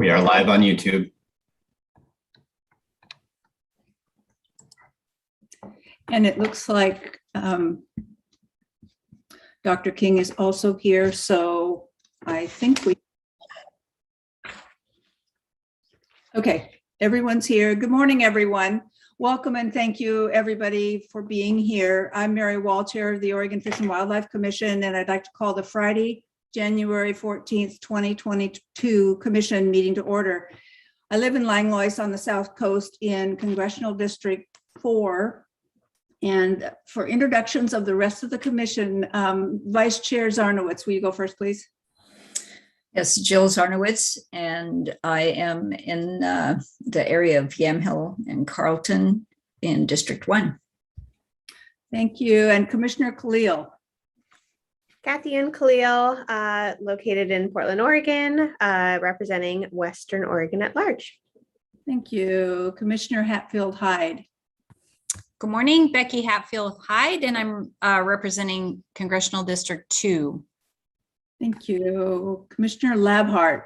We are live on YouTube. And it looks like Dr. King is also here, so I think okay, everyone's here. Good morning, everyone. Welcome and thank you, everybody, for being here. I'm Mary Wall, Chair of the Oregon Fish and Wildlife Commission, and I'd like to call the Friday, January 14th, 2022 Commission meeting to order. I live in Langlois on the South Coast in Congressional District 4. And for introductions of the rest of the commission, Vice Chair Zarnowitz, will you go first, please? Yes, Jill Zarnowitz, and I am in the area of Yamhill and Carlton in District 1. Thank you. And Commissioner Khalil. Kathy and Khalil, located in Portland, Oregon, representing Western Oregon at large. Thank you. Commissioner Hatfield Hyde. Good morning, Becky Hatfield Hyde, and I'm representing Congressional District 2. Thank you. Commissioner Labhart.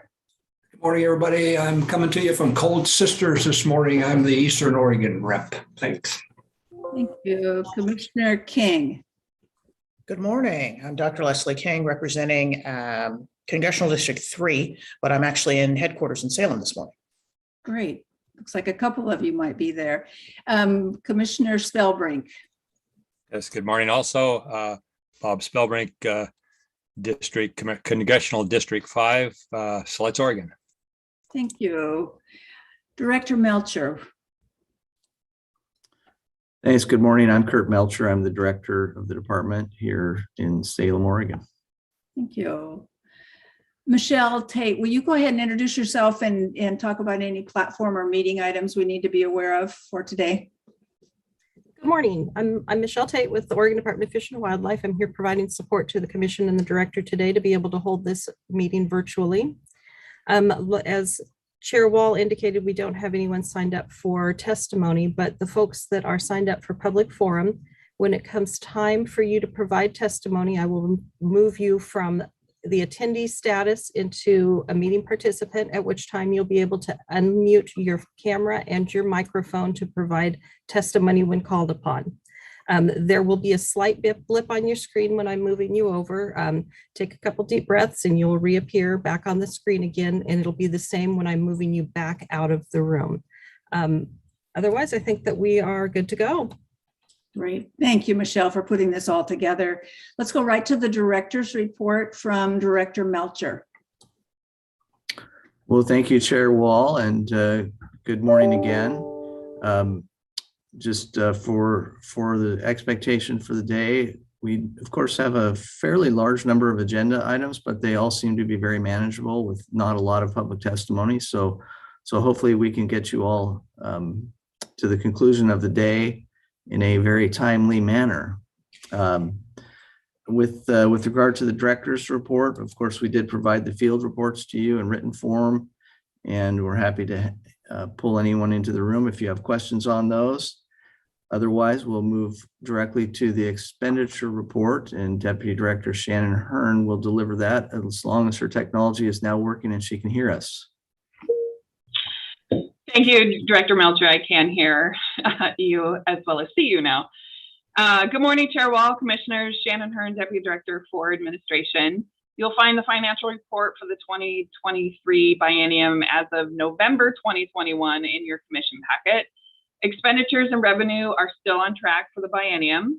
Good morning, everybody. I'm coming to you from Cold Sisters this morning. I'm the Eastern Oregon rep. Thanks. Thank you. Commissioner King. Good morning. I'm Dr. Leslie King, representing Congressional District 3, but I'm actually in headquarters in Salem this morning. Great. Looks like a couple of you might be there. Commissioner Spellbrink. Yes, good morning. Also, Bob Spellbrink, Congressional District 5, Siletz, Oregon. Thank you. Director Melcher. Thanks. Good morning. I'm Kurt Melcher. I'm the director of the department here in Salem, Oregon. Thank you. Michelle Tate, will you go ahead and introduce yourself and talk about any platform or meeting items we need to be aware of for today? Good morning. I'm Michelle Tate with the Oregon Department of Fish and Wildlife. I'm here providing support to the commission and the director today to be able to hold this meeting virtually. As Chair Wall indicated, we don't have anyone signed up for testimony, but the folks that are signed up for public forum, when it comes time for you to provide testimony, I will move you from the attendee status into a meeting participant, at which time you'll be able to unmute your camera and your microphone to provide testimony when called upon. There will be a slight blip on your screen when I'm moving you over. Take a couple deep breaths and you'll reappear back on the screen again, and it'll be the same when I'm moving you back out of the room. Otherwise, I think that we are good to go. Great. Thank you, Michelle, for putting this all together. Let's go right to the director's report from Director Melcher. Well, thank you, Chair Wall, and good morning again. Just for the expectation for the day, we, of course, have a fairly large number of agenda items, but they all seem to be very manageable with not a lot of public testimony. So hopefully we can get you all to the conclusion of the day in a very timely manner. With regard to the director's report, of course, we did provide the field reports to you in written form, and we're happy to pull anyone into the room if you have questions on those. Otherwise, we'll move directly to the expenditure report, and Deputy Director Shannon Hearn will deliver that as long as her technology is now working and she can hear us. Thank you, Director Melcher. I can hear you as well as see you now. Good morning, Chair Wall, Commissioners. Shannon Hearn, Deputy Director for Administration. You'll find the financial report for the 2023 biennium as of November 2021 in your commission packet. Expenditures and revenue are still on track for the biennium.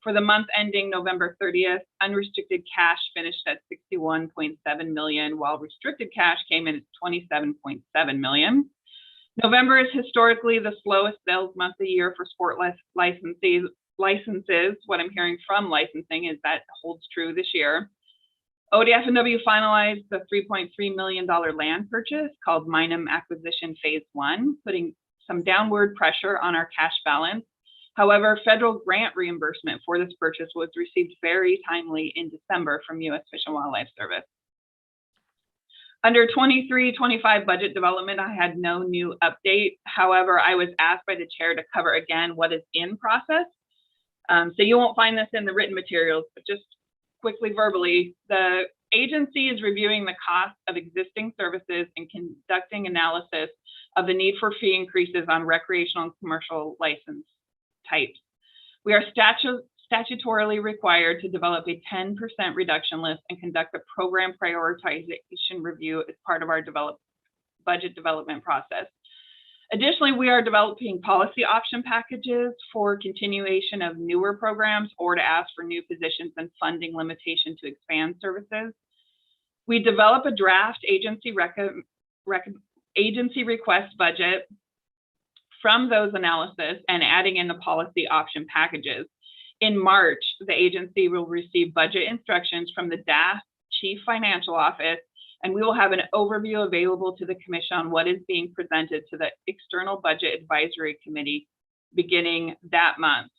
For the month ending November 30th, unrestricted cash finished at $61.7 million, while restricted cash came in at $27.7 million. November is historically the slowest sales month of the year for sport licenses. What I'm hearing from licensing is that holds true this year. ODF&W finalized the $3.3 million land purchase called Minum Acquisition Phase 1, putting some downward pressure on our cash balance. However, federal grant reimbursement for this purchase was received very timely in December from U.S. Fish and Wildlife Service. Under 23-25 budget development, I had no new update. However, I was asked by the chair to cover again what is in process. So you won't find this in the written materials, but just quickly verbally, the agency is reviewing the cost of existing services and conducting analysis of the need for fee increases on recreational and commercial license types. We are statutorily required to develop a 10% reduction list and conduct a program prioritization review as part of our budget development process. Additionally, we are developing policy option packages for continuation of newer programs or to ask for new positions and funding limitation to expand services. We develop a draft agency request budget from those analysis and adding in the policy option packages. In March, the agency will receive budget instructions from the DAF Chief Financial Office, and we will have an overview available to the Commission on what is being presented to the External Budget Advisory Committee beginning that month.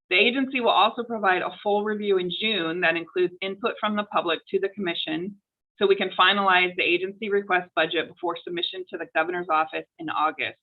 The agency will also provide a full review in June that includes input from the public to the Commission, so we can finalize the agency request budget before submission to the Governor's Office in August.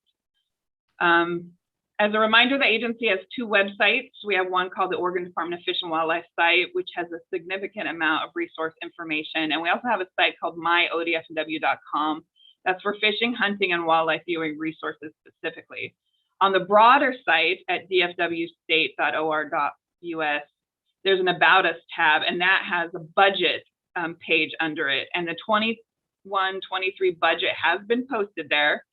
As a reminder, the agency has two websites. We have one called the Oregon Department of Fish and Wildlife site, which has a significant amount of resource information. And we also have a site called myodfnw.com. That's for fishing, hunting, and wildlife viewing resources specifically. On the broader site at dfwstate.or.us, there's an About Us tab, and that has a budget page under it. And the 21-23 budget has been posted there.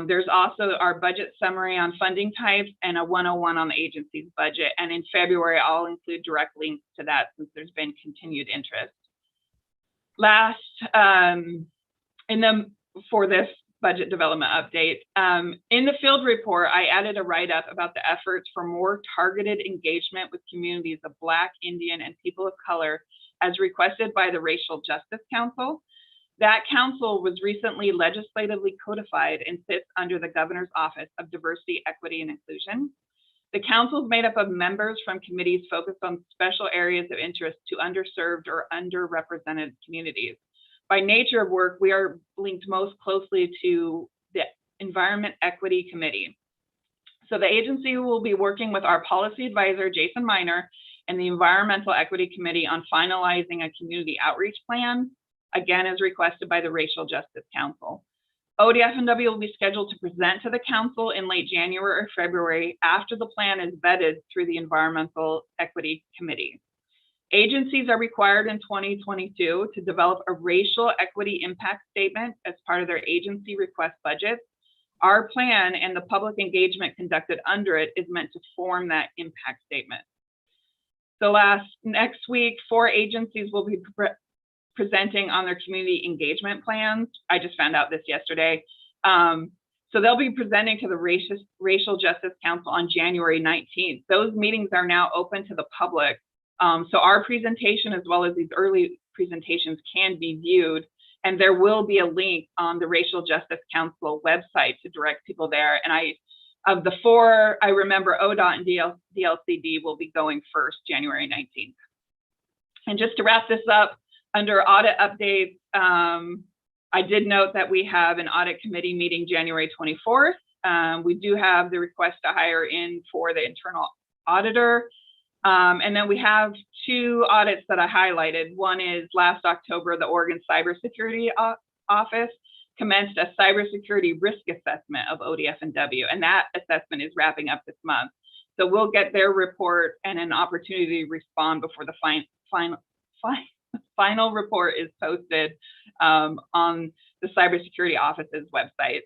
There's also our budget summary on funding types and a 101 on the agency's budget. And in February, I'll include direct links to that since there's been continued interest. Last, for this budget development update, in the field report, I added a write-up about the efforts for more targeted engagement with communities of Black, Indian, and people of color as requested by the Racial Justice Council. That council was recently legislatively codified and sits under the Governor's Office of Diversity, Equity, and Inclusion. The council is made up of members from committees focused on special areas of interest to underserved or underrepresented communities. By nature of work, we are linked most closely to the Environment Equity Committee. So the agency will be working with our policy advisor, Jason Miner, and the Environmental Equity Committee on finalizing a community outreach plan, again, as requested by the Racial Justice Council. ODFNW will be scheduled to present to the council in late January or February after the plan is vetted through the Environmental Equity Committee. Agencies are required in 2022 to develop a racial equity impact statement as part of their agency request budget. Our plan and the public engagement conducted under it is meant to form that impact statement. So next week, 4 agencies will be presenting on their community engagement plans. I just found out this yesterday. So they'll be presenting to the Racial Justice Council on January 19th. Those meetings are now open to the public. So our presentation, as well as these early presentations, can be viewed. And there will be a link on the Racial Justice Council website to direct people there. And of the 4, I remember ODOT and DLCD will be going first, January 19th. And just to wrap this up, under audit updates, I did note that we have an audit committee meeting January 24th. We do have the request to hire in for the internal auditor. And then we have 2 audits that I highlighted. One is last October, the Oregon Cybersecurity Office commenced a cybersecurity risk assessment of ODFNW, and that assessment is wrapping up this month. So we'll get their report and an opportunity to respond before the final report is posted on the Cybersecurity Office's website.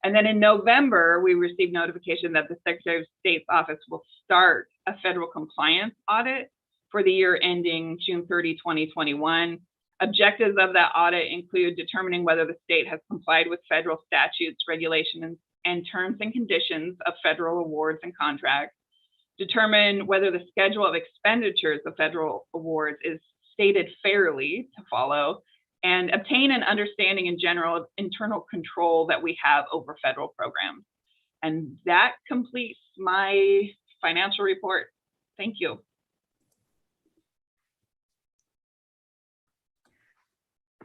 And then in November, we received notification that the Secretary of State's office will start a federal compliance audit for the year ending June 30, 2021. Objectives of that audit include determining whether the state has complied with federal statutes, regulations, and terms and conditions of federal awards and contracts, determine whether the schedule of expenditures of federal awards is stated fairly to follow, and obtain an understanding in general of internal control that we have over federal programs. And that completes my financial report. Thank you.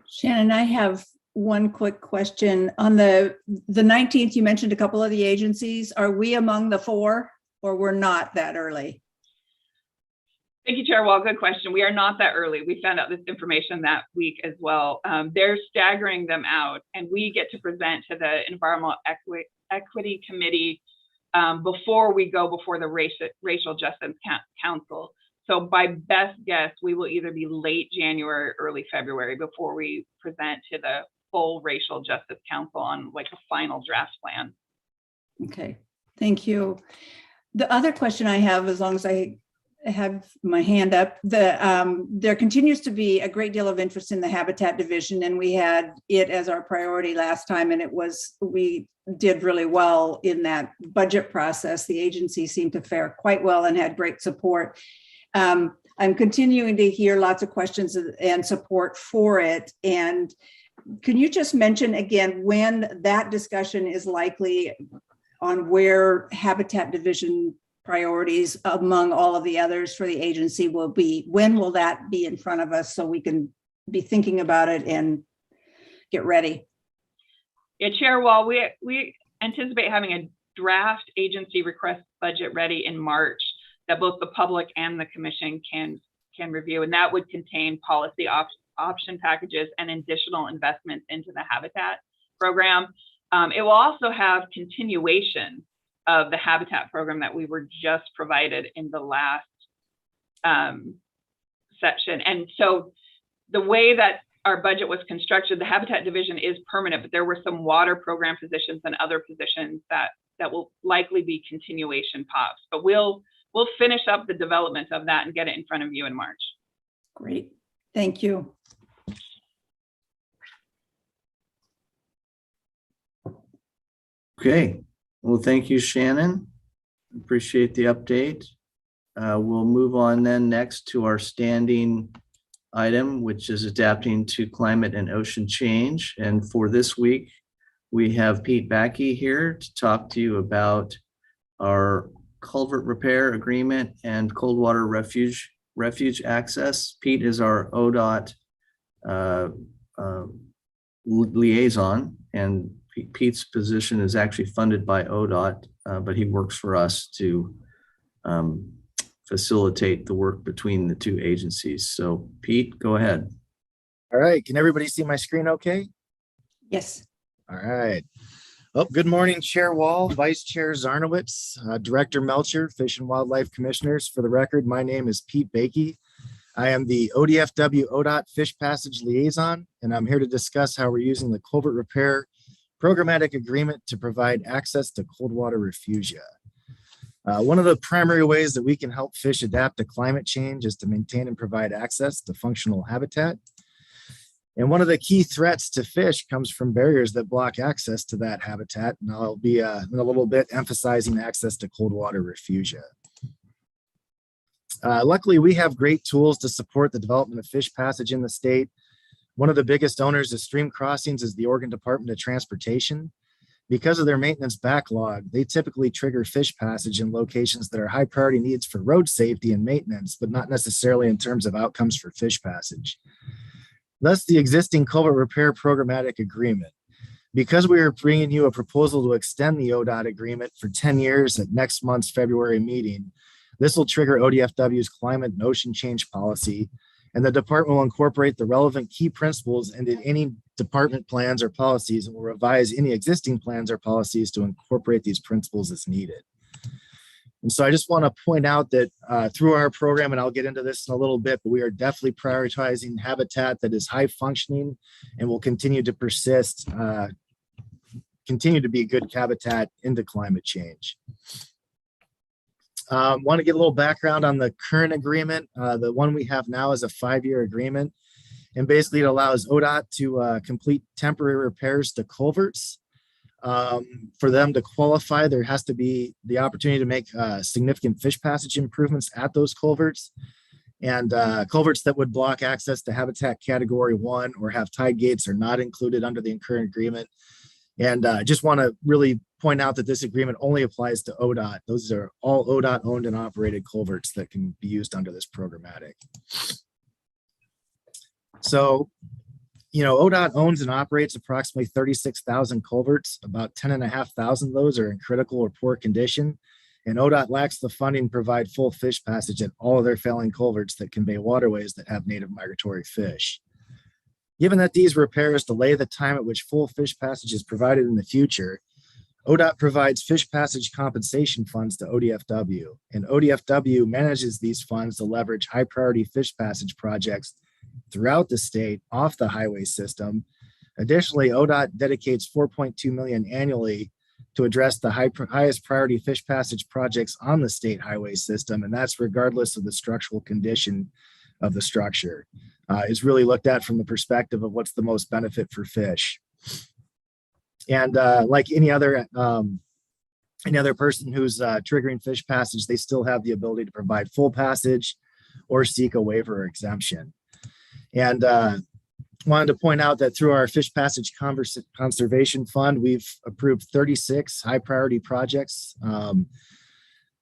Shannon, I have one quick question. On the 19th, you mentioned a couple of the agencies. Are we among the 4, or we're not that early? Thank you, Chair Wall. Good question. We are not that early. We found out this information that week as well. They're staggering them out, and we get to present to the Environmental Equity Committee before we go before the Racial Justice Council. So by best guess, we will either be late January or early February before we present to the full Racial Justice Council on like a final draft plan. Okay, thank you. The other question I have, as long as I have my hand up, there continues to be a great deal of interest in the Habitat Division, and we had it as our priority last time, and we did really well in that budget process. The agency seemed to fare quite well and had great support. I'm continuing to hear lots of questions and support for it. And can you just mention again when that discussion is likely on where Habitat Division priorities among all of the others for the agency will be? When will that be in front of us so we can be thinking about it and get ready? Yeah, Chair Wall, we anticipate having a draft agency request budget ready in March that both the public and the commission can review, and that would contain policy option packages and additional investments into the Habitat program. It will also have continuation of the Habitat program that we were just provided in the last section. And so the way that our budget was constructed, the Habitat Division is permanent, but there were some water program positions and other positions that will likely be continuation pops. But we'll finish up the development of that and get it in front of you in March. Great, thank you. Okay, well, thank you, Shannon. Appreciate the update. We'll move on then next to our standing item, which is adapting to climate and ocean change. And for this week, we have Pete Backey here to talk to you about our culvert repair agreement and cold water refuge access. Pete is our ODOT liaison, and Pete's position is actually funded by ODOT, but he works for us to facilitate the work between the two agencies. So Pete, go ahead. All right, can everybody see my screen okay? Yes. All right. Oh, good morning, Chair Wall, Vice Chair Zarnowitz, Director Melcher, Fish and Wildlife Commissioners. For the record, my name is Pete Backey. I am the ODFW ODOT Fish Passage Liaison, and I'm here to discuss how we're using the culvert repair programmatic agreement to provide access to cold water refugia. One of the primary ways that we can help fish adapt to climate change is to maintain and provide access to functional habitat. And one of the key threats to fish comes from barriers that block access to that habitat. And I'll be in a little bit emphasizing access to cold water refugia. Luckily, we have great tools to support the development of fish passage in the state. One of the biggest owners of stream crossings is the Oregon Department of Transportation. Because of their maintenance backlog, they typically trigger fish passage in locations that are high priority needs for road safety and maintenance, but not necessarily in terms of outcomes for fish passage. Thus, the existing culvert repair programmatic agreement. Because we are bringing you a proposal to extend the ODOT agreement for 10 years at next month's February meeting, this will trigger ODFW's climate and ocean change policy, and the department will incorporate the relevant key principles into any department plans or policies, and will revise any existing plans or policies to incorporate these principles as needed. And so I just want to point out that through our program, and I'll get into this in a little bit, but we are definitely prioritizing habitat that is high functioning and will continue to persist, continue to be good habitat into climate change. Want to get a little background on the current agreement. The one we have now is a 5-year agreement. And basically it allows ODOT to complete temporary repairs to culverts. For them to qualify, there has to be the opportunity to make significant fish passage improvements at those culverts. And culverts that would block access to habitat category 1 or have tide gates are not included under the current agreement. And I just want to really point out that this agreement only applies to ODOT. Those are all ODOT owned and operated culverts that can be used under this programmatic. So, you know, ODOT owns and operates approximately 36,000 culverts. About 10,500 of those are in critical or poor condition. And ODOT lacks the funding to provide full fish passage at all of their failing culverts that convey waterways that have native migratory fish. Given that these repairs delay the time at which full fish passage is provided in the future, ODOT provides fish passage compensation funds to ODFW, and ODFW manages these funds to leverage high priority fish passage projects throughout the state off the highway system. Additionally, ODOT dedicates $4.2 million annually to address the highest priority fish passage projects on the state highway system, and that's regardless of the structural condition of the structure. It's really looked at from the perspective of what's the most benefit for fish. And like any other person who's triggering fish passage, they still have the ability to provide full passage or seek a waiver or exemption. And wanted to point out that through our Fish Passage Conservation Fund, we've approved 36 high priority projects.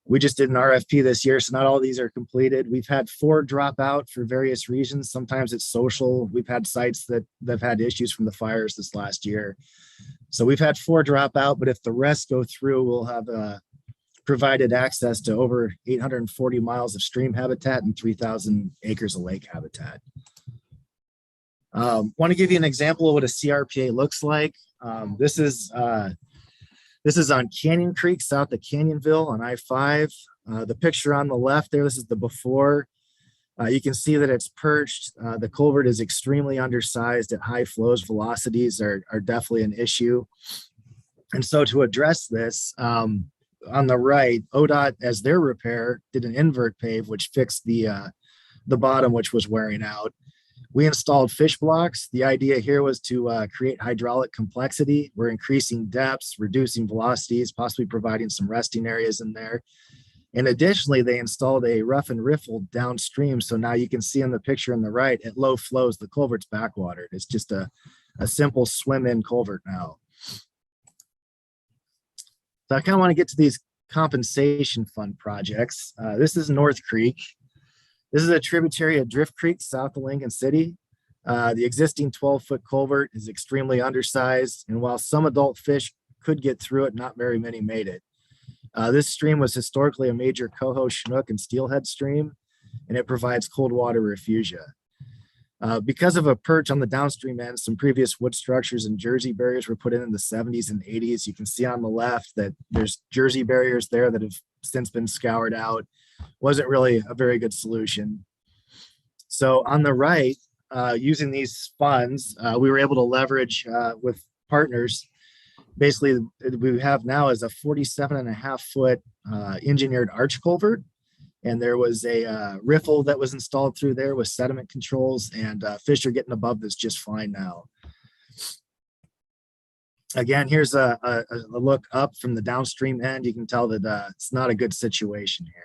We just did an RFP this year, so not all of these are completed. We've had 4 drop out for various reasons. Sometimes it's social. We've had sites that have had issues from the fires this last year. So we've had 4 drop out, but if the rest go through, we'll have provided access to over 840 miles of stream habitat and 3,000 acres of lake habitat. Want to give you an example of what a CRPA looks like. This is on Canyon Creek, south of Canyonville on I-5. The picture on the left there, this is the before. You can see that it's perched. The culvert is extremely undersized at high flows. Velocities are definitely an issue. And so to address this, on the right, ODOT, as their repair, did an invert pave, which fixed the bottom, which was wearing out. We installed fish blocks. The idea here was to create hydraulic complexity. We're increasing depths, reducing velocities, possibly providing some resting areas in there. And additionally, they installed a rough and riffle downstream. So now you can see in the picture on the right, at low flows, the culvert's backwatered. It's just a simple swim in culvert now. So I kind of want to get to these compensation fund projects. This is North Creek. This is a tributary of Drift Creek, south of Lincoln City. The existing 12-foot culvert is extremely undersized, and while some adult fish could get through it, not very many made it. This stream was historically a major coho, chinook, and steelhead stream, and it provides cold water refugia. Because of a perch on the downstream end, some previous wood structures and Jersey barriers were put in the 70s and 80s. You can see on the left that there's Jersey barriers there that have since been scoured out. Wasn't really a very good solution. So on the right, using these funds, we were able to leverage with partners. Basically, we have now is a 47.5-foot engineered arch culvert. And there was a riffle that was installed through there with sediment controls, and fish are getting above this just fine now. Again, here's a look up from the downstream end. You can tell that it's not a good situation here.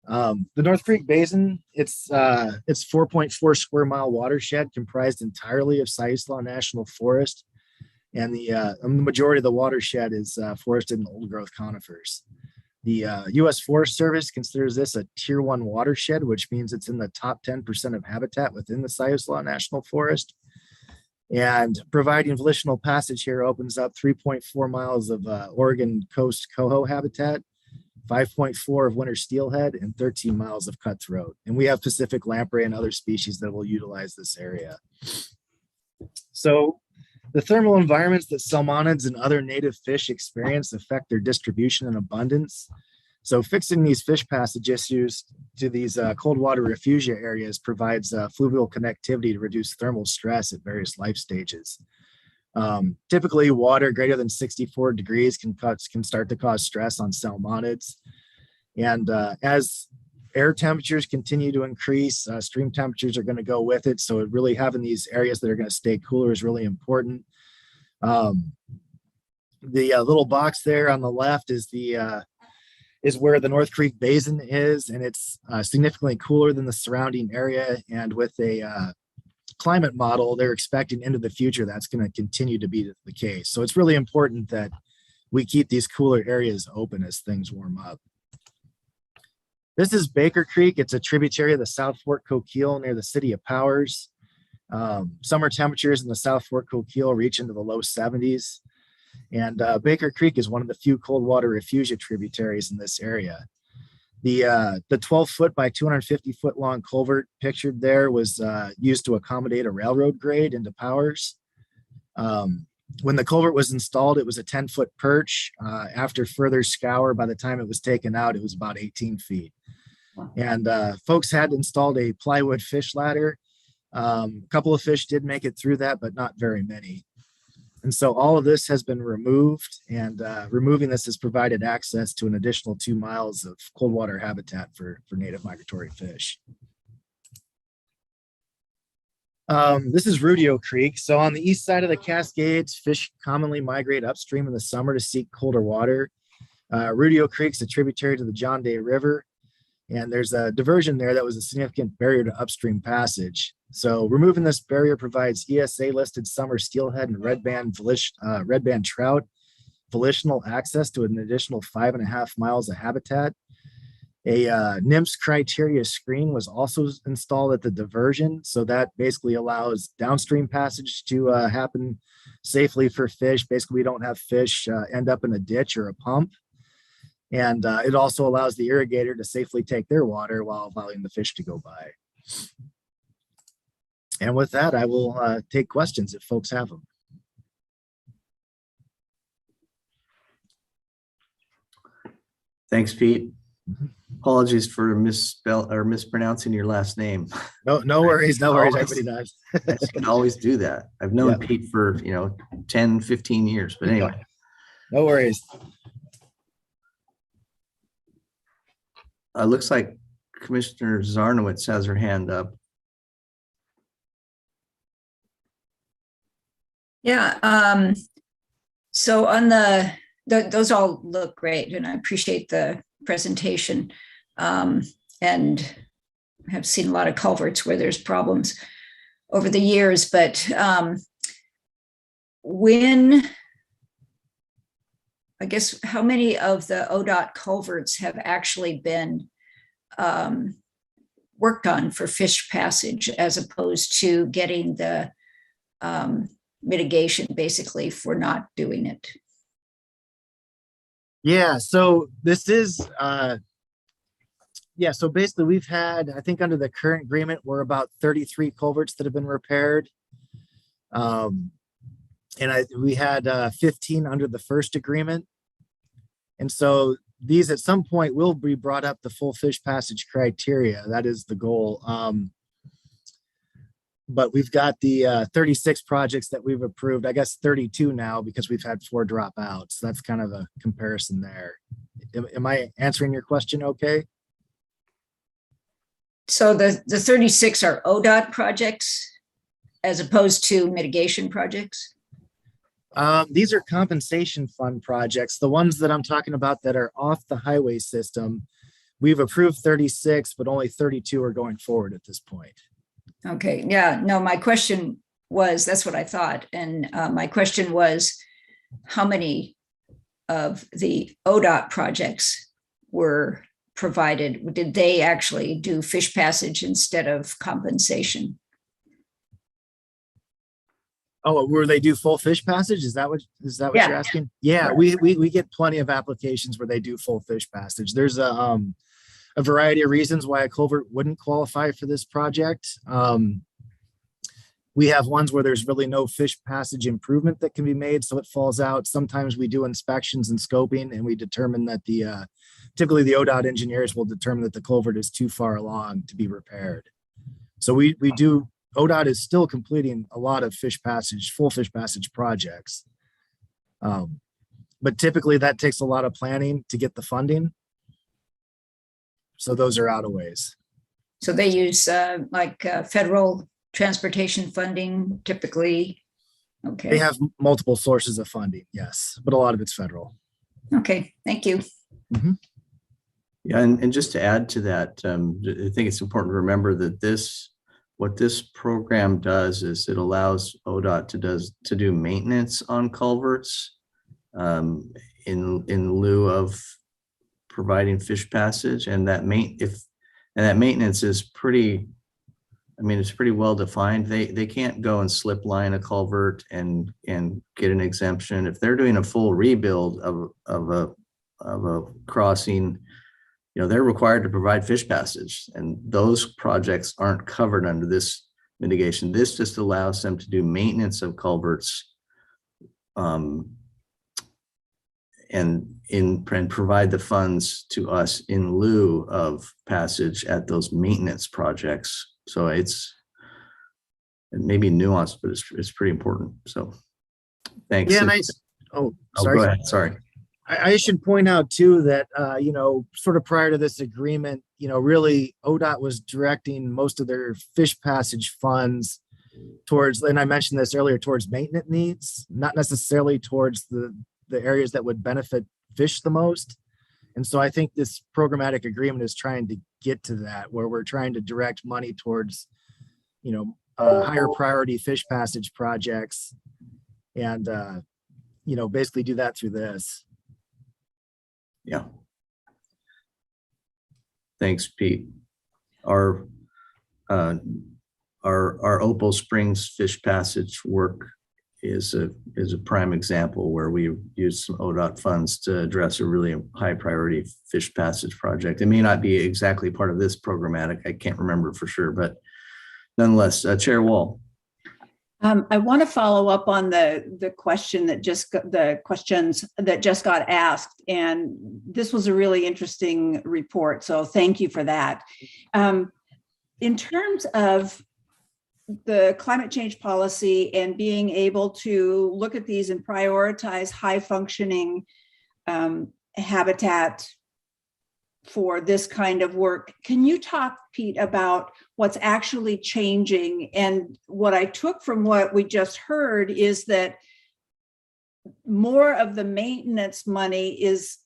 The North Creek Basin, it's 4.4 square mile watershed comprised entirely of Siuslaw National Forest. And the majority of the watershed is forested and old growth conifers. The U.S. Forest Service considers this a tier 1 watershed, which means it's in the top 10% of habitat within the Siuslaw National Forest. And providing volitional passage here opens up 3.4 miles of Oregon coast coho habitat, 5.4 of winter steelhead, and 13 miles of cutthroat. And we have Pacific lamprey and other species that will utilize this area. So the thermal environments that salmonids and other native fish experience affect their distribution and abundance. So fixing these fish passage issues to these cold water refugia areas provides fluvial connectivity to reduce thermal stress at various life stages. Typically, water greater than 64 degrees can start to cause stress on salmonids. And as air temperatures continue to increase, stream temperatures are going to go with it. So really having these areas that are going to stay cooler is really important. The little box there on the left is where the North Creek Basin is, and it's significantly cooler than the surrounding area. And with a climate model, they're expecting into the future that's going to continue to be the case. So it's really important that we keep these cooler areas open as things warm up. This is Baker Creek. It's a tributary of the South Fork Coquille near the city of Powers. Summer temperatures in the South Fork Coquille reach into the low 70s. And Baker Creek is one of the few cold water refugia tributaries in this area. The 12-foot by 250-foot long culvert pictured there was used to accommodate a railroad grade into Powers. When the culvert was installed, it was a 10-foot perch. After further scour, by the time it was taken out, it was about 18 feet. And folks had installed a plywood fish ladder. A couple of fish did make it through that, but not very many. And so all of this has been removed, and removing this has provided access to an additional 2 miles of cold water habitat for native migratory fish. This is Rodeo Creek. So on the east side of the Cascades, fish commonly migrate upstream in the summer to seek colder water. Rodeo Creek's a tributary to the John Day River, and there's a diversion there that was a significant barrier to upstream passage. So removing this barrier provides ESA listed summer steelhead and red band trout volitional access to an additional 5.5 miles of habitat. A NIMS criteria screen was also installed at the diversion. So that basically allows downstream passage to happen safely for fish. Basically, we don't have fish end up in a ditch or a pump. And it also allows the irrigator to safely take their water while allowing the fish to go by. And with that, I will take questions if folks have them. Thanks, Pete. Apologies for mispronouncing your last name. No worries. No worries. Everybody does. I can always do that. I've known Pete for 10, 15 years, but anyway. No worries. Looks like Commissioner Zarnowitz has her hand up. Yeah. So on those all look great, and I appreciate the presentation. And have seen a lot of culverts where there's problems over the years, but I guess how many of the ODOT culverts have actually been worked on for fish passage as opposed to getting the mitigation basically for not doing it? Yeah, so this is, so basically we've had, I think under the current agreement, we're about 33 culverts that have been repaired. We had 15 under the first agreement. And so these at some point will be brought up the full fish passage criteria. That is the goal. But we've got the 36 projects that we've approved, I guess 32 now because we've had 4 drop out. So that's kind of a comparison there. Am I answering your question okay? So the 36 are ODOT projects as opposed to mitigation projects? These are compensation fund projects. The ones that I'm talking about that are off the highway system, we've approved 36, but only 32 are going forward at this point. Okay, yeah, no, my question was, that's what I thought. And my question was, how many of the ODOT projects were provided? Did they actually do fish passage instead of compensation? Oh, where they do full fish passage? Is that what you're asking? Yeah, we get plenty of applications where they do full fish passage. There's a variety of reasons why a culvert wouldn't qualify for this project. We have ones where there's really no fish passage improvement that can be made, so it falls out. Sometimes we do inspections and scoping, and we determine that typically the ODOT engineers will determine that the culvert is too far along to be repaired. So we do. ODOT is still completing a lot of full fish passage projects. But typically that takes a lot of planning to get the funding. So those are out of ways. So they use federal transportation funding typically? Okay. They have multiple sources of funding, yes, but a lot of it's federal. Okay, thank you. Mm-hmm. Yeah, and just to add to that, I think it's important to remember that what this program does is it allows ODOT to do maintenance on culverts in lieu of providing fish passage, and that maintenance is pretty I mean, it's pretty well defined. They can't go and slip line a culvert and get an exemption. If they're doing a full rebuild of a crossing, you know, they're required to provide fish passage, and those projects aren't covered under this mitigation. This just allows them to do maintenance of culverts and provide the funds to us in lieu of passage at those maintenance projects. So it may be nuanced, but it's pretty important. So thanks. Yeah, sorry. Go ahead. Sorry. I should point out too that, you know, sort of prior to this agreement, you know, really ODOT was directing most of their fish passage funds towards, and I mentioned this earlier, towards maintenance needs, not necessarily towards the areas that would benefit fish the most. And so I think this programmatic agreement is trying to get to that, where we're trying to direct money towards, you know, higher priority fish passage projects and, you know, basically do that through this. Yeah. Thanks, Pete. Our Opal Springs fish passage work is a prime example where we use some ODOT funds to address a really high priority fish passage project. It may not be exactly part of this programmatic. I can't remember for sure, but nonetheless, Chair Wall. I want to follow up on the questions that just got asked, and this was a really interesting report. So thank you for that. In terms of the climate change policy and being able to look at these and prioritize high functioning habitat for this kind of work, can you talk, Pete, about what's actually changing? And what I took from what we just heard is that more of the maintenance money is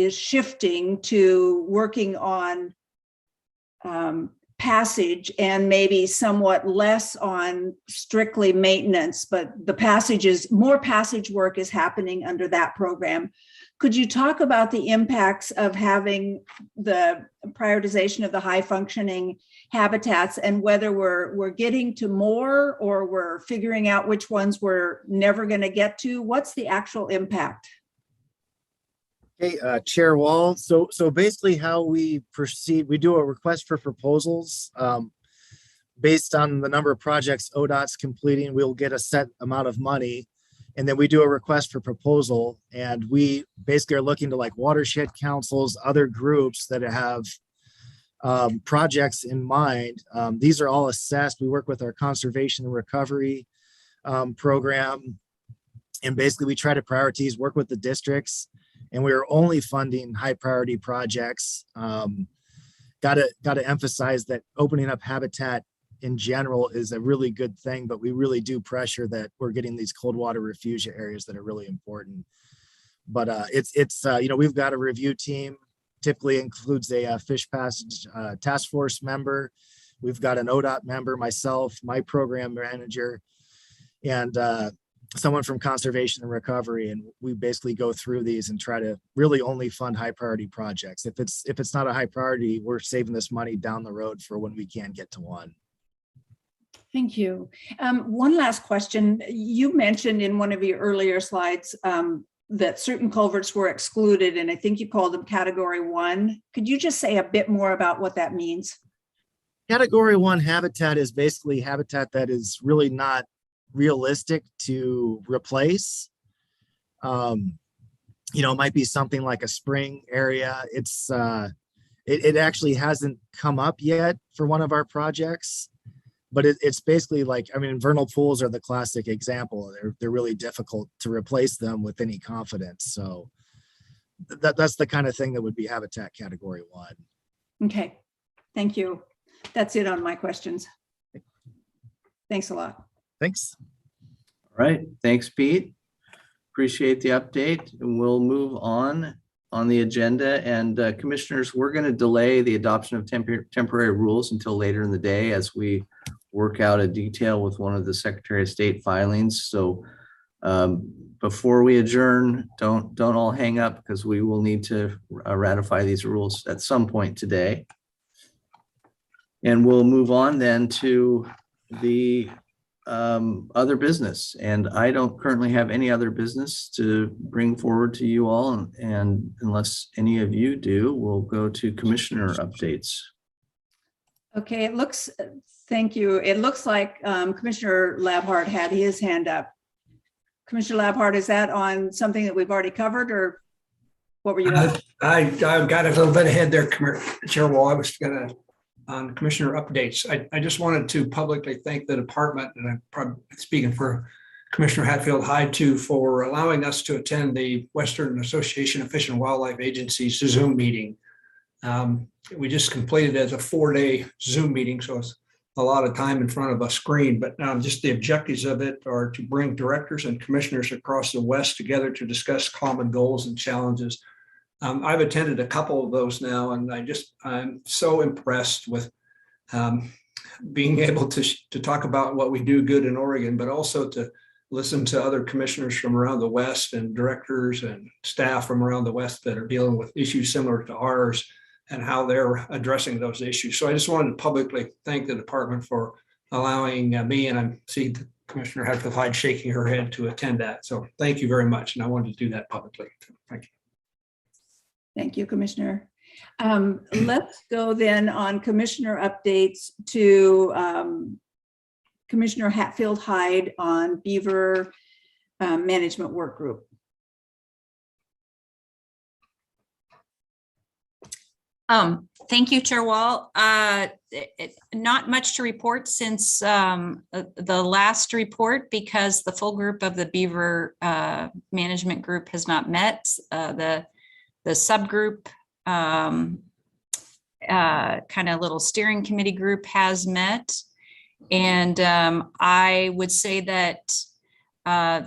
shifting to working on passage and maybe somewhat less on strictly maintenance, but more passage work is happening under that program. Could you talk about the impacts of having the prioritization of the high functioning habitats and whether we're getting to more or we're figuring out which ones we're never going to get to? What's the actual impact? Okay, Chair Wall. So basically how we proceed, we do a request for proposals. Based on the number of projects ODOT's completing, we'll get a set amount of money. And then we do a request for proposal, and we basically are looking to like watershed councils, other groups that have projects in mind. These are all assessed. We work with our conservation and recovery program. And basically we try to prioritize, work with the districts, and we are only funding high priority projects. Got to emphasize that opening up habitat in general is a really good thing, but we really do pressure that we're getting these cold water refugia areas that are really important. But it's you know, we've got a review team, typically includes a fish passage task force member. We've got an ODOT member, myself, my program manager, and someone from conservation and recovery. And we basically go through these and try to really only fund high priority projects. If it's not a high priority, we're saving this money down the road for when we can get to one. Thank you. One last question. You mentioned in one of your earlier slides that certain culverts were excluded, and I think you called them category 1. Could you just say a bit more about what that means? Category 1 habitat is basically habitat that is really not realistic to replace. You know, it might be something like a spring area. It actually hasn't come up yet for one of our projects. But it's basically like, I mean, vernal pools are the classic example. They're really difficult to replace them with any confidence. So that's the kind of thing that would be habitat category 1. Okay, thank you. That's it on my questions. Thanks a lot. Thanks. All right, thanks, Pete. Appreciate the update, and we'll move on the agenda. And commissioners, we're going to delay the adoption of temporary rules until later in the day as we work out a detail with one of the Secretary of State filings. So before we adjourn, don't all hang up, because we will need to ratify these rules at some point today. And we'll move on then to the other business. And I don't currently have any other business to bring forward to you all. And unless any of you do, we'll go to commissioner updates. Okay, thank you. It looks like Commissioner Labhart had his hand up. Commissioner Labhart, is that on something that we've already covered, or what were you? I got a little bit ahead there, Chair Wall. I was gonna, on commissioner updates. I just wanted to publicly thank the department, and I'm probably speaking for Commissioner Hatfield-Hyde too, for allowing us to attend the Western Association of Fish and Wildlife Agencies Zoom meeting. We just completed it as a 4-day Zoom meeting, so it's a lot of time in front of a screen, but just the objectives of it are to bring directors and commissioners across the West together to discuss common goals and challenges. I've attended a couple of those now, and I'm so impressed with being able to talk about what we do good in Oregon, but also to listen to other commissioners from around the West and directors and staff from around the West that are dealing with issues similar to ours and how they're addressing those issues. So I just wanted to publicly thank the department for allowing me, and I see Commissioner Hatfield-Hyde shaking her head, to attend that. So thank you very much. And I wanted to do that publicly. Thank you. Thank you, Commissioner. Let's go then on commissioner updates to Commissioner Hatfield-Hyde on Beaver Management Work Group. Thank you, Chair Wall. Not much to report since the last report, because the full group of the Beaver Management Group has not met. The subgroup kind of little steering committee group has met. And I would say that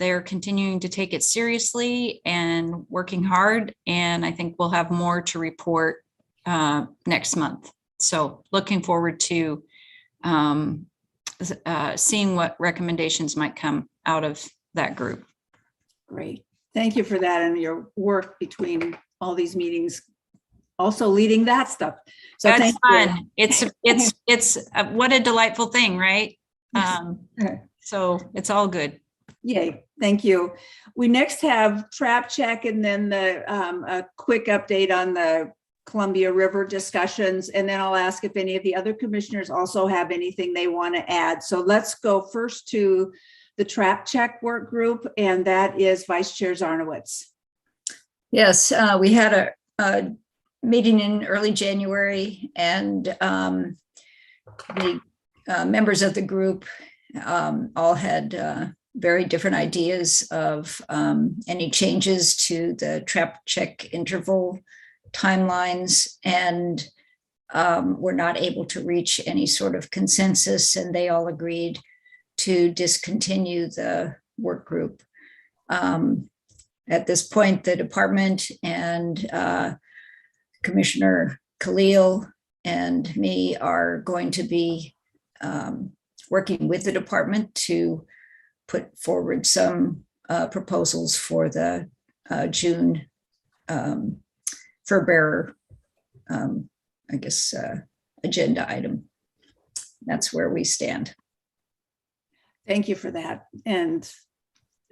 they're continuing to take it seriously and working hard. And I think we'll have more to report next month. So looking forward to seeing what recommendations might come out of that group. Great. Thank you for that, and your work between all these meetings, also leading that stuff. So that's fun. It's what a delightful thing, right? So it's all good. Yay. Thank you. We next have trap check, and then a quick update on the Columbia River discussions. And then I'll ask if any of the other commissioners also have anything they want to add. So let's go first to the trap check work group, and that is Vice Chair Zarnowitz. Yes, we had a meeting in early January, and the members of the group all had very different ideas of any changes to the trap check interval timelines, and were not able to reach any sort of consensus, and they all agreed to discontinue the work group. At this point, the department and Commissioner Khalil and me are going to be working with the department to put forward some proposals for the June fur bearer, I guess, agenda item. That's where we stand. Thank you for that. And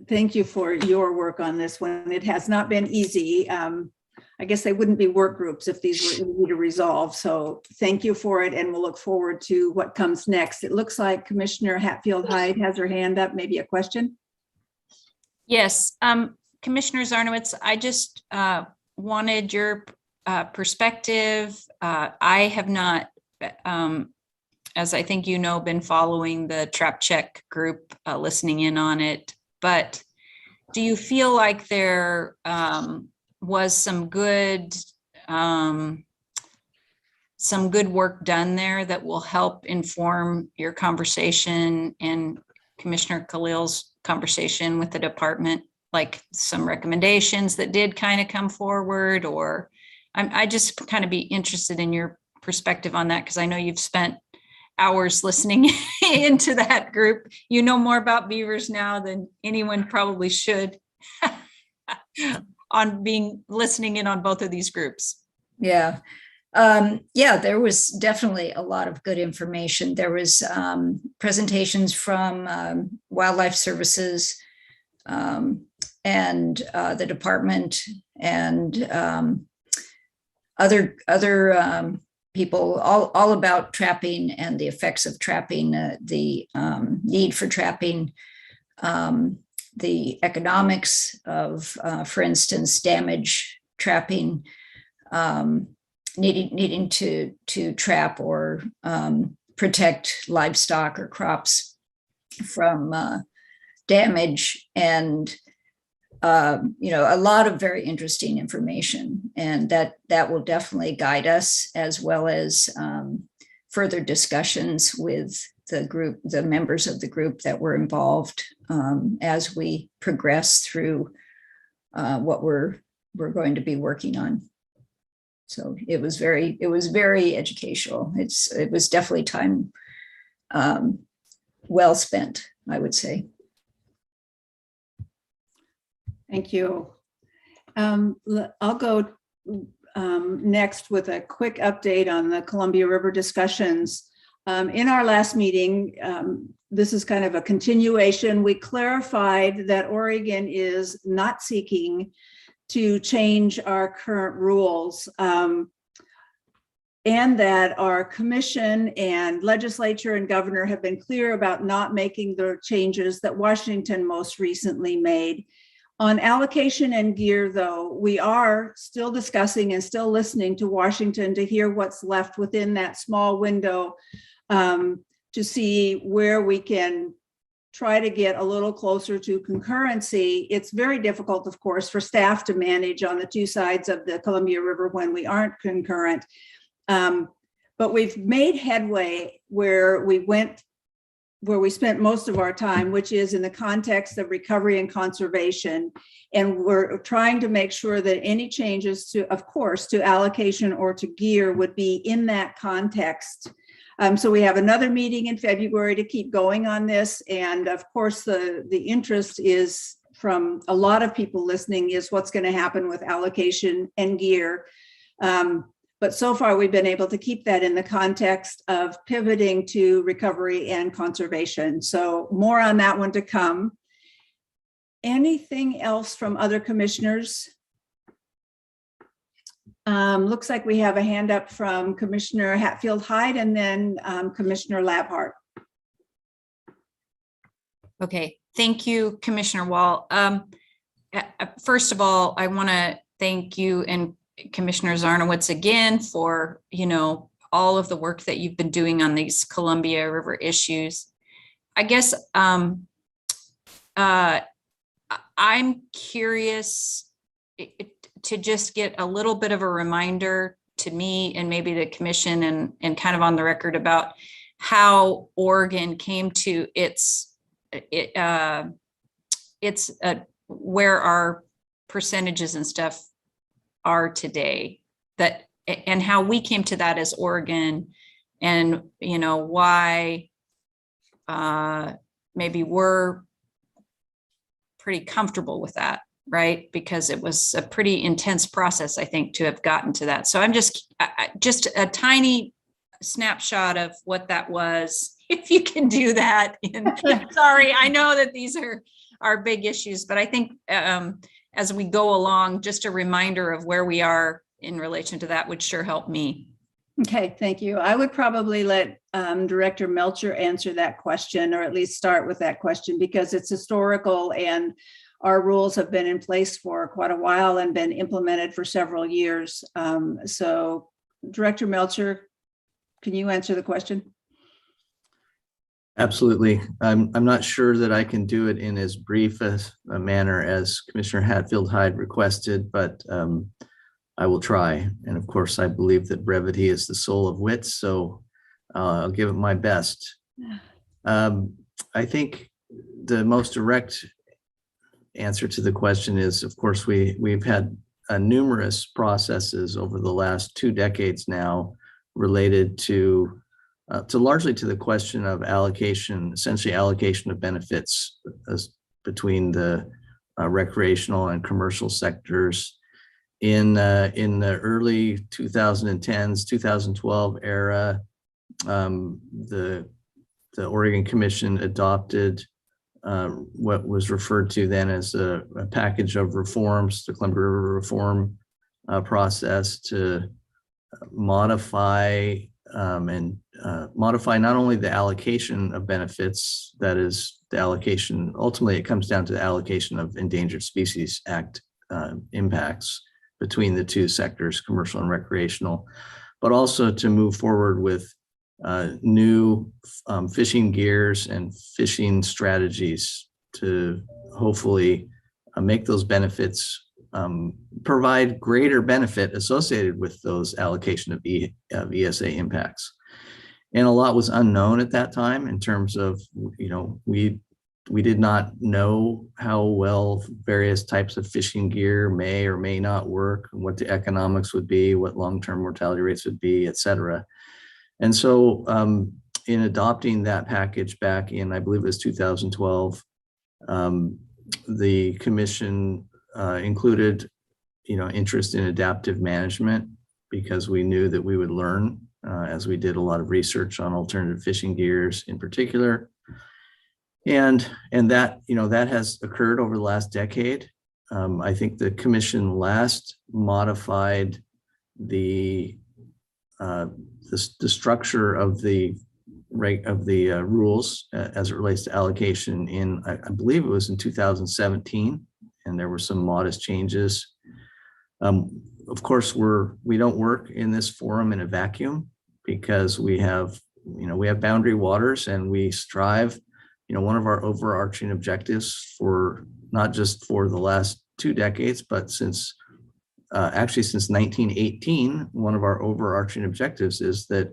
thank you for your work on this one. It has not been easy. I guess they wouldn't be work groups if these were easy to resolve. So thank you for it. And we'll look forward to what comes next. It looks like Commissioner Hatfield-Hyde has her hand up. Maybe a question? Yes. Commissioner Zarnowitz, I just wanted your perspective. I have not, as I think you know, been following the trap check group, listening in on it, but do you feel like there was some good work done there that will help inform your conversation and Commissioner Khalil's conversation with the department, like some recommendations that did kind of come forward? Or I just kind of be interested in your perspective on that, because I know you've spent hours listening into that group. You know more about beavers now than anyone probably should on listening in on both of these groups. Yeah, Yeah, there was definitely a lot of good information. There was presentations from Wildlife Services and the department and other people all about trapping and the effects of trapping, the need for trapping, the economics of, for instance, damage trapping, needing to trap or protect livestock or crops from damage, and a lot of very interesting information, and that will definitely guide us, as well as further discussions with the members of the group that were involved as we progress through what we're going to be working on. So it was very educational. It was definitely time well spent, I would say. Thank you. I'll go next with a quick update on the Columbia River discussions. In our last meeting, this is kind of a continuation. We clarified that Oregon is not seeking to change our current rules, and that our commission and legislature and governor have been clear about not making the changes that Washington most recently made. On allocation and gear, though, we are still discussing and still listening to Washington to hear what's left within that small window, to see where we can try to get a little closer to concurrency. It's very difficult, of course, for staff to manage on the two sides of the Columbia River when we aren't concurrent. But we've made headway where we spent most of our time, which is in the context of recovery and conservation. And we're trying to make sure that any changes to, of course, to allocation or to gear would be in that context. So we have another meeting in February to keep going on this. And of course, the interest is from a lot of people listening is what's going to happen with allocation and gear. But so far, we've been able to keep that in the context of pivoting to recovery and conservation. So more on that one to come. Anything else from other commissioners? Looks like we have a hand up from Commissioner Hatfield-Hyde and then Commissioner Labhart. Okay, thank you, Commissioner Wall. First of all, I want to thank you and Commissioner Zarnowitz again for, all of the work that you've been doing on these Columbia River issues. I guess I'm curious to just get a little bit of a reminder to me and maybe the commission and kind of on the record about how Oregon came to where our percentages and stuff are today, and how we came to that as Oregon, and why maybe we're pretty comfortable with that, right? Because it was a pretty intense process, I think, to have gotten to that. So I'm just a tiny snapshot of what that was, if you can do that. Sorry, I know that these are big issues, but I think as we go along, just a reminder of where we are in relation to that would sure help me. Okay, thank you. I would probably let Director Melcher answer that question, or at least start with that question, because it's historical and our rules have been in place for quite a while and been implemented for several years. So Director Melcher, can you answer the question? Absolutely. I'm not sure that I can do it in as brief a manner as Commissioner Hatfield-Hyde requested, but I will try. And of course, I believe that brevity is the soul of wit, so I'll give it my best. I think the most direct answer to the question is, of course, we've had numerous processes over the last 2 decades now related to largely to the question of allocation, essentially allocation of benefits between the recreational and commercial sectors. in the early 2010s, 2012 era, the Oregon Commission adopted what was referred to then as a package of reforms, the Columbia River reform process, to modify modify not only the allocation of benefits, that is the allocation, ultimately it comes down to the allocation of Endangered Species Act impacts between the two sectors, commercial and recreational, but also to move forward with new fishing gears and fishing strategies to hopefully make those benefits provide greater benefit associated with those allocation of ESA impacts. And a lot was unknown at that time in terms of, we did not know how well various types of fishing gear may or may not work, what the economics would be, what long-term mortality rates would be, et cetera. And so in adopting that package back in, I believe it was 2012, the commission included, interest in adaptive management, because we knew that we would learn as we did a lot of research on alternative fishing gears in particular. And that, that has occurred over the last decade. I think the commission last modified the structure of the rules as it relates to allocation in, I believe it was in 2017, and there were some modest changes. Of course, we don't work in this forum in a vacuum, because we have boundary waters, and we strive, one of our overarching objectives for not just for the last 2 decades, but since 1918, one of our overarching objectives is that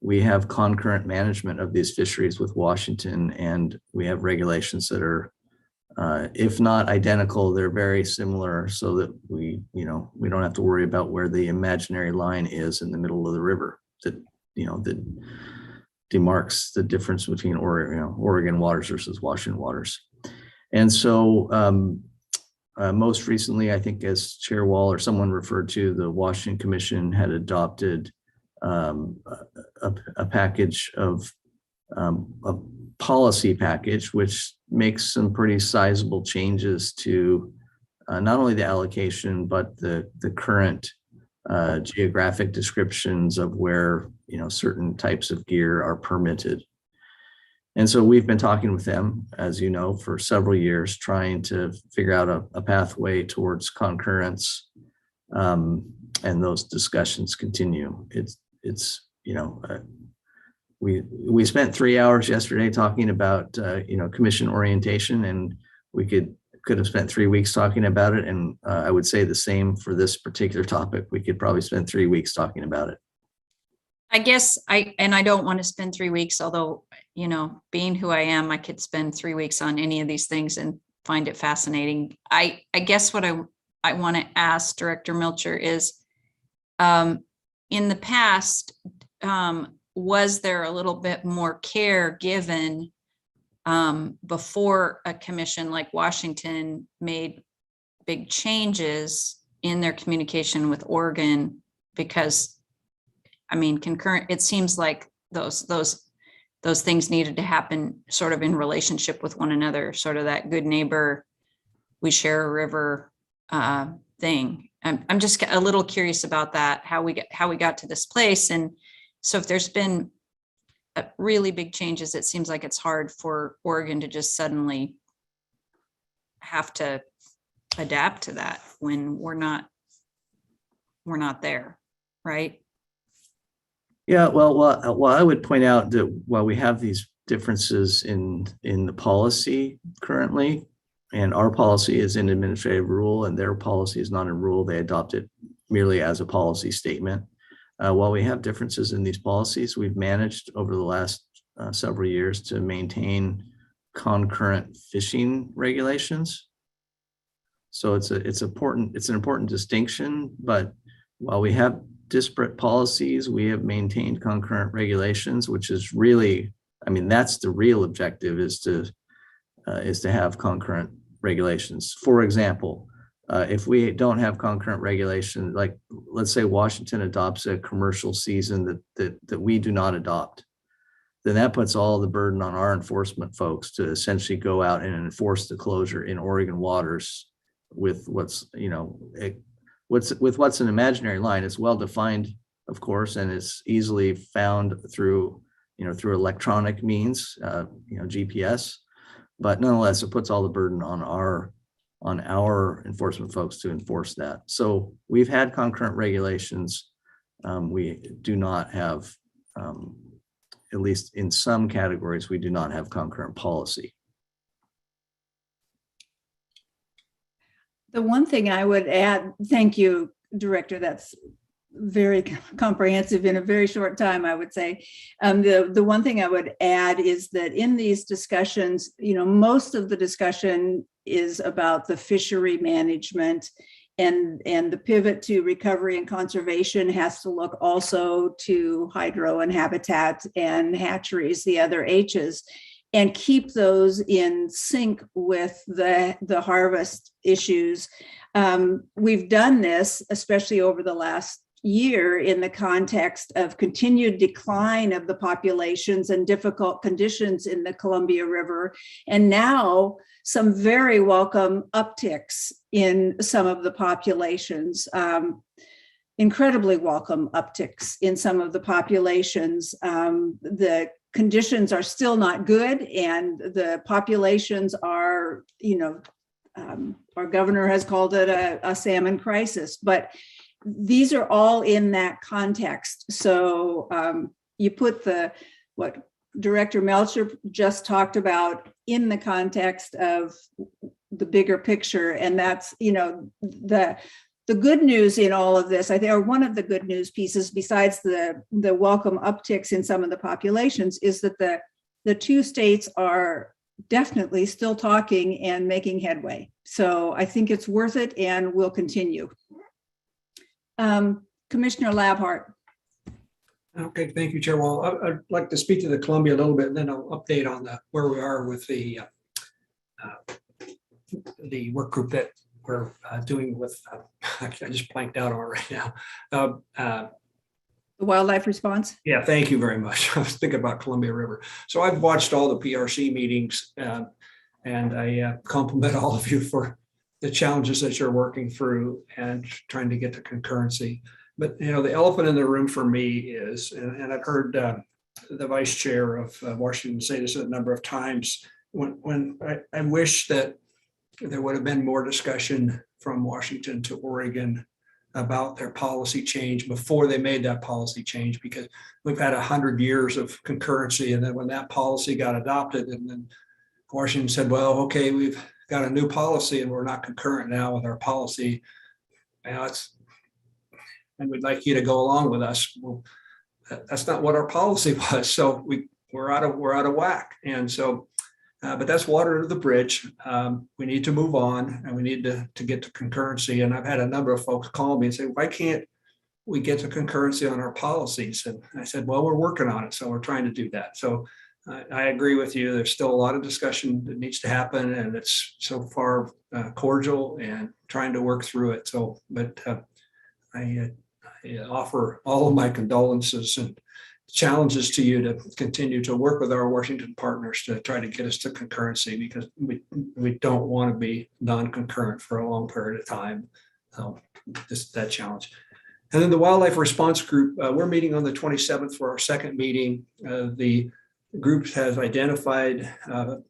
we have concurrent management of these fisheries with Washington, and we have regulations that are, if not identical, they're very similar, so that we don't have to worry about where the imaginary line is in the middle of the river that demarks the difference between Oregon waters versus Washington waters. And so most recently, I think, as Chair Wall or someone referred to, the Washington Commission had adopted a package of a policy package, which makes some pretty sizable changes to not only the allocation, but the current geographic descriptions of where certain types of gear are permitted. And so we've been talking with them, as you know, for several years, trying to figure out a pathway towards concurrence, and those discussions continue. We spent 3 hours yesterday talking about commission orientation, and we could have spent 3 weeks talking about it. And I would say the same for this particular topic. We could probably spend 3 weeks talking about it. I guess I don't want to spend 3 weeks, although, being who I am, I could spend 3 weeks on any of these things and find it fascinating. I guess what I want to ask Director Milcher is, in the past, was there a little bit more care given before a commission like Washington made big changes in their communication with Oregon? Because, concurrent, it seems like those things needed to happen sort of in relationship with one another, sort of that good neighbor, we share a river thing. I'm just a little curious about that, how we got to this place. And so if there's been really big changes, it seems like it's hard for Oregon to just suddenly have to adapt to that when we're not there, right? Yeah, well, I would point out that while we have these differences in the policy currently, and our policy is in administrative rule and their policy is not in rule, they adopt it merely as a policy statement. While we have differences in these policies, we've managed over the last several years to maintain concurrent fishing regulations. So it's an important distinction, but while we have disparate policies, we have maintained concurrent regulations, which is really, that's the real objective, is to have concurrent regulations. For example, If we don't have concurrent regulation, like let's say Washington adopts a commercial season that we do not adopt, then that puts all the burden on our enforcement folks to essentially go out and enforce the closure in Oregon waters with what's an imaginary line. It's well defined, of course, and it's easily found through electronic means, GPS. But nonetheless, it puts all the burden on our enforcement folks to enforce that. So we've had concurrent regulations. We do not have, at least in some categories, we do not have concurrent policy. The one thing I would add, thank you, Director, that's very comprehensive in a very short time, I would say. The one thing I would add is that in these discussions, most of the discussion is about the fishery management, and the pivot to recovery and conservation has to look also to hydro and habitat and hatcheries, the other H's, and keep those in sync with the harvest issues. We've done this, especially over the last year, in the context of continued decline of the populations and difficult conditions in the Columbia River, and now some very welcome upticks in some of the populations, incredibly welcome upticks in some of the populations. The conditions are still not good, and the populations are, our governor has called it a salmon crisis, but these are all in that context. So you put what Director Melcher just talked about in the context of the bigger picture, and that's the good news in all of this, I think, or one of the good news pieces, besides the welcome upticks in some of the populations, is that the two states are definitely still talking and making headway. So I think it's worth it and will continue. Commissioner Labhart. Okay, thank you, Chair Wall. I'd like to speak to the Columbia a little bit, and then I'll update on where we are with the work group that we're doing with, I just blanked out on it right now. The wildlife response? Yeah, thank you very much. I was thinking about Columbia River. So I've watched all the PRC meetings, and I compliment all of you for the challenges that you're working through and trying to get to concurrency. But, the elephant in the room for me is, and I've heard the vice chair of Washington say this a number of times, when I wish that there would have been more discussion from Washington to Oregon about their policy change before they made that policy change, because we've had 100 years of concurrency. And then when that policy got adopted, and then Washington said, well, okay, we've got a new policy and we're not concurrent now with our policy. And we'd like you to go along with us. Well, that's not what our policy was. So we're out of whack. And so, but that's water under the bridge. We need to move on, and we need to get to concurrency. And I've had a number of folks call me and say, why can't we get to concurrency on our policies? And I said, well, we're working on it. So we're trying to do that. So I agree with you. There's still a lot of discussion that needs to happen, and it's so far cordial and trying to work through it. So, but I offer all of my condolences and challenges to you to continue to work with our Washington partners to try to get us to concurrency, because we don't want to be non-concurrent for a long period of time. So just that challenge. And then the wildlife response group, we're meeting on the 27th for our second meeting. The group has identified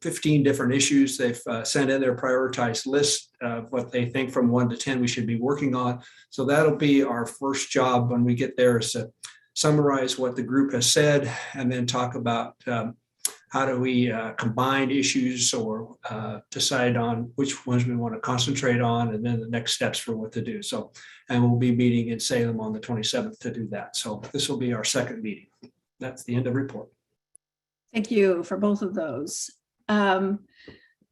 15 different issues. They've sent in their prioritized list of what they think from 1 to 10 we should be working on. So that'll be our first job when we get there, is to summarize what the group has said, and then talk about how do we combine issues or decide on which ones we want to concentrate on, and then the next steps for what to do. So, and we'll be meeting in Salem on the 27th to do that. So this will be our second meeting. That's the end of report. Thank you for both of those.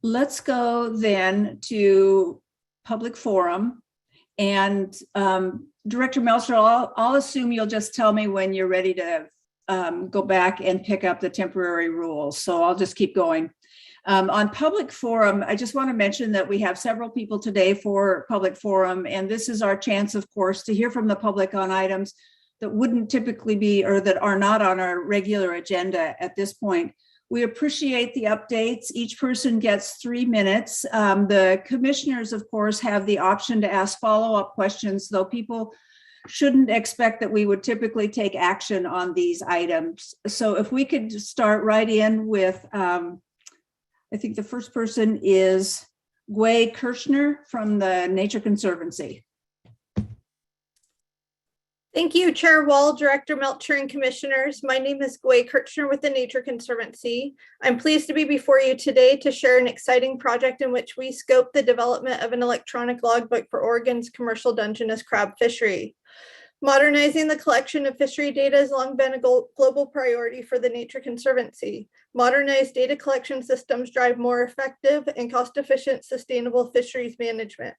Let's go then to public forum. And Director Melcher, I'll assume you'll just tell me when you're ready to go back and pick up the temporary rules. So I'll just keep going. On public forum, I just want to mention that we have several people today for public forum, and this is our chance, of course, to hear from the public on items that wouldn't typically be or that are not on our regular agenda at this point. We appreciate the updates. Each person gets 3 minutes. The commissioners, of course, have the option to ask follow-up questions, though people shouldn't expect that we would typically take action on these items. So if we could start right in with, I think the first person is Gway Kirchner from the Nature Conservancy. Thank you, Chair Wall, Director Melcher, and Commissioners. My name is Gway Kirchner with the Nature Conservancy. I'm pleased to be before you today to share an exciting project in which we scope the development of an electronic logbook for Oregon's commercial Dungeness crab fishery. Modernizing the collection of fishery data has long been a global priority for the Nature Conservancy. Modernized data collection systems drive more effective and cost-efficient sustainable fisheries management.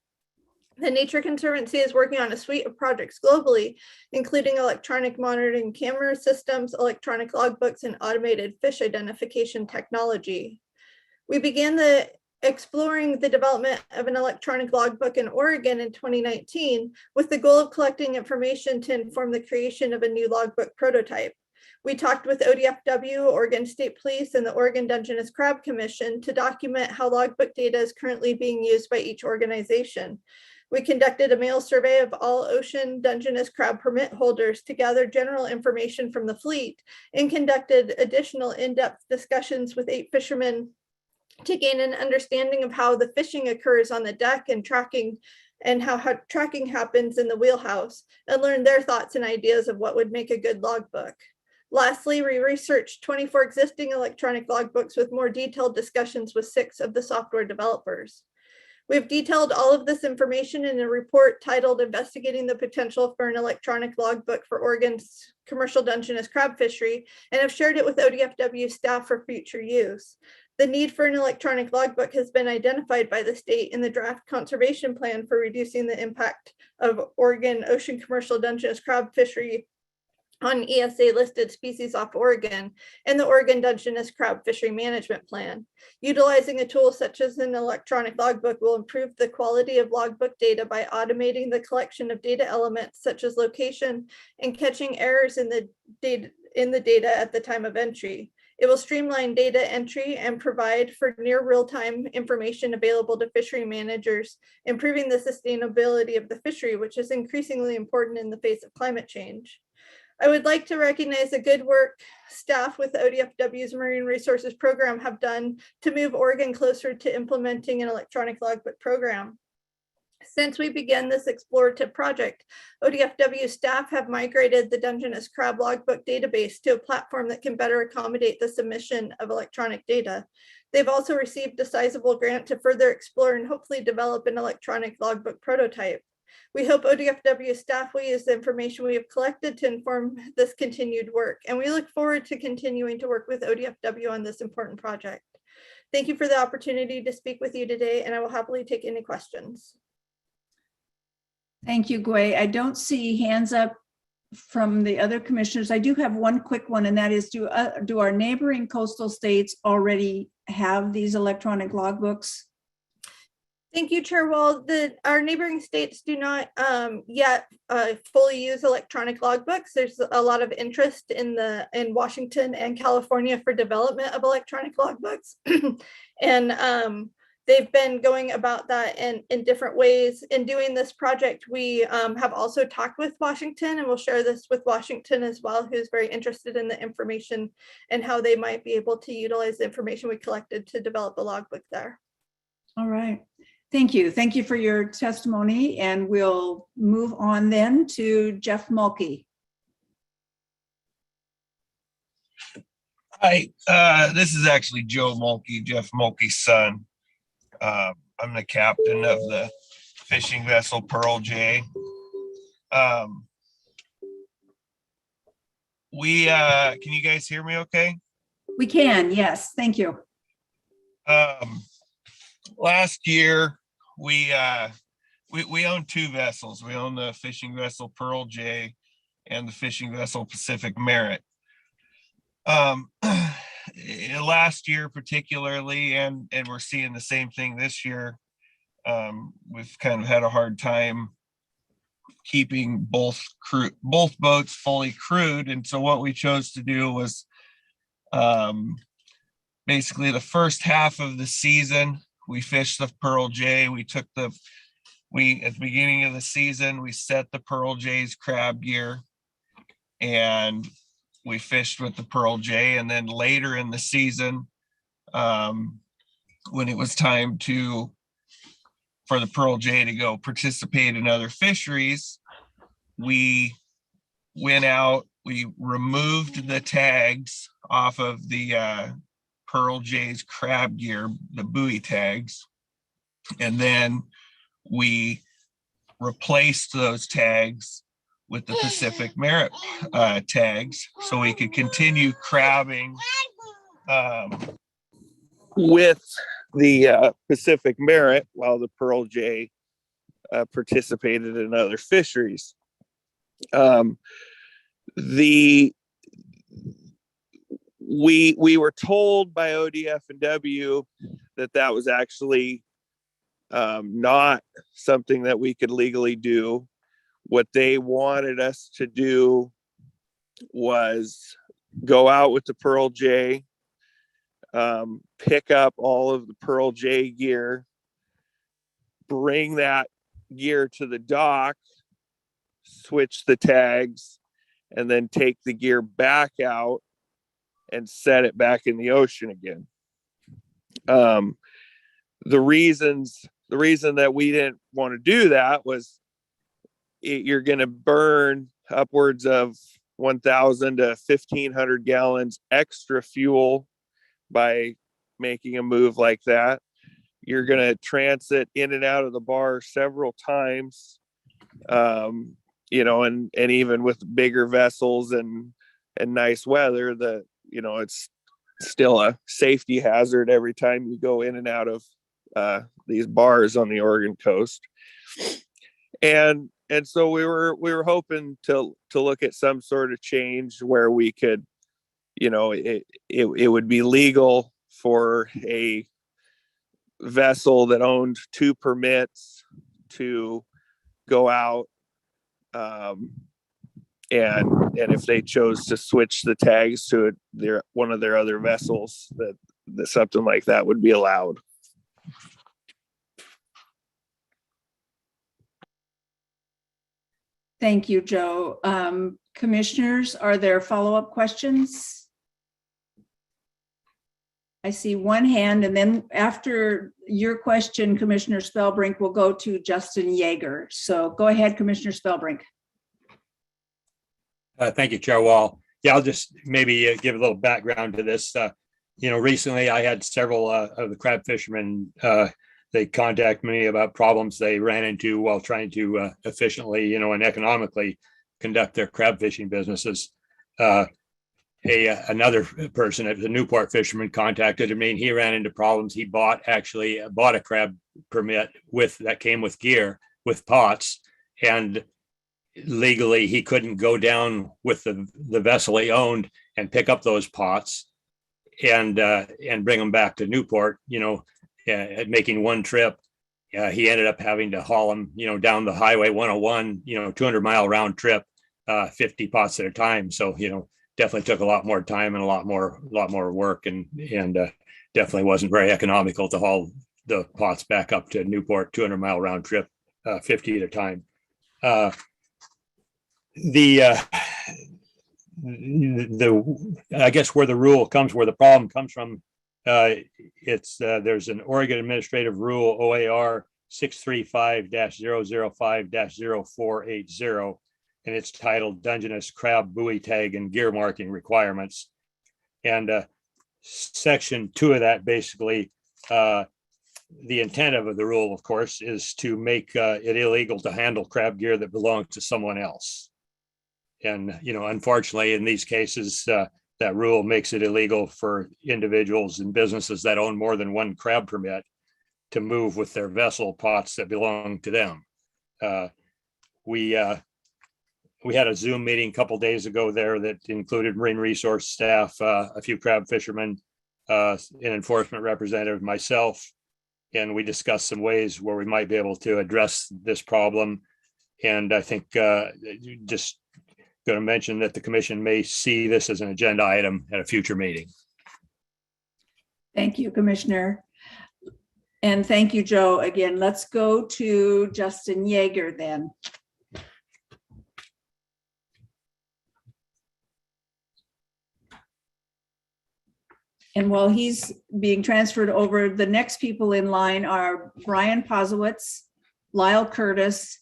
The Nature Conservancy is working on a suite of projects globally, including electronic monitoring camera systems, electronic logbooks, and automated fish identification technology. We began exploring the development of an electronic logbook in Oregon in 2019 with the goal of collecting information to inform the creation of a new logbook prototype. We talked with ODFW, Oregon State Police, and the Oregon Dungeness Crab Commission to document how logbook data is currently being used by each organization. We conducted a mail survey of all ocean Dungeness crab permit holders to gather general information from the fleet and conducted additional in-depth discussions with 8 fishermen to gain an understanding of how the fishing occurs on the deck and tracking and how tracking happens in the wheelhouse, and learn their thoughts and ideas of what would make a good logbook. Lastly, we researched 24 existing electronic logbooks with more detailed discussions with 6 of the software developers. We've detailed all of this information in a report titled Investigating the Potential for an Electronic Logbook for Oregon's Commercial Dungeness Crab Fishery, and have shared it with ODFW staff for future use. The need for an electronic logbook has been identified by the state in the draft conservation plan for reducing the impact of Oregon ocean commercial Dungeness crab fishery on ESA listed species off Oregon and the Oregon Dungeness Crab Fishery Management Plan. Utilizing a tool such as an electronic logbook will improve the quality of logbook data by automating the collection of data elements such as location and catching errors in the data at the time of entry. It will streamline data entry and provide for near real-time information available to fishery managers, improving the sustainability of the fishery, which is increasingly important in the face of climate change. I would like to recognize the good work staff with the ODFW's Marine Resources Program have done to move Oregon closer to implementing an electronic logbook program. Since we began this explorative project, ODFW staff have migrated the Dungeness Crab Logbook database to a platform that can better accommodate the submission of electronic data. They've also received a sizable grant to further explore and hopefully develop an electronic logbook prototype. We hope ODFW staff will use the information we have collected to inform this continued work, and we look forward to continuing to work with ODFW on this important project. Thank you for the opportunity to speak with you today, and I will happily take any questions. Thank you, Gway. I don't see hands up from the other commissioners. I do have one quick one, and that is, do our neighboring coastal states already have these electronic logbooks? Thank you, Chair Wall. Our neighboring states do not yet fully use electronic logbooks. There's a lot of interest in Washington and California for development of electronic logbooks. And they've been going about that in different ways. In doing this project, we have also talked with Washington, and we'll share this with Washington as well, who's very interested in the information and how they might be able to utilize the information we collected to develop a logbook there. All right. Thank you. Thank you for your testimony, and we'll move on then to Jeff Mulkey. Hi, this is actually Joe Mulkey, Jeff Mulkey's son. I'm the captain of the fishing vessel Pearl J. Can you guys hear me okay? We can, yes, thank you. Last year, we own 2 vessels. We own the fishing vessel Pearl J and the fishing vessel Pacific Merit. last year particularly, and we're seeing the same thing this year. We've kind of had a hard time keeping both boats fully crewed. And so what we chose to do was basically the first half of the season, we fished the Pearl J. At the beginning of the season, we set the Pearl J's crab gear and we fished with the Pearl J. And then later in the season, when it was time for the Pearl J to go participate in other fisheries, we went out, we removed the tags off of the Pearl J's crab gear, the buoy tags, and then we replaced those tags with the Pacific Merit tags so we could continue crabbing with the Pacific Merit while the Pearl J participated in other fisheries. We were told by ODF&W that was actually not something that we could legally do. What they wanted us to do was go out with the Pearl J, pick up all of the Pearl J gear, bring that gear to the dock, switch the tags, and then take the gear back out and set it back in the ocean again. The reason that we didn't want to do that was you're going to burn upwards of 1,000 to 1,500 gallons extra fuel by making a move like that. You're going to transit in and out of the bar several times, and even with bigger vessels and nice weather, it's still a safety hazard every time you go in and out of these bars on the Oregon coast. And so we were hoping to look at some sort of change where we could, it would be legal for a vessel that owned 2 permits to go out, and if they chose to switch the tags to one of their other vessels, that something like that would be allowed. Thank you, Joe. Commissioners, are there follow-up questions? I see one hand, and then after your question, Commissioner Spellbrink, will go to Justin Yeager. So go ahead, Commissioner Spellbrink. Thank you, Chair Wall. Yeah, I'll just maybe give a little background to this. Recently I had several of the crab fishermen, they contact me about problems they ran into while trying to efficiently, and economically conduct their crab fishing businesses. Another person, a Newport fisherman, contacted me, and he ran into problems. He bought a crab permit that came with gear, with pots, and legally he couldn't go down with the vessel he owned and pick up those pots and bring them back to Newport, making one trip. He ended up having to haul them, down the highway 101, 200-mile round trip, 50 pots at a time. So, definitely took a lot more time and a lot more work, and definitely wasn't very economical to haul the pots back up to Newport, 200-mile round trip, 50 at a time. I guess where the problem comes from, there's an Oregon Administrative Rule OAR 635-005-0480, and it's titled Dungeness Crab Buoy Tag and Gear Marking Requirements. And section 2 of that, basically, the intent of the rule, of course, is to make it illegal to handle crab gear that belongs to someone else. And, unfortunately, in these cases, that rule makes it illegal for individuals and businesses that own more than one crab permit to move with their vessel pots that belong to them. we had a Zoom meeting a couple days ago there that included marine resource staff, a few crab fishermen, an enforcement representative, myself, and we discussed some ways where we might be able to address this problem. And I think just going to mention that the commission may see this as an agenda item at a future meeting. Thank you, Commissioner. And thank you, Joe. Again, let's go to Justin Yeager then. And while he's being transferred over, the next people in line are Brian Posowitz, Lyle Curtis,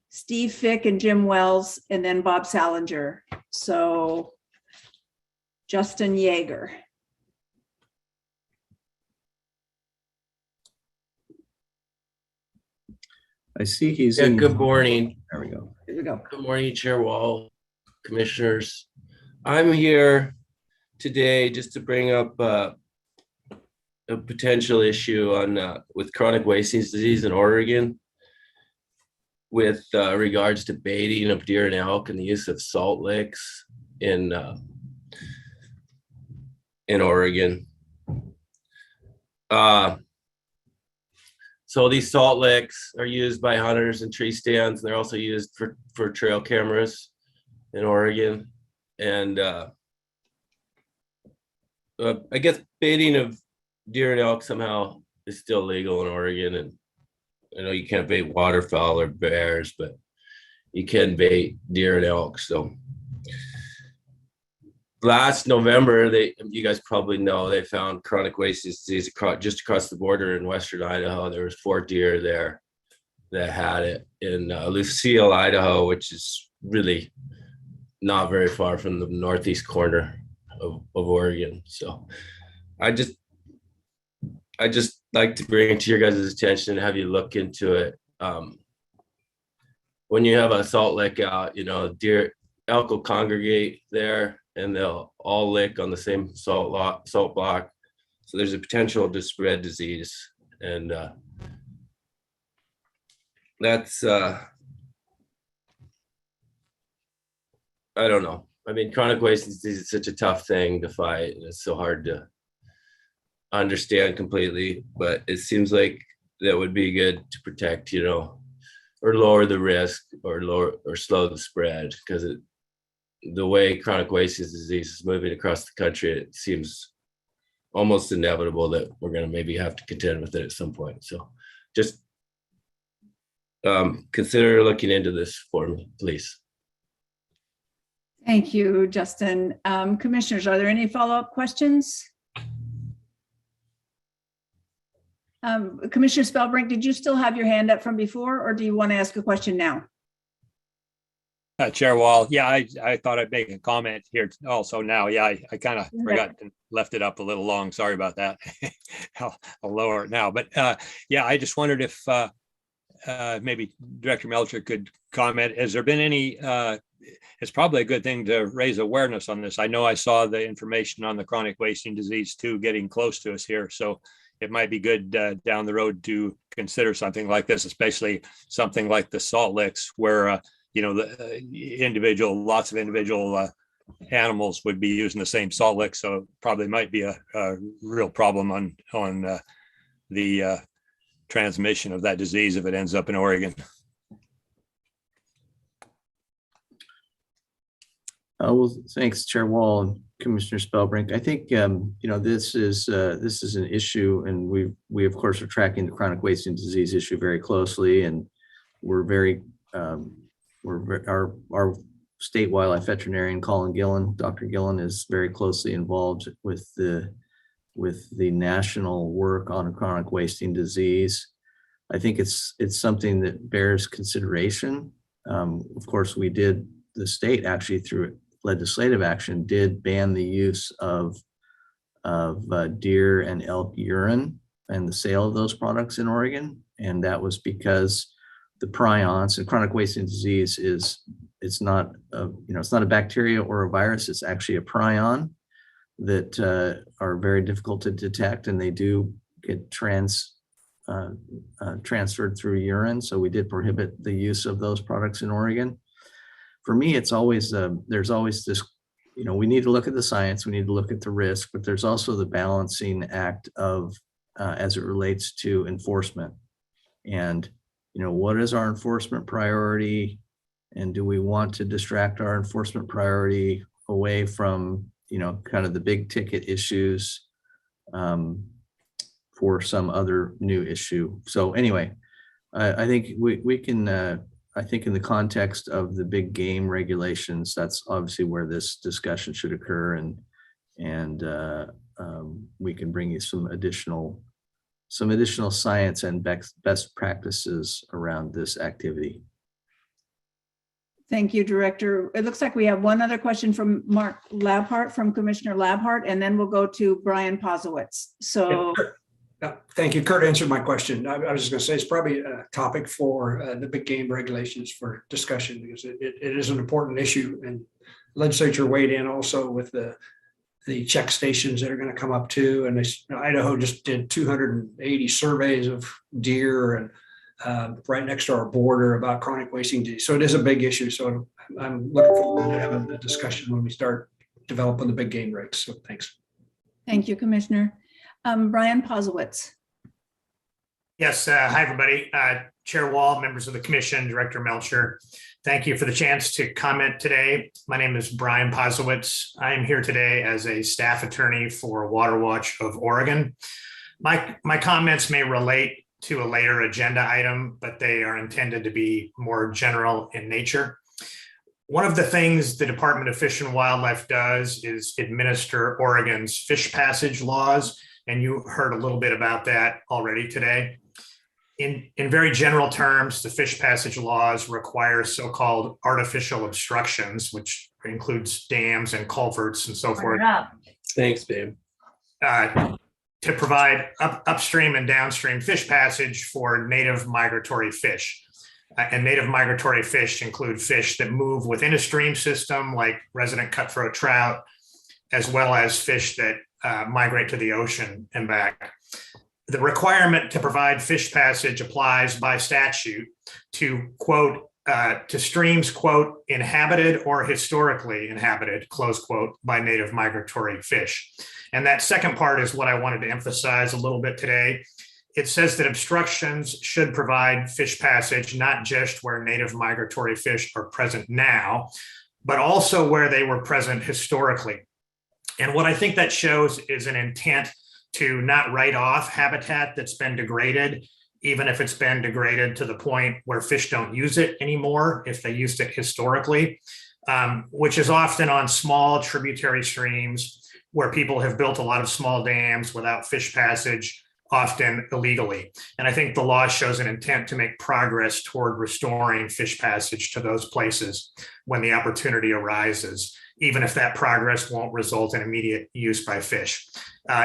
Steve Fick and Jim Wells, and then Bob Salinger. So Justin Yeager. I see he's Yeah, in. good morning. There we go. Here we go. Good morning, Chair Wall, Commissioners. I'm here today just to bring up a potential issue on with chronic wasting disease in Oregon with regards to baiting of deer and elk and the use of salt licks in Oregon. So these salt licks are used by hunters and tree stands. They're also used for trail cameras in Oregon. And I guess baiting of deer and elk somehow is still legal in Oregon. And I know you can't bait waterfowl or bears, but you can bait deer and elk. So last November, you guys probably know, they found chronic wasting disease just across the border in western Idaho. There was 4 deer there that had it in Lucille, Idaho, which is really not very far from the northeast corner of Oregon. So I just like to bring it to your guys' attention and have you look into it. When you have a salt lick out, elk will congregate there and they'll all lick on the same salt block. So there's a potential to spread disease. And that's, I don't know. I mean, chronic wasting disease is such a tough thing to fight, and it's so hard to understand completely, but it seems like that would be good to protect, or lower the risk or slow the spread, because the way chronic wasting disease is moving across the country, it seems almost inevitable that we're going to maybe have to contend with it at some point. So just consider looking into this for me, please. Thank you, Justin. Commissioners, are there any follow-up questions? Commissioner Spellbrink, did you still have your hand up from before, or do you want to ask a question now? Chair Wall, yeah, I thought I'd make a comment here also now. Yeah, I kind of forgot and left it up a little long. Sorry about that. I'll lower it now. But yeah, I just wondered if maybe Director Melcher could comment. Has there been any, it's probably a good thing to raise awareness on this. I know I saw the information on the chronic wasting disease too, getting close to us here. So it might be good down the road to consider something like this, especially something like the salt licks where lots of individual animals would be using the same salt lick, so probably might be a real problem on the transmission of that disease if it ends up in Oregon. Well, thanks, Chair Wall and Commissioner Spellbrink. I think this is an issue, and we of course are tracking the chronic wasting disease issue very closely, and we're very our state wildlife veterinarian, Colin Gillen, Dr. Gillen, is very closely involved with the national work on chronic wasting disease. I think it's something that bears consideration. Of course, the state actually through legislative action did ban the use of deer and elk urine and the sale of those products in Oregon, and that was because the prions, and chronic wasting disease it's not a bacteria or a virus. It's actually a prion that are very difficult to detect, and they do get transferred through urine. So we did prohibit the use of those products in Oregon. for me, it's always, there's always this, we need to look at the science, we need to look at the risk, but there's also the balancing act of, as it relates to enforcement. And, what is our enforcement priority? And do we want to distract our enforcement priority away from, kind of the big ticket issues for some other new issue? So anyway, I think we can, I think in the context of the big game regulations, that's obviously where this discussion should occur, and we can bring you some additional science and best practices around this activity. Thank you, Director. It looks like we have one other question from Mark Labhart, from Commissioner Labhart, and then we'll go to Brian Posowitz. So. Thank you. Kurt answered my question. I was just going to say it's probably a topic for the big game regulations for discussion, because it is an important issue, and legislature weighed in also with the check stations that are going to come up too. And Idaho just did 280 surveys of deer and right next to our border about chronic wasting disease. So it is a big issue. So I'm looking forward to having the discussion when we start developing the big game regs. So thanks. Thank you, Commissioner. Brian Posowitz. Yes, hi, everybody. Chair Wall, members of the commission, Director Melcher. Thank you for the chance to comment today. My name is Brian Posowitz. I am here today as a staff attorney for Water Watch of Oregon. My comments may relate to a later agenda item, but they are intended to be more general in nature. One of the things the Department of Fish and Wildlife does is administer Oregon's fish passage laws, and you heard a little bit about that already today. In very general terms, the fish passage laws require so-called artificial obstructions, which includes dams and culverts and so forth. Thanks, babe. To provide upstream and downstream fish passage for native migratory fish. And native migratory fish include fish that move within a stream system, like resident cutthroat trout, as well as fish that migrate to the ocean and back. The requirement to provide fish passage applies by statute to, quote, to streams, quote, inhabited or historically inhabited, close quote, by native migratory fish. And that second part is what I wanted to emphasize a little bit today. It says that obstructions should provide fish passage, not just where native migratory fish are present now, but also where they were present historically. And what I think that shows is an intent to not write off habitat that's been degraded, even if it's been degraded to the point where fish don't use it anymore, if they used it historically, which is often on small tributary streams where people have built a lot of small dams without fish passage, often illegally. And I think the law shows an intent to make progress toward restoring fish passage to those places when the opportunity arises, even if that progress won't result in immediate use by fish.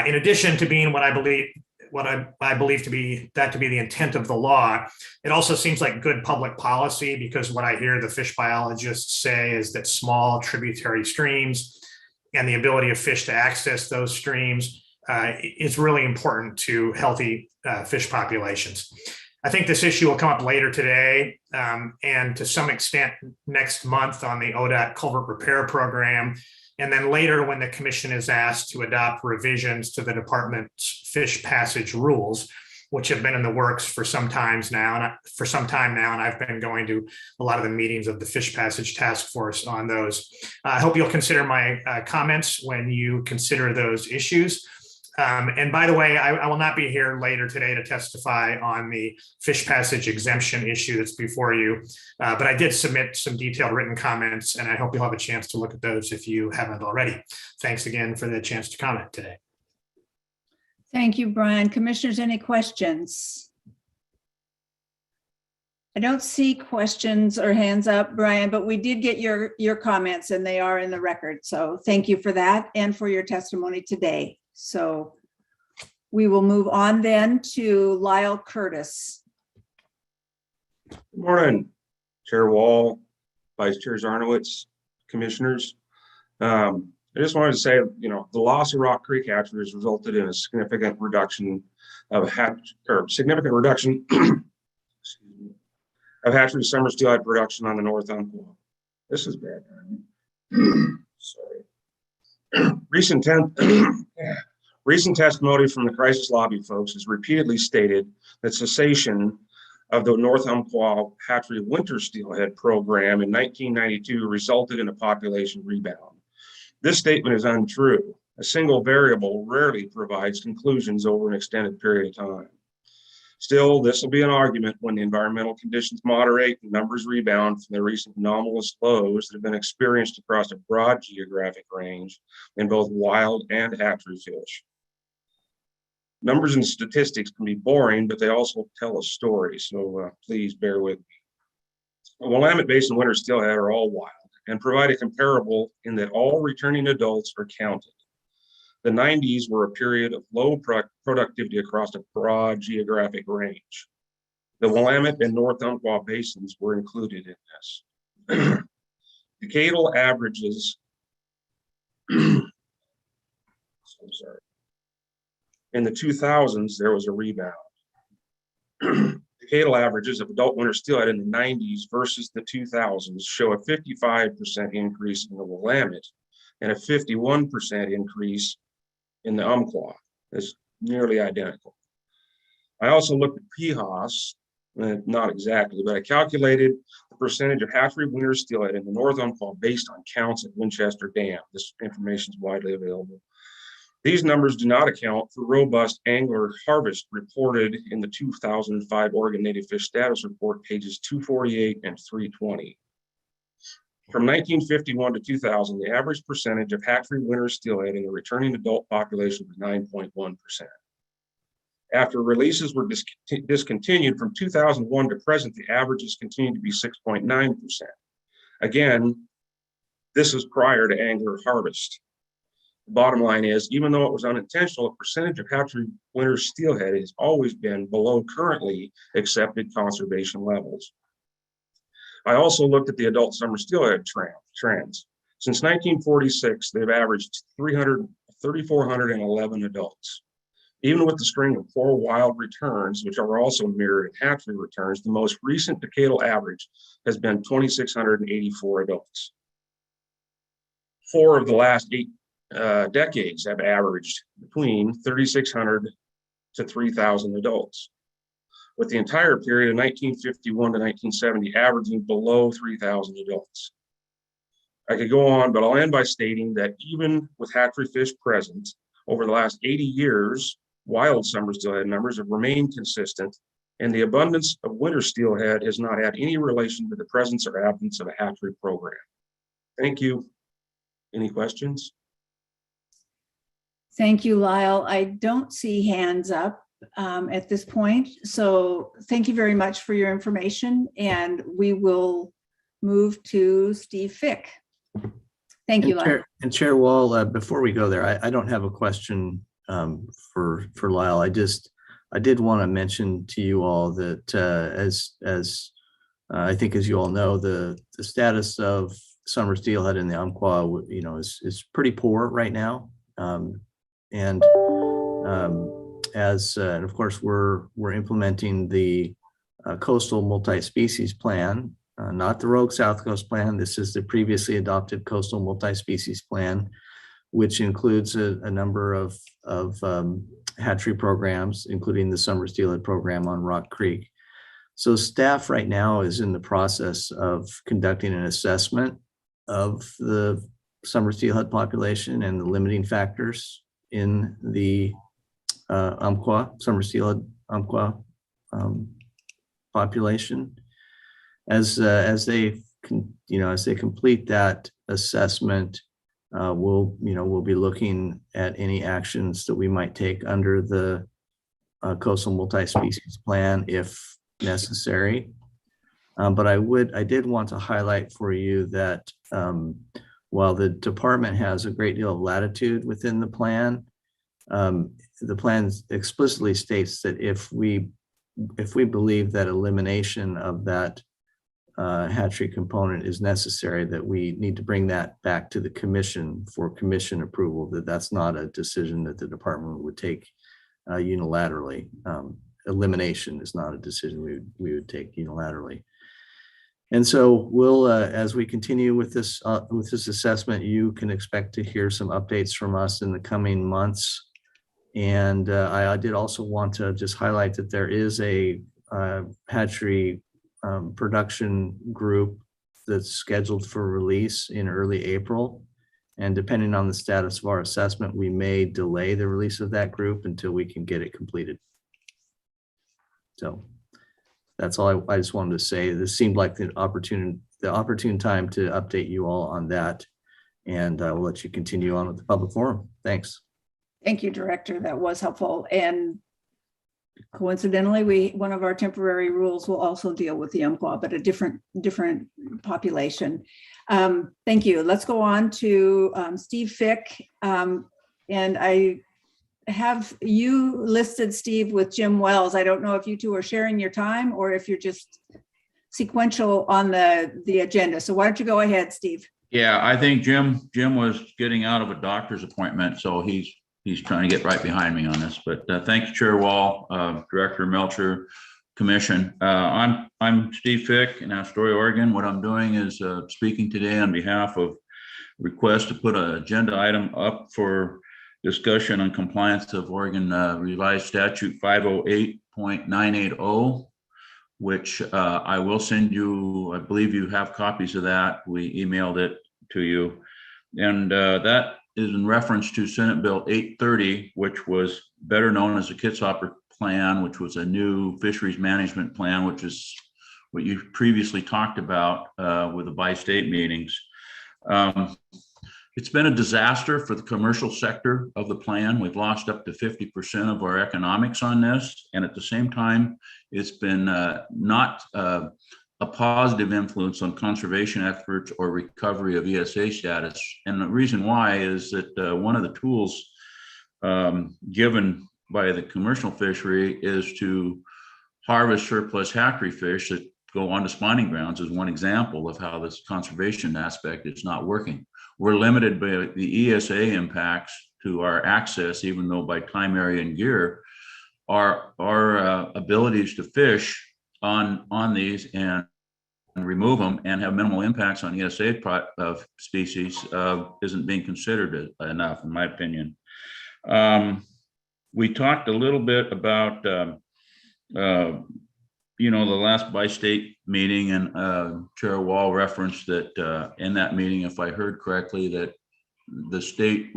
In addition to being what I believe to be the intent of the law, it also seems like good public policy, because what I hear the fish biologists say is that small tributary streams and the ability of fish to access those streams is really important to healthy fish populations. I think this issue will come up later today and to some extent next month on the ODOT Culvert Repair Program. And then later when the commission is asked to adopt revisions to the department's fish passage rules, which have been in the works for some time now. And I've been going to a lot of the meetings of the Fish Passage Task Force on those. I hope you'll consider my comments when you consider those issues. And by the way, I will not be here later today to testify on the fish passage exemption issue that's before you, but I did submit some detailed written comments, and I hope you'll have a chance to look at those if you haven't already. Thanks again for the chance to comment today. Thank you, Brian. Commissioners, any questions? I don't see questions or hands up, Brian, but we did get your comments and they are in the record. So thank you for that and for your testimony today. So we will move on then to Lyle Curtis. Good morning, Chair Wall, Vice Chair Zarnowitz, commissioners. I just wanted to say, the loss of Rock Creek hatcheries resulted in a significant reduction of hatchery summer steelhead production on the North Umpqua. This is bad. Sorry. Recent testimony from the crisis lobby folks has repeatedly stated that cessation of the North Umpqua hatchery winter steelhead program in 1992 resulted in a population rebound. This statement is untrue. A single variable rarely provides conclusions over an extended period of time. Still, this will be an argument when the environmental conditions moderate and numbers rebound from the recent anomalous lows that have been experienced across a broad geographic range in both wild and hatchery fish. Numbers and statistics can be boring, but they also tell a story, so please bear with me. The Willamette Basin winter steelhead are all wild and provide a comparable in that all returning adults are counted. The 90s were a period of low productivity across a broad geographic range. The Willamette and North Umpqua basins were included in this. Decadal averages, in the 2000s, there was a rebound. Decadal averages of adult winter steelhead in the 90s versus the 2000s show a 55% increase in the Willamette and a 51% increase in the Umpqua. It's nearly identical. I also looked at PHOS, not exactly, but I calculated the percentage of hatchery winter steelhead in the North Umpqua based on counts at Winchester Dam. This information is widely available. These numbers do not account for robust angler harvest reported in the 2005 Oregon Native Fish Status Report, pages 248 and 320. From 1951 to 2000, the average percentage of hatchery winter steelhead in the returning adult population was 9.1%. After releases were discontinued from 2001 to present, the averages continued to be 6.9%. Again, this is prior to angler harvest. The bottom line is, even though it was unintentional, the percentage of hatchery winter steelhead has always been below currently accepted conservation levels. I also looked at the adult summer steelhead trends. Since 1946, they've averaged 3,411 adults. Even with the string of 4 wild returns, which are also mirrored in hatchery returns, the most recent decadal average has been 2,684 adults. 4 of the last 8 decades have averaged between 3,600 to 3,000 adults, with the entire period of 1951 to 1970 averaging below 3,000 adults. I could go on, but I'll end by stating that even with hatchery fish present, over the last 80 years, wild summer steelhead numbers have remained consistent, and the abundance of winter steelhead has not had any relation to the presence or absence of a hatchery program. Thank you. Any questions? Thank you, Lyle. I don't see hands up at this point. So thank you very much for your information, and we will move to Steve Fick. Thank you, Lyle. And Chair Wall, before we go there, I don't have a question for Lyle. I did want to mention to you all that as I think, as you all know, the status of summer steelhead in the Umpqua, is pretty poor right now. And of course, we're implementing the coastal multi-species plan, not the Rogue South Coast plan. This is the previously adopted coastal multi-species plan, which includes a number of hatchery programs, including the summer steelhead program on Rock Creek. So staff right now is in the process of conducting an assessment of the summer steelhead population and the limiting factors in the Umpqua, summer steelhead Umpqua population. As they complete that assessment, we'll be looking at any actions that we might take under the coastal multi-species plan if necessary. But I did want to highlight for you that while the department has a great deal of latitude within the plan explicitly states that if we believe that elimination of that hatchery component is necessary, that we need to bring that back to the commission for commission approval, that's not a decision that the department would take unilaterally. Elimination is not a decision we would take unilaterally. And so we'll, as we continue with this assessment, you can expect to hear some updates from us in the coming months. And I did also want to just highlight that there is a hatchery production group that's scheduled for release in early April. And depending on the status of our assessment, we may delay the release of that group until we can get it completed. So that's all I just wanted to say. This seemed like the opportune time to update you all on that. And we'll let you continue on with the public forum. Thanks. Thank you, Director. That was helpful. And coincidentally, one of our temporary rules will also deal with the umpqua, but a different population. Thank you. Let's go on to Steve Fick. And I have you listed, Steve, with Jim Wells. I don't know if you two are sharing your time or if you're just sequential on the agenda. So why don't you go ahead, Steve? Yeah, I think Jim was getting out of a doctor's appointment, so he's trying to get right behind me on this. But thank you, Chair Wall, Director Melcher, Commission. I'm Steve Fick in Astoria, Oregon. What I'm doing is speaking today on behalf of request to put an agenda item up for discussion on compliance of Oregon Revised Statute 508.980, which I will send you. I believe you have copies of that. We emailed it to you. And that is in reference to Senate Bill 830, which was better known as the Kitzhopper Plan, which was a new fisheries management plan, which is what you previously talked about with the bi-state meetings. It's been a disaster for the commercial sector of the plan. We've lost up to 50% of our economics on this. And at the same time, it's been not a positive influence on conservation efforts or recovery of ESA status. And the reason why is that one of the tools given by the commercial fishery is to harvest surplus hatchery fish that go onto spawning grounds as one example of how this conservation aspect is not working. We're limited by the ESA impacts to our access, even though by time, area, and gear, our abilities to fish on these and remove them and have minimal impacts on ESA species isn't being considered enough, in my opinion. We talked a little bit about the last bi-state meeting, and Chair Wall referenced that in that meeting, if I heard correctly, that the state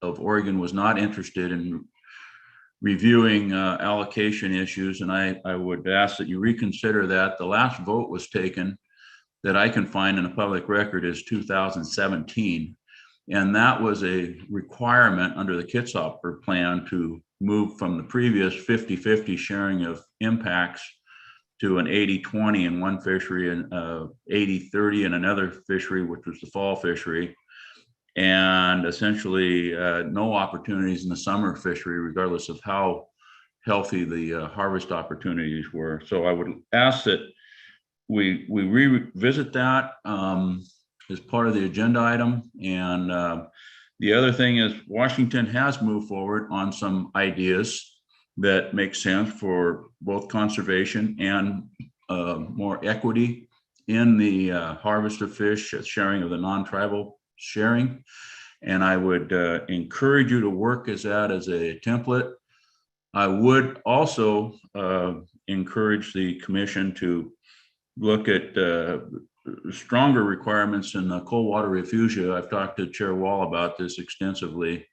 of Oregon was not interested in reviewing allocation issues, and I would ask that you reconsider that. The last vote was taken that I can find in a public record is 2017, and that was a requirement under the Kitzhopper plan to move from the previous 50-50 sharing of impacts to an 80-20 in one fishery and 80-30 in another fishery, which was the fall fishery, and essentially no opportunities in the summer fishery, regardless of how healthy the harvest opportunities were. So I would ask that we revisit that as part of the agenda item. And the other thing is Washington has moved forward on some ideas that make sense for both conservation and more equity in the harvest of fish, sharing of the non-tribal sharing. And I would encourage you to work as that as a template. I would also encourage the commission to look at stronger requirements in the cold water refugia. I've talked to Chair Wall about this extensively.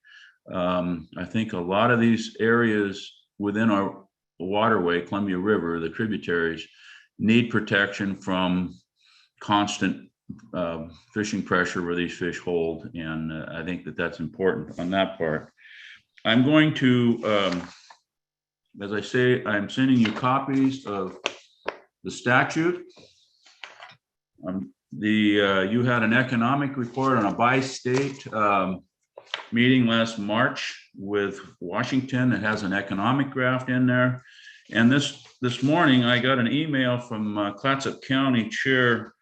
I think a lot of these areas within our waterway, Columbia River, the tributaries, need protection from constant fishing pressure where these fish hold. And I think that that's important on that part. I'm going to, as I say, I'm sending you copies of the statute. You had an economic report on a bi-state meeting last March with Washington. It has an economic draft in there. And this morning, I got an email from Clatsop County Chair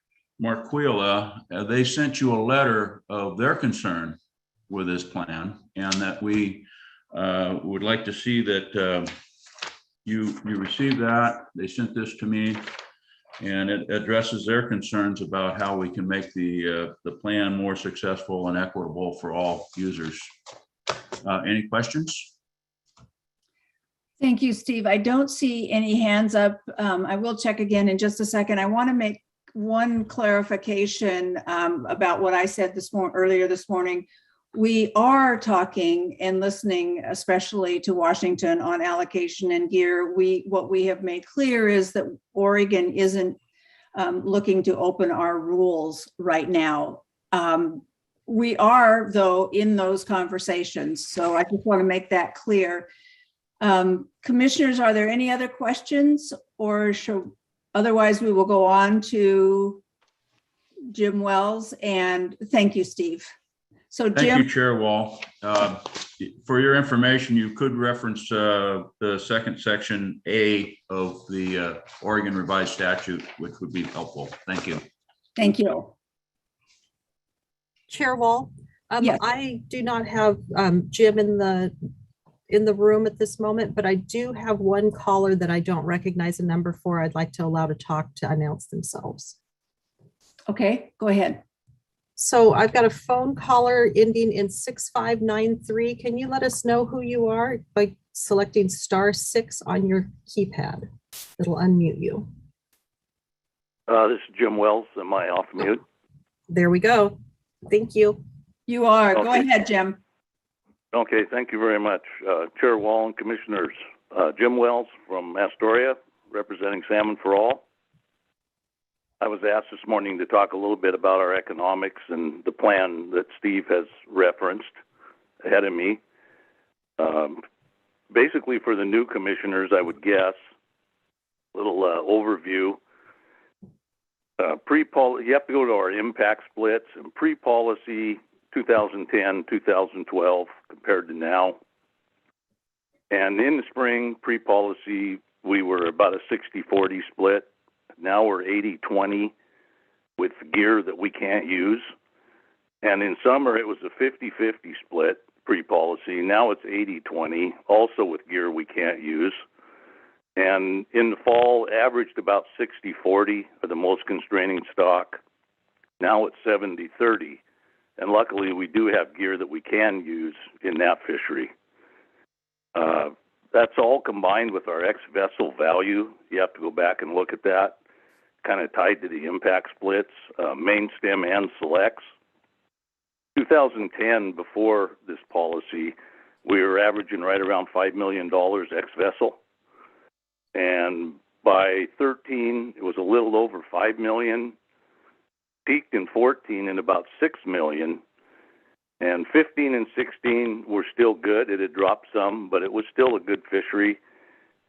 Marquila. They sent you a letter of their concern with this plan, and that we would like to see that you receive that. They sent this to me. And it addresses their concerns about how we can make the plan more successful and equitable for all users. Any questions? Thank you, Steve. I don't see any hands up. I will check again in just a second. I want to make one clarification about what I said earlier this morning. We are talking and listening, especially to Washington, on allocation and gear. What we have made clear is that Oregon isn't looking to open our rules right now. We are, though, in those conversations. So I just want to make that clear. Commissioners, are there any other questions, or otherwise we will go on to Jim Wells, and thank you, Steve. So Thank Jim. you, Chair Wall. For your information, you could reference the second section A of the Oregon Revised Statute, which would be helpful. Thank you. Thank you. Chair Wall, Yes. I do not have Jim in the room at this moment, but I do have one caller that I don't recognize a number for. I'd like to allow to talk to announce themselves. Okay, go ahead. So I've got a phone caller ending in 6593. Can you let us know who you are by selecting *6 on your keypad? It'll unmute you. This is Jim Wells. Am I off mute? There we go. Thank you. You are. Go Okay. ahead, Jim. Okay, thank you very much. Chair Wall and Commissioners, Jim Wells from Astoria, representing Salmon for All. I was asked this morning to talk a little bit about our economics and the plan that Steve has referenced ahead of me. Basically, for the new commissioners, I would guess, a little overview. You have to go to our impact splits and pre-policy 2010, 2012 compared to now. And in the spring, pre-policy, we were about a 60-40 split. Now we're 80-20 with gear that we can't use. And in summer, it was a 50-50 split pre-policy. Now it's 80-20, also with gear we can't use. And in the fall, averaged about 60-40 for the most constraining stock. Now it's 70-30. And luckily, we do have gear that we can use in that fishery. That's all combined with our ex-vessel value. You have to go back and look at that, kind of tied to the impact splits, main stem and selects. 2010, before this policy, we were averaging right around $5 million ex-vessel. And by 13, it was a little over 5 million, peaked in 14 in about 6 million. And 15 and 16 were still good. It had dropped some, but it was still a good fishery.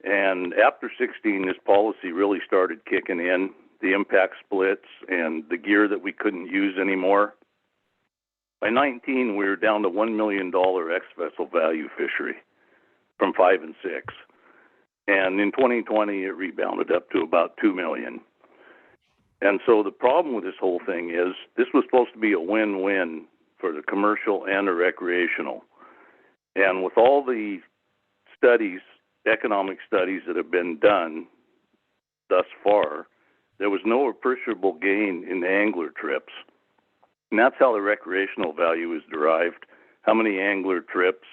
And after 16, this policy really started kicking in, the impact splits and the gear that we couldn't use anymore. By 19, we were down to $1 million ex-vessel value fishery from 5 and 6. And in 2020, it rebounded up to about 2 million. And so the problem with this whole thing is this was supposed to be a win-win for the commercial and the recreational. And with all the studies, economic studies that have been done thus far, there was no appreciable gain in the angler trips. And that's how the recreational value is derived. How many angler trips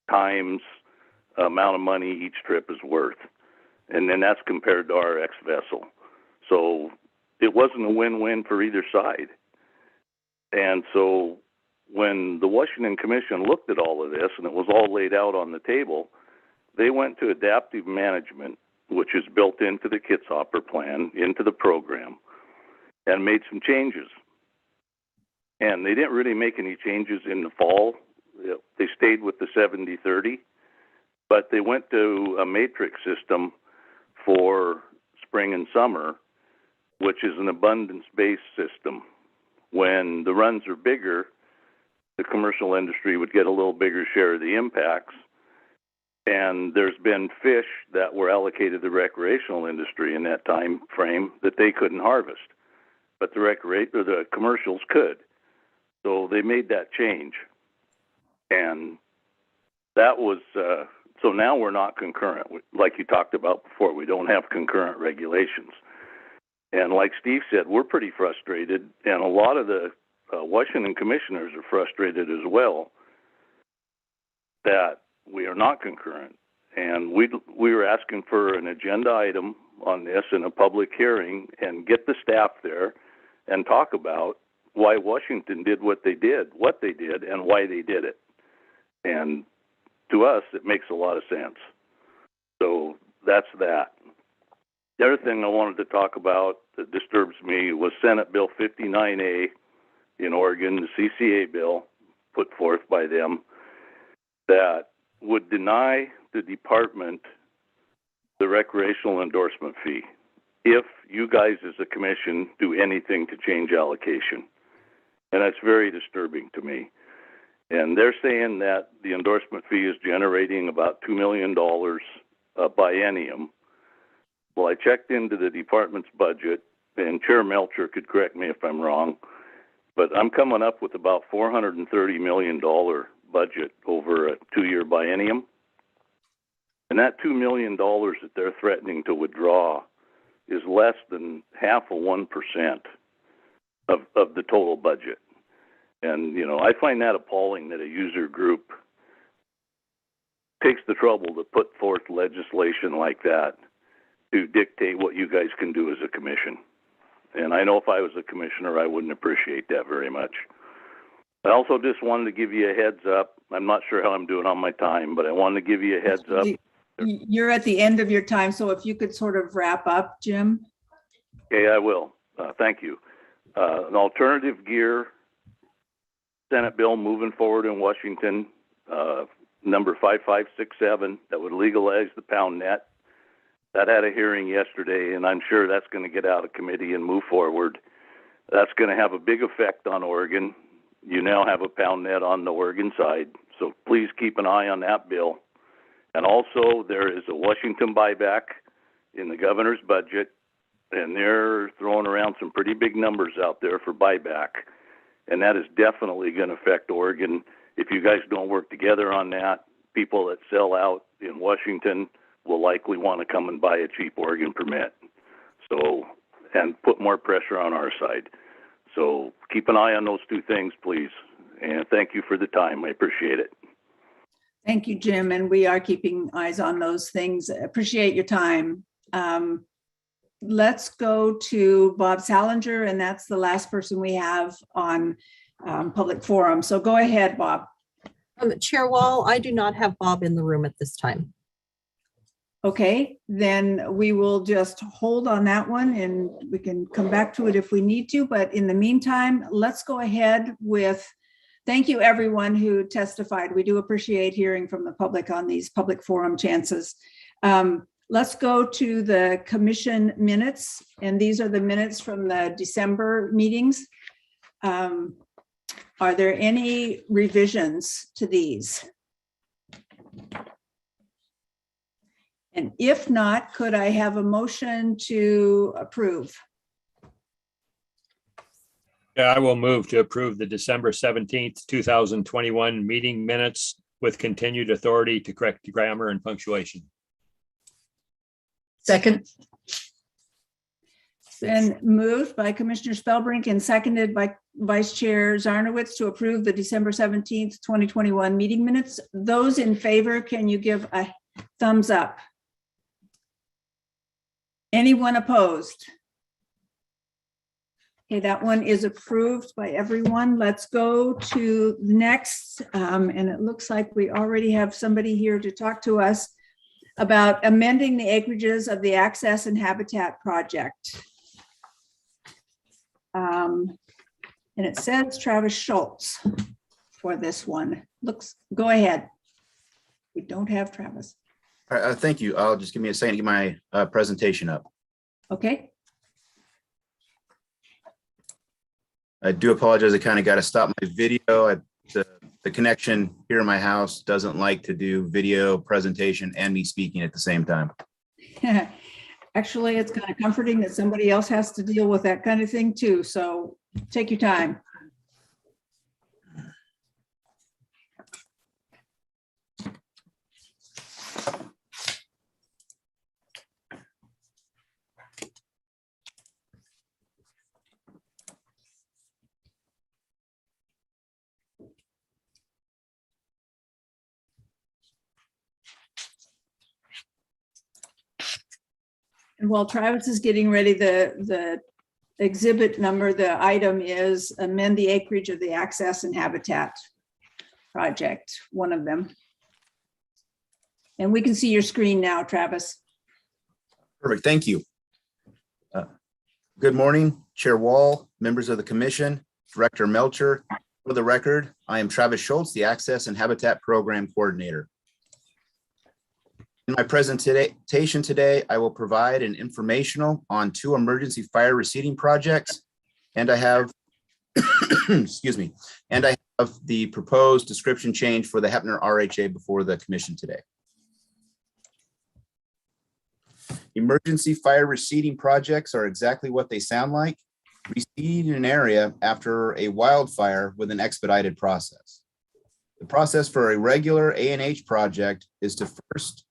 times amount of money each trip is worth. And then that's compared to our ex-vessel. So it wasn't a win-win for either side. And so when the Washington Commission looked at all of this and it was all laid out on the table, they went to adaptive management, which is built into the Kitshopper plan, into the program, and made some changes. And they didn't really make any changes in the fall. They stayed with the 70-30, but they went to a matrix system for spring and summer, which is an abundance-based system. When the runs are bigger, the commercial industry would get a little bigger share of the impacts. And there's been fish that were allocated to the recreational industry in that time frame that they couldn't harvest, but the commercials could. So they made that change. And that was, so now we're not concurrent. Like you talked about before, we don't have concurrent regulations. And like Steve said, we're pretty frustrated, and a lot of the Washington commissioners are frustrated as well that we are not concurrent. And we were asking for an agenda item on this in a public hearing and get the staff there and talk about why Washington did what they did, and why they did it. And to us, it makes a lot of sense. So that's that. The other thing I wanted to talk about that disturbs me was Senate Bill 59A in Oregon, the CCA bill put forth by them, that would deny the department the recreational endorsement fee if you guys as a commission do anything to change allocation. And that's very disturbing to me. And they're saying that the endorsement fee is generating about $2 million a biennium. Well, I checked into the department's budget, and Chair Melcher could correct me if I'm wrong, but I'm coming up with about $430 million budget over a 2-year biennium. And that $2 million that they're threatening to withdraw is less than 0.5% of the total budget. And, you know, I find that appalling that a user group takes the trouble to put forth legislation like that to dictate what you guys can do as a commission. And I know if I was a commissioner, I wouldn't appreciate that very much. I also just wanted to give you a heads up. I'm not sure how I'm doing on my time, but I wanted to give you a heads up. You're at the end of your time, so if you could sort of wrap up, Jim. Okay, I will. Thank you. An alternative gear Senate bill moving forward in Washington, number 5567, that would legalize the pound net. That had a hearing yesterday, and I'm sure that's going to get out of committee and move forward. That's going to have a big effect on Oregon. You now have a pound net on the Oregon side, so please keep an eye on that bill. And also, there is a Washington buyback in the governor's budget, and they're throwing around some pretty big numbers out there for buyback. And that is definitely going to affect Oregon. If you guys don't work together on that, people that sell out in Washington will likely want to come and buy a cheap Oregon permit. So, and put more pressure on our side. So keep an eye on those two things, please. And thank you for the time. I appreciate it. Thank you, Jim. And we are keeping eyes on those things. Appreciate your time. Let's go to Bob Salinger, and that's the last person we have on public forum. So go ahead, Bob. Chair Wall, I do not have Bob in the room at this time. Okay, then we will just hold on that one and we can come back to it if we need to. But in the meantime, let's go ahead with, thank you everyone who testified. We do appreciate hearing from the public on these public forum chances. Let's go to the commission minutes, and these are the minutes from the December meetings. Are there any revisions to these? And if not, could I have a motion to approve? Yeah, I will move to approve the December 17th, 2021 meeting minutes with continued authority to correct grammar and punctuation. Second. It's been moved by Commissioner Spellbrink and seconded by Vice Chair Zarnowitz to approve the December 17th, 2021 meeting minutes. Those in favor, can you give a thumbs up? Anyone opposed? Okay, that one is approved by everyone. Let's go to the next, and it looks like we already have somebody here to talk to us about amending the acreages of the Access and Habitat Project. And it says Travis Schultz for this one. Go ahead. We don't have Travis. All right, thank you. I'll just give me a second to get my presentation up. Okay. I do apologize. I kind of got to stop my video. The connection here in my house doesn't like to do video presentation and me speaking at the same time. Actually, it's kind of comforting that somebody else has to deal with that kind of thing too. So take your time. And while Travis is getting ready, the exhibit number, the item is amend the acreage of the access and habitat project, one of them. And we can see your screen now, Travis. Perfect. Thank you. Good morning, Chair Wall, members of the commission, Director Melcher. For the record, I am Travis Schultz, the Access and Habitat Program Coordinator. In my presentation today, I will provide an informational on 2 emergency fire receding projects, and I have, excuse me, and I have the proposed description change for the Heppner RHA before the commission today. Emergency fire receding projects are exactly what they sound like: recede in an area after a wildfire with an expedited process. The process for a regular A&H project is to first,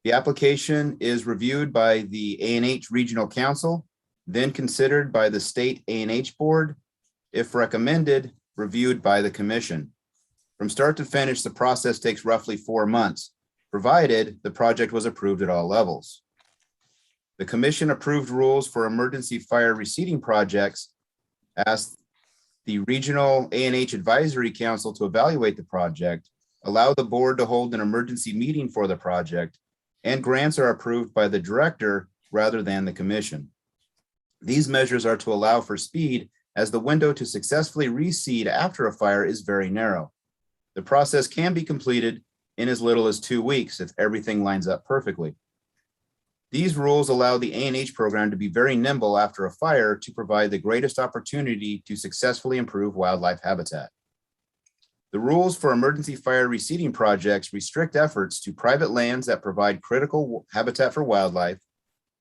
the application is reviewed by the A&H Regional Council, then considered by the State A&H Board, if recommended, reviewed by the Commission. From start to finish, the process takes roughly 4 months, provided the project was approved at all levels. The Commission approved rules for emergency fire receding projects, asked the Regional A&H Advisory Council to evaluate the project, allow the board to hold an emergency meeting for the project, and grants are approved by the director rather than the commission. These measures are to allow for speed, as the window to successfully reseed after a fire is very narrow. The process can be completed in as little as 2 weeks if everything lines up perfectly. These rules allow the A&H program to be very nimble after a fire to provide the greatest opportunity to successfully improve wildlife habitat. The rules for emergency fire receding projects restrict efforts to private lands that provide critical habitat for wildlife.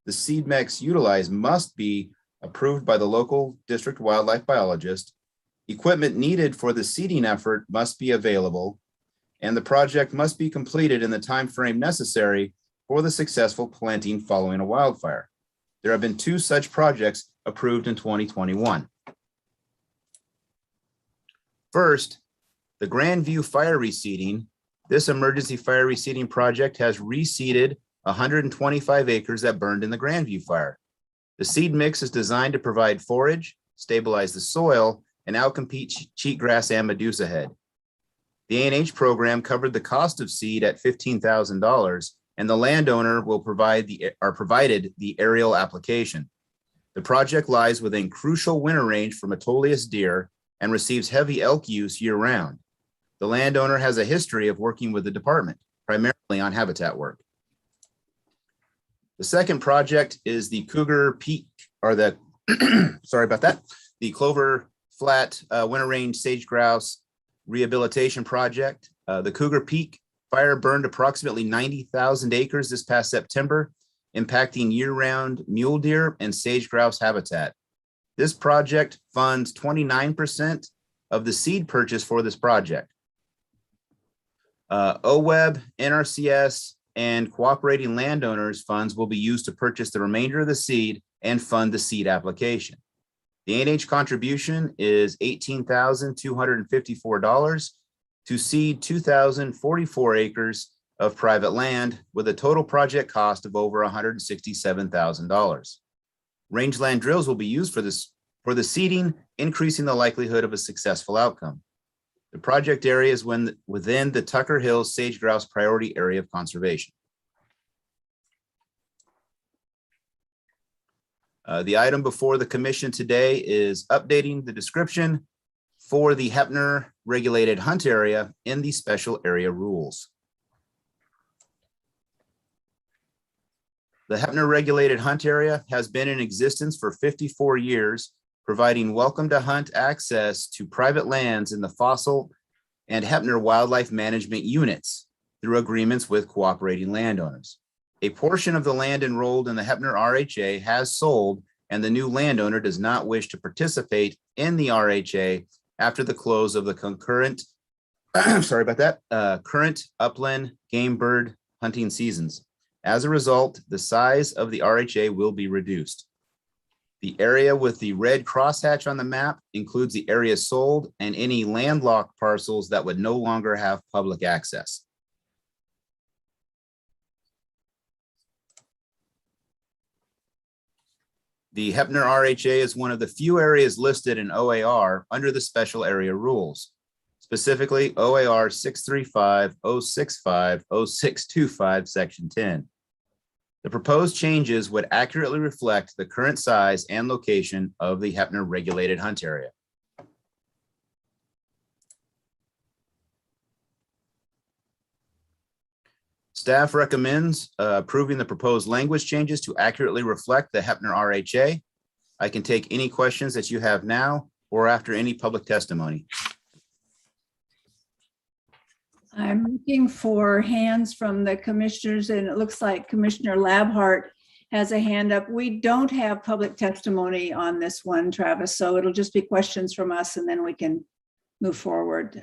The seed mix utilized must be approved by the local district wildlife biologist. Equipment needed for the seeding effort must be available, and the project must be completed in the time frame necessary for the successful planting following a wildfire. There have been 2 such projects approved in 2021. First, the Grandview Fire Reseeding. This emergency fire reseeding project has reseeded 125 acres that burned in the Grandview fire. The seed mix is designed to provide forage, stabilize the soil, and outcompete cheatgrass and medusa head. The A&H program covered the cost of seed at $15,000, and the landowner will provided the aerial application. The project lies within crucial winter range for Metolius deer and receives heavy elk use year-round. The landowner has a history of working with the department, primarily on habitat work. The second project is the Cougar Peak, or the, sorry about that, the Clover Flat Winter Range Sage Grouse Rehabilitation Project. The Cougar Peak fire burned approximately 90,000 acres this past September, impacting year-round mule deer and sage grouse habitat. This project funds 29% of the seed purchase for this project. OWEB, NRCS, and cooperating landowners funds will be used to purchase the remainder of the seed and fund the seed application. The A&H contribution is $18,254 to seed 2,044 acres of private land with a total project cost of over $167,000. Rangeland drills will be used for the seeding, increasing the likelihood of a successful outcome. The project area is within the Tucker Hills Sage Grouse Priority Area of Conservation. The item before the commission today is updating the description for the Heppner regulated hunt area in the special area rules. The Heppner regulated hunt area has been in existence for 54 years, providing welcome to hunt access to private lands in the fossil and Heppner wildlife management units through agreements with cooperating landowners. A portion of the land enrolled in the Heppner RHA has sold, and the new landowner does not wish to participate in the RHA after the close of the concurrent, current upland game bird hunting seasons. As a result, the size of the RHA will be reduced. The area with the red crosshatch on the map includes the area sold and any landlocked parcels that would no longer have public access. The Heppner RHA is one of the few areas listed in OAR under the special area rules, specifically OAR 635-065-0625, Section 10. The proposed changes would accurately reflect the current size and location of the Heppner regulated hunt area. Staff recommends approving the proposed language changes to accurately reflect the Heppner RHA. I can take any questions that you have now or after any public testimony. I'm looking for hands from the commissioners, and it looks like Commissioner Labhart has a hand up. We don't have public testimony on this one, Travis, so it'll just be questions from us and then we can move forward.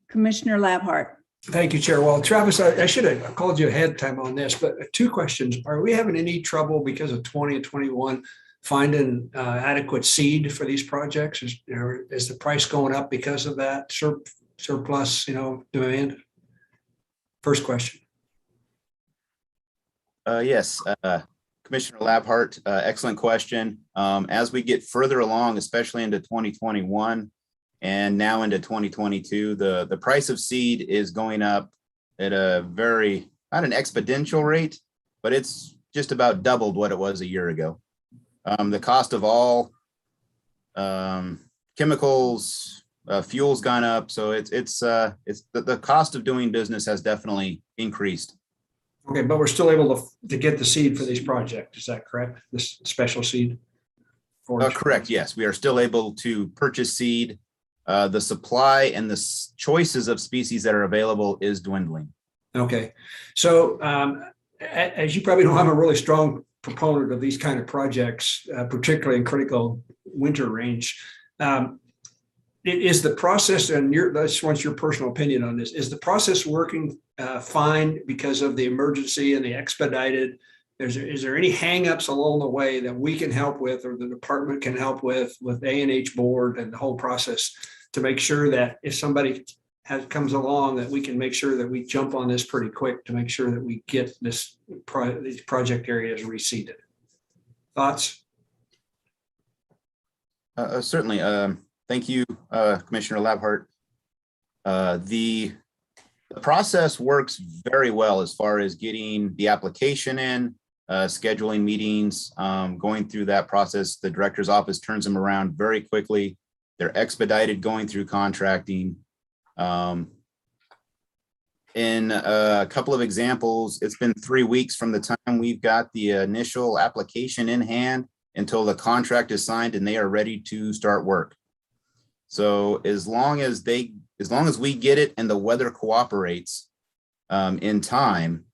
Commissioner Labhart. Thank you, Chair. Well, Travis, I should have called you ahead of time on this, but two questions. Are we having any trouble because of 20 and 21 finding adequate seed for these projects? Is the price going up because of that surplus, demand? First question. Yes, Commissioner Labhart, excellent question. As we get further along, especially into 2021 and now into 2022, the price of seed is going up at a very, not an exponential rate, but it's just about doubled what it was a year ago. The cost of all chemicals, fuel's gone up, so it's the cost of doing business has definitely increased. Okay, but we're still able to get the seed for these projects. Is that correct? This special seed? Correct. Yes, we are still able to purchase seed. The supply and the choices of species that are available is dwindling. Okay, so as you probably know, I'm a really strong proponent of these kind of projects, particularly in critical winter range. Is the process, and I just want your personal opinion on this, is the process working fine because of the emergency and the expedited? Is there any hangups along the way that we can help with, or the department can help with A&H board and the whole process to make sure that if somebody comes along, that we can make sure that we jump on this pretty quick to make sure that we get these project areas reseeded? Thoughts? Certainly. Thank you, Commissioner Labhart. The process works very well as far as getting the application in, scheduling meetings, going through that process. The director's office turns them around very quickly. They're expedited going through contracting. In a couple of examples, it's been 3 weeks from the time we've got the initial application in hand until the contract is signed and they are ready to start work. So as long as we get it and the weather cooperates in time,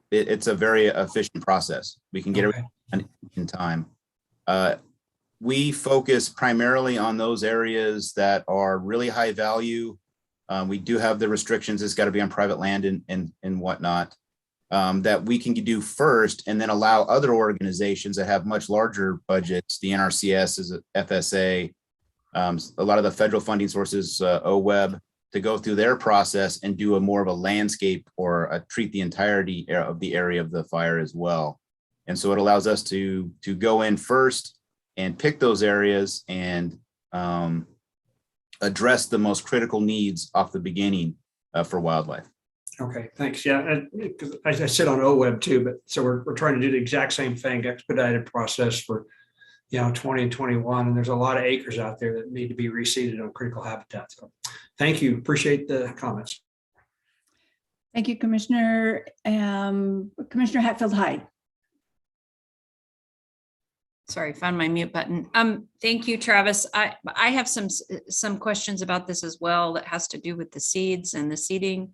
it's a very efficient process. We can get everything in time. We focus primarily on those areas that are really high value. We do have the restrictions. It's got to be on private land and whatnot, that we can do first, and then allow other organizations that have much larger budgets. The NRCS is a FSA, a lot of the federal funding sources, OWEB, to go through their process and do a more of a landscape or treat the entirety of the area of the fire as well. And so it allows us to go in first and pick those areas and address the most critical needs off the beginning for wildlife. Okay, thanks. Yeah, I sit on OWEB too, but so we're trying to do the exact same thing, expedited process for 20 and 21, and there's a lot of acres out there that need to be reseeded on critical habitat. So thank you. Appreciate the comments. Thank you, Commissioner. Commissioner Hatfield-Hyde. Sorry, found my mute button. Thank you, Travis. I have some questions about this as well that has to do with the seeds and the seeding,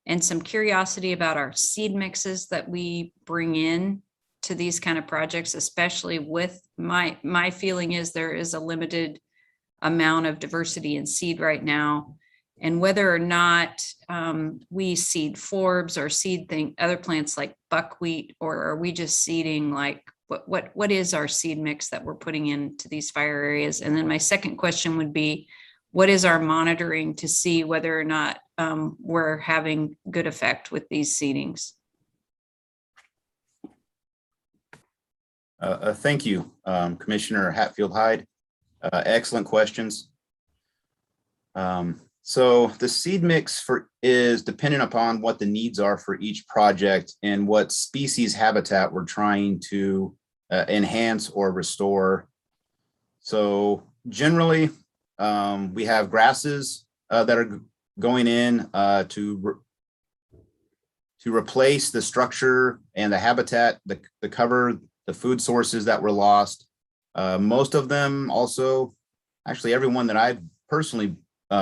and some curiosity about our seed mixes that we bring in to these kind of projects, especially with my feeling is there is a limited amount of diversity in seed right now, and whether or not we seed forbs or seed other plants like buckwheat, or are we just seeding like what is our seed mix that we're putting into these fire areas? And then my second question would be, what is our monitoring to see whether or not we're having good effect with these seedings? Thank you, Commissioner Hatfield-Hyde. Excellent questions. So the seed mix is dependent upon what the needs are for each project and what species habitat we're trying to enhance or restore. So generally, we have grasses that are going in to replace the structure and the habitat, the cover, the food sources that were lost. Most of them also, actually everyone that I've personally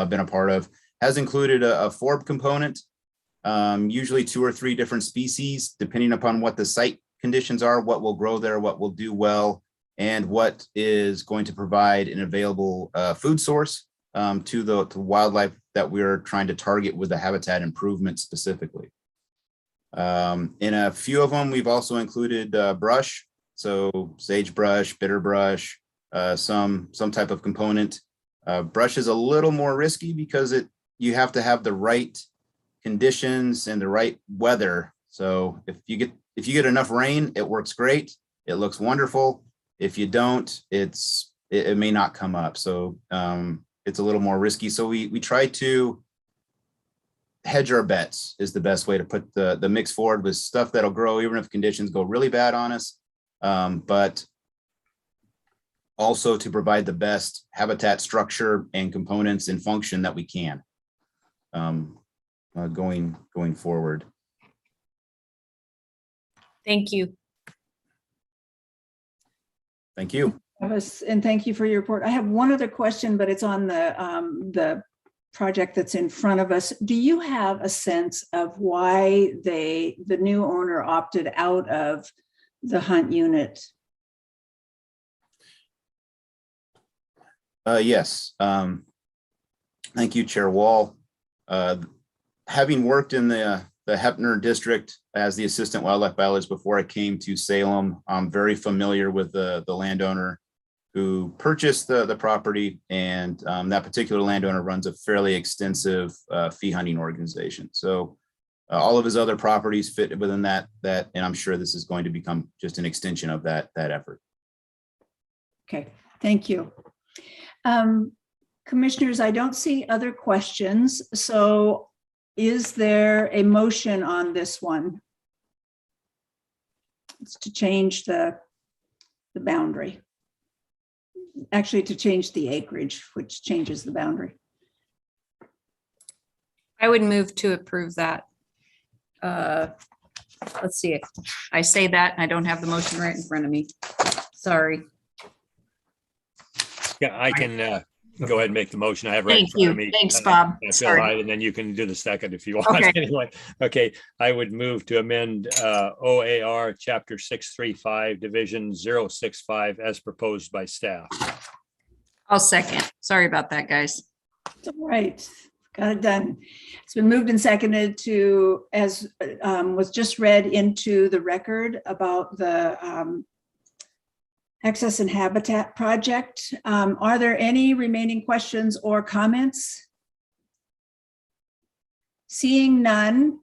been a part of has included a forb component, usually 2 or 3 different species, depending upon what the site conditions are, what will grow there, what will do well, and what is going to provide an available food source to the wildlife that we're trying to target with the habitat improvement specifically. In a few of them, we've also included brush, so sagebrush, bitterbrush, some type of component. Brush is a little more risky because you have to have the right conditions and the right weather. So if you get enough rain, it works great. It looks wonderful. If you don't, it may not come up. So it's a little more risky. So we try to hedge our bets is the best way to put the mix forward with stuff that'll grow even if conditions go really bad on us. But also to provide the best habitat structure and components and function that we can going forward. Thank you. Thank you. And thank you for your report. I have one other question, but it's on the project that's in front of us. Do you have a sense of why the new owner opted out of the hunt unit? Yes. Thank you, Chair Wall. Having worked in the Heppner district as the assistant wildlife biologist before I came to Salem, I'm very familiar with the landowner who purchased the property, and that particular landowner runs a fairly extensive fee hunting organization. So all of his other properties fit within that, and I'm sure this is going to become just an extension of that effort. Okay, thank you. Commissioners, I don't see other questions. So is there a motion on this one? It's to change the boundary. Actually, to change the acreage, which changes the boundary. I would move to approve that. Let's see. I say that and I don't have the motion right in front of me. Sorry. Yeah, I can go ahead and make the motion. I have right in Thank front of you. me. Thanks, Bob. Phil Sorry. Hyde, and then you can do the second if you want. Okay. Anyway, okay. I would move to amend OAR Chapter 635, Division 065 as proposed by staff. I'll second. Sorry about that, guys. All right, got it done. It's been moved and seconded to, as was just read into the record about the Access and Habitat Project. Are there any remaining questions or comments? Seeing none,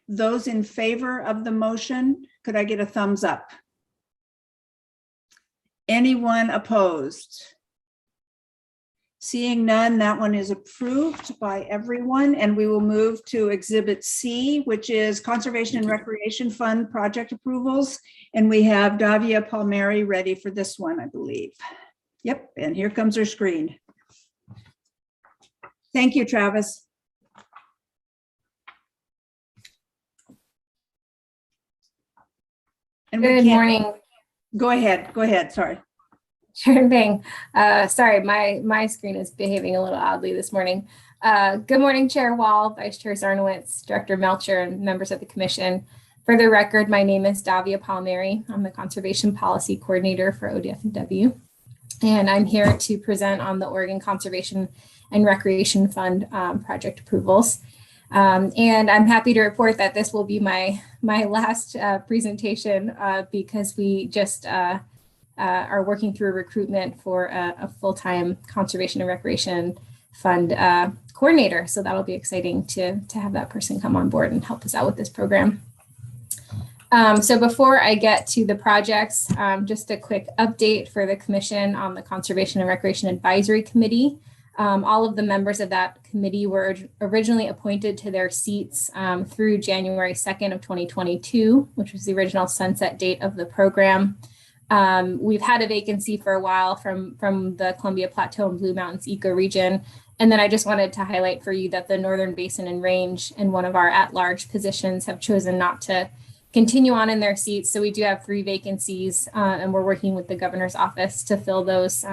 those in favor of the motion, could I get a thumbs up? Anyone opposed? Seeing none, that one is approved by everyone, and we will move to Exhibit C, which is Conservation and Recreation Fund project approvals. And we have Davia Palmieri ready for this one, I believe. Yep, and here comes her screen. Thank you, Travis. And Good morning. Go ahead, sorry. Sure thing. Sorry, my screen is behaving a little oddly this morning. Good morning, Chair Wall, Vice Chair Zarnowitz, Director Melcher, and members of the Commission. For the record, my name is Davia Palmieri. I'm the Conservation Policy Coordinator for ODF&W, and I'm here to present on the Oregon Conservation and Recreation Fund project approvals. And I'm happy to report that this will be my last presentation because we just are working through recruitment for a full-time Conservation and Recreation Fund coordinator. So that'll be exciting to have that person come on board and help us out with this program. So before I get to the projects, just a quick update for the commission on the Conservation and Recreation Advisory Committee. All of the members of that committee were originally appointed to their seats through January 2nd of 2022, which was the original sunset date of the program. We've had a vacancy for a while from the Columbia Plateau and Blue Mountains ecoregion. And then I just wanted to highlight for you that the Northern Basin and Range and one of our at-large positions have chosen not to continue on in their seats. So we do have 3 vacancies and we're working with the governor's office to fill those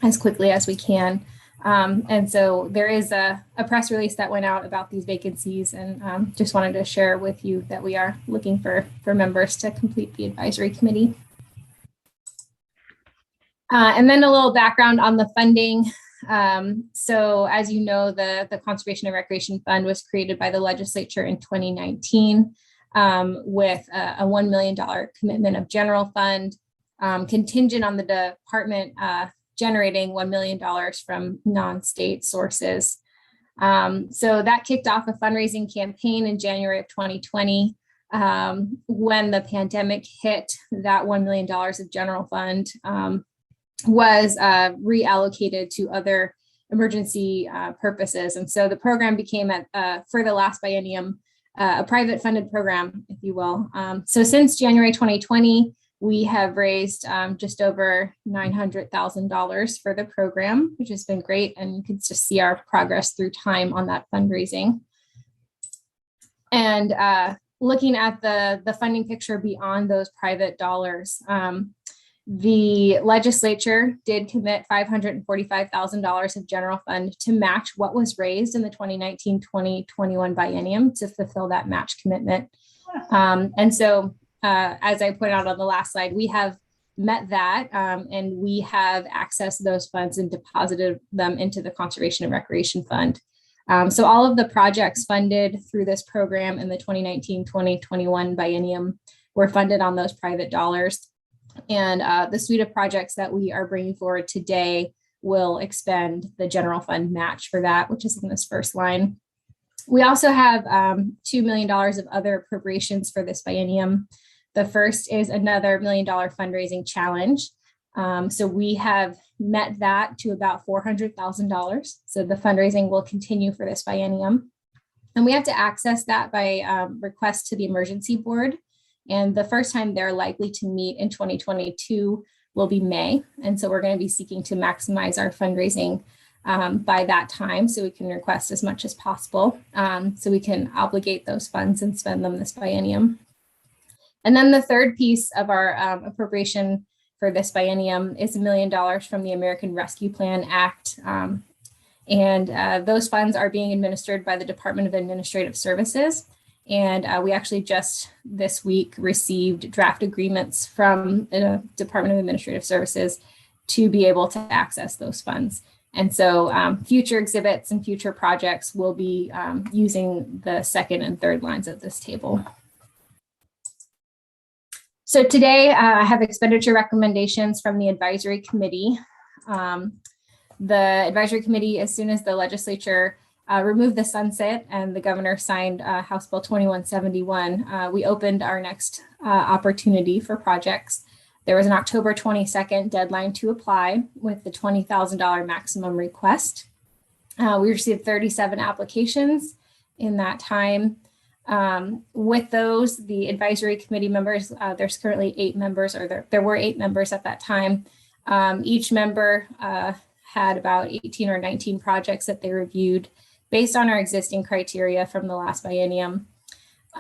as quickly as we can. And so there is a press release that went out about these vacancies, and just wanted to share with you that we are looking for members to complete the advisory committee. And then a little background on the funding. So as you know, the Conservation and Recreation Fund was created by the legislature in 2019 with a $1 million commitment of general fund, contingent on the department generating $1 million from non-state sources. So that kicked off a fundraising campaign in January of 2020. When the pandemic hit, that $1 million of general fund was reallocated to other emergency purposes. And so the program became, for the last biennium, a private funded program, if you will. So since January 2020, we have raised just over $900,000 for the program, which has been great. And you can just see our progress through time on that fundraising. And looking at the funding picture beyond those private dollars, the legislature did commit $545,000 of general fund to match what was raised in the 2019-2021 biennium to fulfill that match commitment. And so, as I pointed out on the last slide, we have met that and we have accessed those funds and deposited them into the Conservation and Recreation Fund. So all of the projects funded through this program in the 2019-2021 biennium were funded on those private dollars. And the suite of projects that we are bringing forward today will expend the general fund match for that, which is in this first line. We also have $2 million of other appropriations for this biennium. The first is another $1 million fundraising challenge. So we have met that to about $400,000. So the fundraising will continue for this biennium. And we have to access that by request to the emergency board. And the first time they're likely to meet in 2022 will be May. And so we're going to be seeking to maximize our fundraising by that time so we can request as much as possible so we can obligate those funds and spend them this biennium. And then the third piece of our appropriation for this biennium is $1 million from the American Rescue Plan Act. And those funds are being administered by the Department of Administrative Services. And we actually just this week received draft agreements from the Department of Administrative Services to be able to access those funds. And so future exhibits and future projects will be using the second and third lines of this table. So today I have expenditure recommendations from the advisory committee. The advisory committee, as soon as the legislature removed the sunset and the governor signed House Bill 2171, we opened our next opportunity for projects. There was an October 22nd deadline to apply with the $20,000 maximum request. We received 37 applications in that time. With those, the advisory committee members, there's currently 8 members, or there were 8 members at that time. Each member had about 18 or 19 projects that they reviewed based on our existing criteria from the last biennium.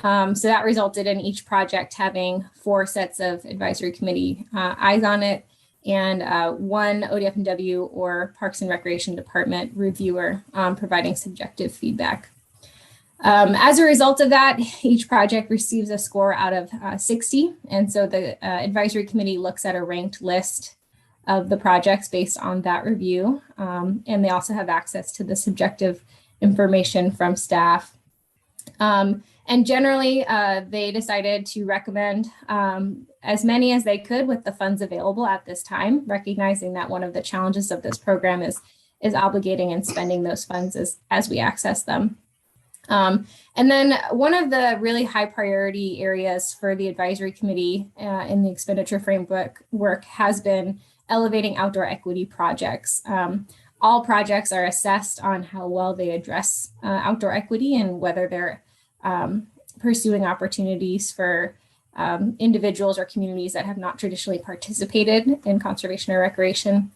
So that resulted in each project having 4 sets of advisory committee eyes on it and 1 ODF&W or Parks and Recreation Department reviewer providing subjective feedback. As a result of that, each project receives a score out of 60. And so the advisory committee looks at a ranked list of the projects based on that review. And they also have access to the subjective information from staff. And generally, they decided to recommend as many as they could with the funds available at this time, recognizing that one of the challenges of this program is obligating and spending those funds as we access them. And then one of the really high priority areas for the advisory committee in the expenditure framework work has been elevating outdoor equity projects. All projects are assessed on how well they address outdoor equity and whether they're pursuing opportunities for individuals or communities that have not traditionally participated in conservation or recreation.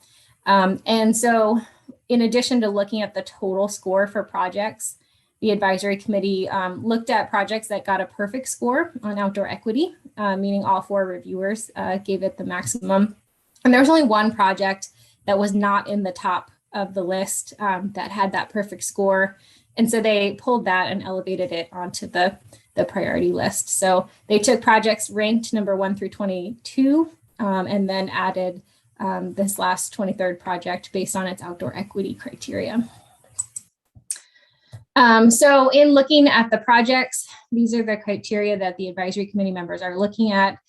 And so in addition to looking at the total score for projects, the advisory committee looked at projects that got a perfect score on outdoor equity, meaning all 4 reviewers gave it the maximum. And there was only one project that was not in the top of the list that had that perfect score. And so they pulled that and elevated it onto the priority list. So they took projects ranked number 1 through 22 and then added this last 23rd project based on its outdoor equity criteria. So in looking at the projects, these are the criteria that the advisory committee members are looking at.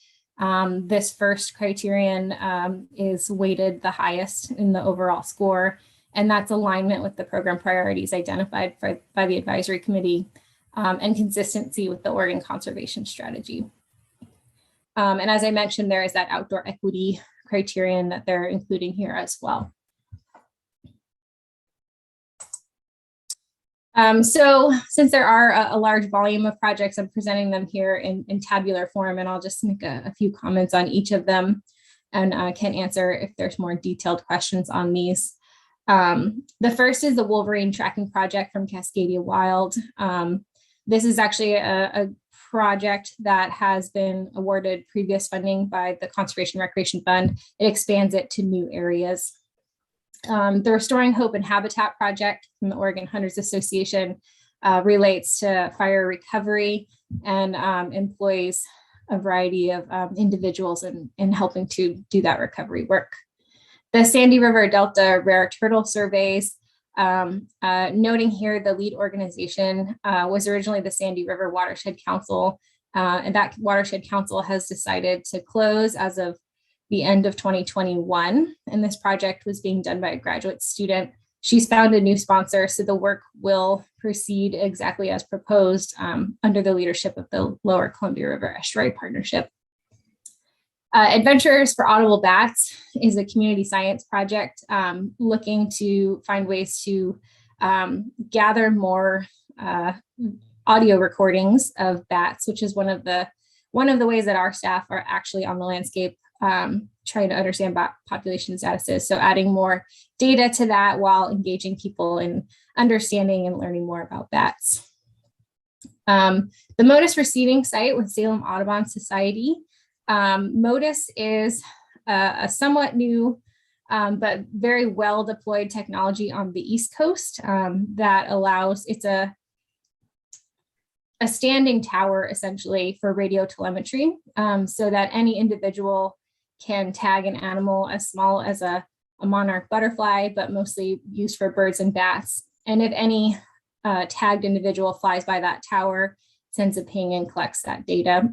This first criterion is weighted the highest in the overall score, and that's alignment with the program priorities identified by the advisory committee and consistency with the Oregon conservation strategy. And as I mentioned, there is that outdoor equity criterion that they're including here as well. So since there are a large volume of projects, I'm presenting them here in tabular form, and I'll just make a few comments on each of them and can answer if there's more detailed questions on these. The first is the Wolverine tracking project from Cascadia Wild. This is actually a project that has been awarded previous funding by the Conservation Recreation Fund. It expands it to new areas. The Restoring Hope and Habitat project from the Oregon Hunters Association relates to fire recovery and employs a variety of individuals in helping to do that recovery work. The Sandy River Delta Rare Turtle Surveys, noting here the lead organization was originally the Sandy River Watershed Council, and that Watershed Council has decided to close as of the end of 2021, and this project was being done by a graduate student. She's found a new sponsor, so the work will proceed exactly as proposed under the leadership of the Lower Columbia River Estuary Partnership. Adventures for Audible Bats is a community science project looking to find ways to gather more audio recordings of bats, which is one of the ways that our staff are actually on the landscape trying to understand bat population statuses. So adding more data to that while engaging people in understanding and learning more about bats. The Modus receiving site with Salem Audubon Society. Modus is a somewhat new but very well deployed technology on the East Coast that allows, it's a standing tower essentially for radio telemetry so that any individual can tag an animal as small as a monarch butterfly, but mostly used for birds and bats. And if any tagged individual flies by that tower, sends a ping and collects that data.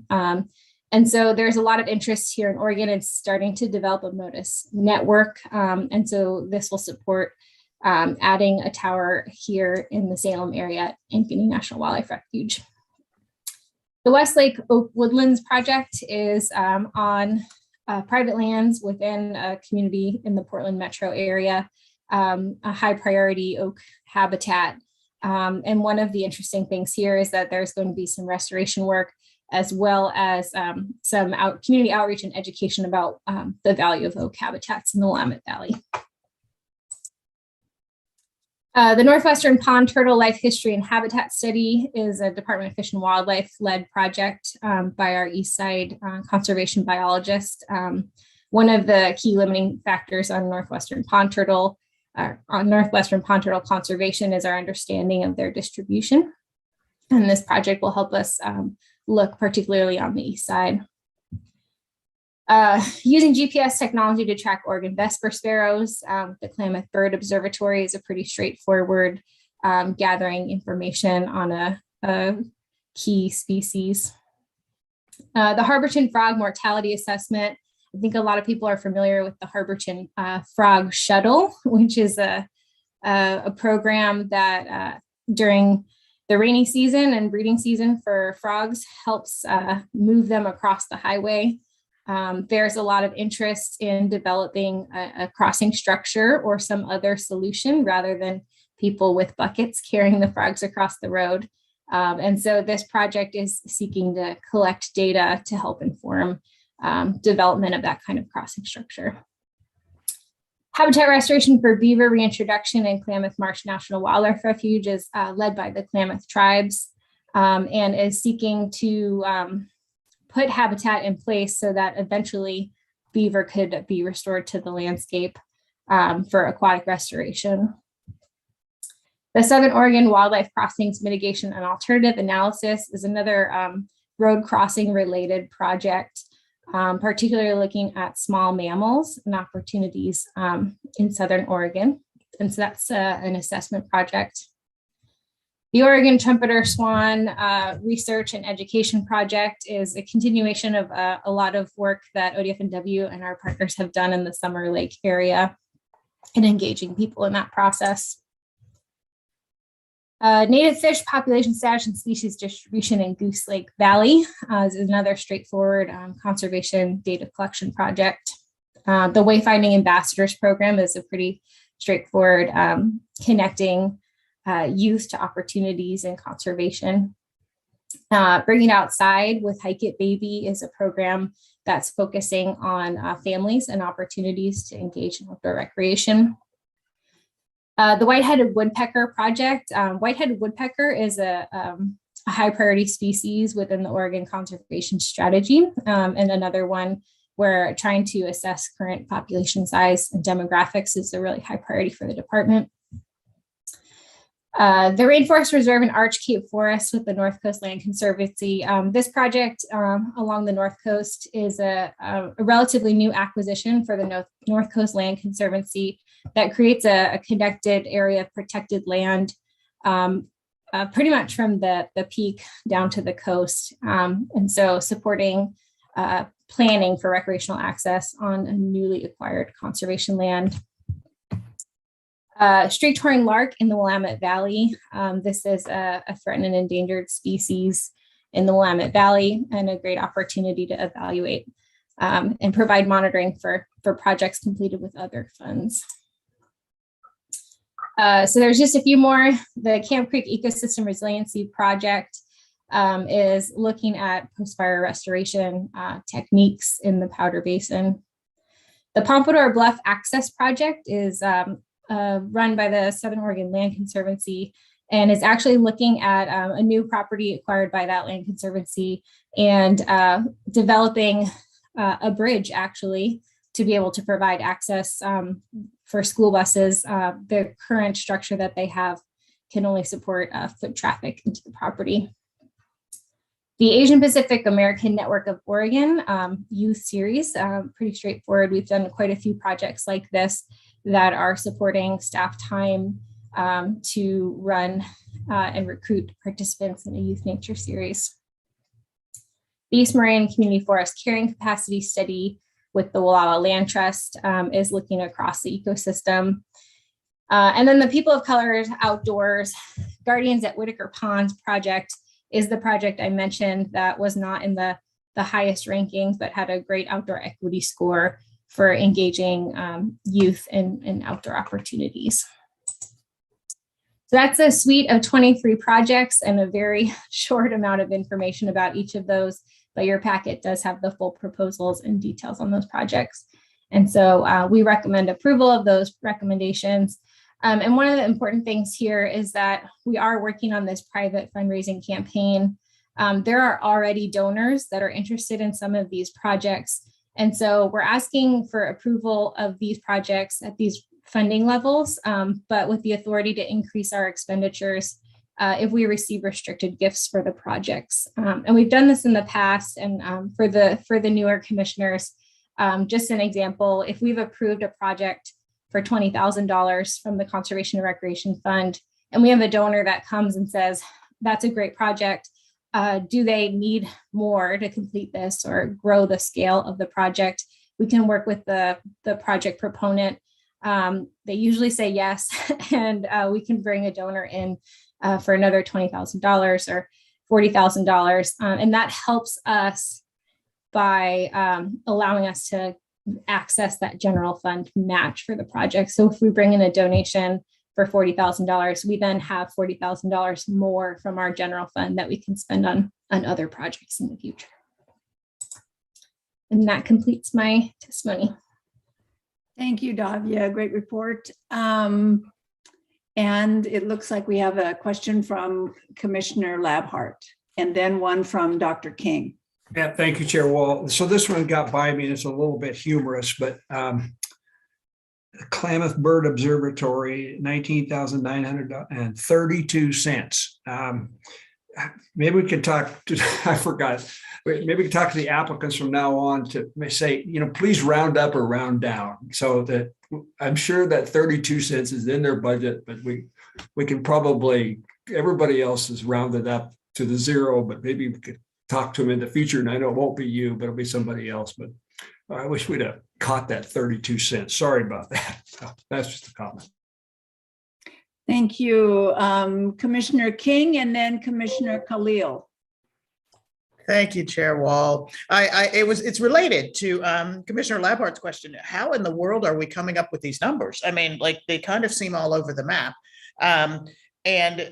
And so there's a lot of interest here in Oregon in starting to develop a Modus network. And so this will support adding a tower here in the Salem area at Ankeny National Wildlife Refuge. The Westlake Oak Woodlands project is on private lands within a community in the Portland metro area, a high priority oak habitat. And one of the interesting things here is that there's going to be some restoration work as well as some community outreach and education about the value of oak habitats in the Willamette Valley. The Northwestern Pond Turtle Life History and Habitat Study is a Department of Fish and Wildlife led project by our East Side conservation biologist. One of the key limiting factors on Northwestern pond turtle conservation is our understanding of their distribution. And this project will help us look particularly on the East Side. Using GPS technology to track Oregon Vesper sparrows, the Klamath Bird Observatory is a pretty straightforward gathering information on a key species. The Harborton Frog Mortality Assessment. I think a lot of people are familiar with the Harborton Frog Shuttle, which is a program that during The rainy season and breeding season for frogs helps move them across the highway. There's a lot of interest in developing a crossing structure or some other solution rather than people with buckets carrying the frogs across the road. And so this project is seeking to collect data to help inform development of that kind of crossing structure. Habitat restoration for beaver reintroduction in Klamath Marsh National Wildlife Refuge is led by the Klamath tribes and is seeking to put habitat in place so that eventually beaver could be restored to the landscape for aquatic restoration. The Southern Oregon Wildlife Crossings Mitigation and Alternative Analysis is another road crossing related project, particularly looking at small mammals and opportunities in Southern Oregon. And so that's an assessment project. The Oregon Trumpeter Swan Research and Education Project is a continuation of a lot of work that ODF&W and our partners have done in the Summer Lake area and engaging people in that process. Native fish population status and species distribution in Goose Lake Valley is another straightforward conservation data collection project. The Wayfinding Ambassadors Program is a pretty straightforward connecting youth to opportunities in conservation. Bringing Outside with Hike It Baby is a program that's focusing on families and opportunities to engage in outdoor recreation. The White-headed Woodpecker Project. White-headed woodpecker is a high priority species within the Oregon Conservation Strategy, and another one where trying to assess current population size and demographics is a really high priority for the department. The Rainforest Reserve and Arch Cape Forest with the North Coast Land Conservancy. This project along the North Coast is a relatively new acquisition for the North Coast Land Conservancy that creates a connected area of protected land pretty much from the peak down to the coast. And so supporting planning for recreational access on a newly acquired conservation land. Streaked-horned lark in the Willamette Valley. This is a threatened and endangered species in the Willamette Valley and a great opportunity to evaluate and provide monitoring for projects completed with other funds. So there's just a few more. The Camp Creek Ecosystem Resiliency Project is looking at post-fire restoration techniques in the Powder Basin. The Pompadour Bluff Access Project is run by the Southern Oregon Land Conservancy and is actually looking at a new property acquired by that Land Conservancy and developing a bridge actually to be able to provide access for school buses. The current structure that they have can only support foot traffic into the property. The Asian Pacific American Network of Oregon Youth Series, pretty straightforward. We've done quite a few projects like this that are supporting staff time to run and recruit participants in a youth nature series. The East Moraine Community Forest Carrying Capacity Study with the Wallowa Land Trust is looking across the ecosystem. And then the People of Color Outdoors Guardians at Whitaker Ponds project is the project I mentioned that was not in the highest rankings, but had a great outdoor equity score for engaging youth in outdoor opportunities. So that's a suite of 23 projects and a very short amount of information about each of those, but your packet does have the full proposals and details on those projects. And so we recommend approval of those recommendations. And one of the important things here is that we are working on this private fundraising campaign. There are already donors that are interested in some of these projects. And so we're asking for approval of these projects at these funding levels, but with the authority to increase our expenditures if we receive restricted gifts for the projects. And we've done this in the past. And for the newer commissioners, just an example, if we've approved a project for $20,000 from the Conservation and Recreation Fund, and we have a donor that comes and says, that's a great project. Do they need more to complete this or grow the scale of the project? We can work with the project proponent. They usually say yes, and we can bring a donor in for another $20,000 or $40,000. And that helps us by allowing us to access that general fund match for the project. So if we bring in a donation for $40,000, we then have $40,000 more from our general fund that we can spend on other projects in the future. And that completes my testimony. Thank you, Davia. Great report. And it looks like we have a question from Commissioner Labhart and then one from Dr. King. Yeah, thank you, Chair Wall. So this one got by me and it's a little bit humorous, but Klamath Bird Observatory, $19,932. Maybe we could talk to, I forgot, maybe we could talk to the applicants from now on to say, please round up or round down, so that I'm sure that 32 cents is in their budget, but we can probably, everybody else is rounded up to the zero, but maybe we could talk to them in the future. And I know it won't be you, but it'll be somebody else. But I wish we'd have caught that 32 cents. Sorry about that. That's just a comment. Thank you, Commissioner King, and then Commissioner Khalil. Thank you, Chair Wall. It's related to Commissioner Labhart's question. How in the world are we coming up with these numbers? I mean, like, they kind of seem all over the map. And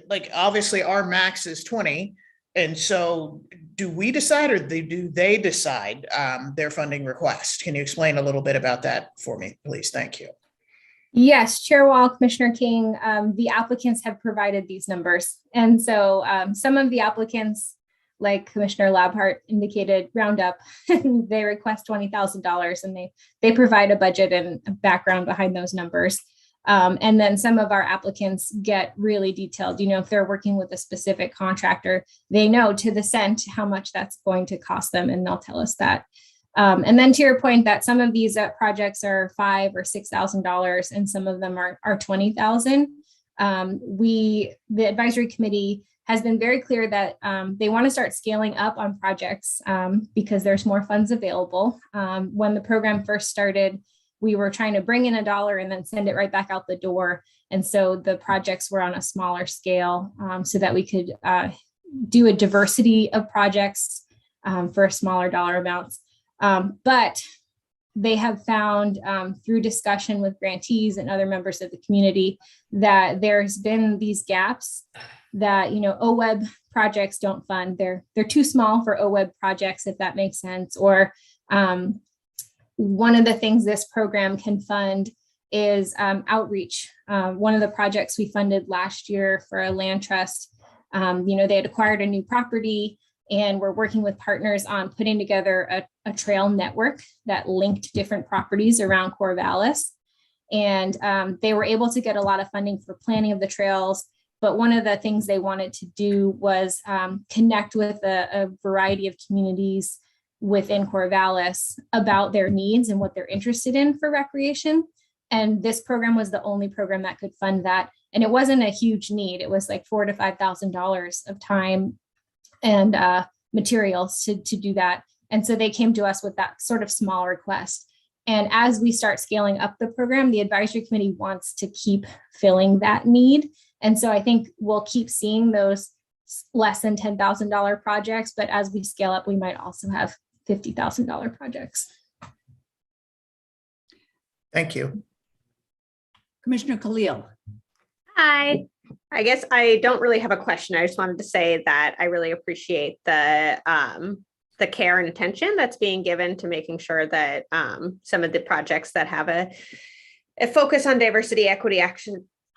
like, obviously our max is 20. And so do we decide, or do they decide their funding request? Can you explain a little bit about that for me, please? Thank you. Yes, Chair Wall, Commissioner King, the applicants have provided these numbers. And so some of the applicants, like Commissioner Labhart indicated, round up. They request $20,000 and they provide a budget and a background behind those numbers. And then some of our applicants get really detailed. If they're working with a specific contractor, they know to the cent how much that's going to cost them, and they'll tell us that. And then to your point that some of these projects are $5,000 or $6,000 and some of them are $20,000. The advisory committee has been very clear that they want to start scaling up on projects because there's more funds available. When the program first started, we were trying to bring in $1 and then send it right back out the door. And so the projects were on a smaller scale so that we could do a diversity of projects for smaller dollar amounts. But they have found through discussion with grantees and other members of the community that there's been these gaps that, OWEB projects don't fund. They're too small for OWEB projects, if that makes sense. Or one of the things this program can fund is outreach. One of the projects we funded last year for a land trust, they had acquired a new property and we're working with partners on putting together a trail network that linked different properties around Corvallis. And they were able to get a lot of funding for planning of the trails. But one of the things they wanted to do was connect with a variety of communities within Corvallis about their needs and what they're interested in for recreation. And this program was the only program that could fund that. And it wasn't a huge need. It was like $4,000 to $5,000 of time and materials to do that. And so they came to us with that sort of small request. And as we start scaling up the program, the advisory committee wants to keep filling that need. And so I think we'll keep seeing those less than $10,000 projects, but as we scale up, we might also have $50,000 projects. Thank you. Commissioner Khalil. Hi. I guess I don't really have a question. I just wanted to say that I really appreciate the care and attention that's being given to making sure that some of the projects that have a focus on diversity, equity,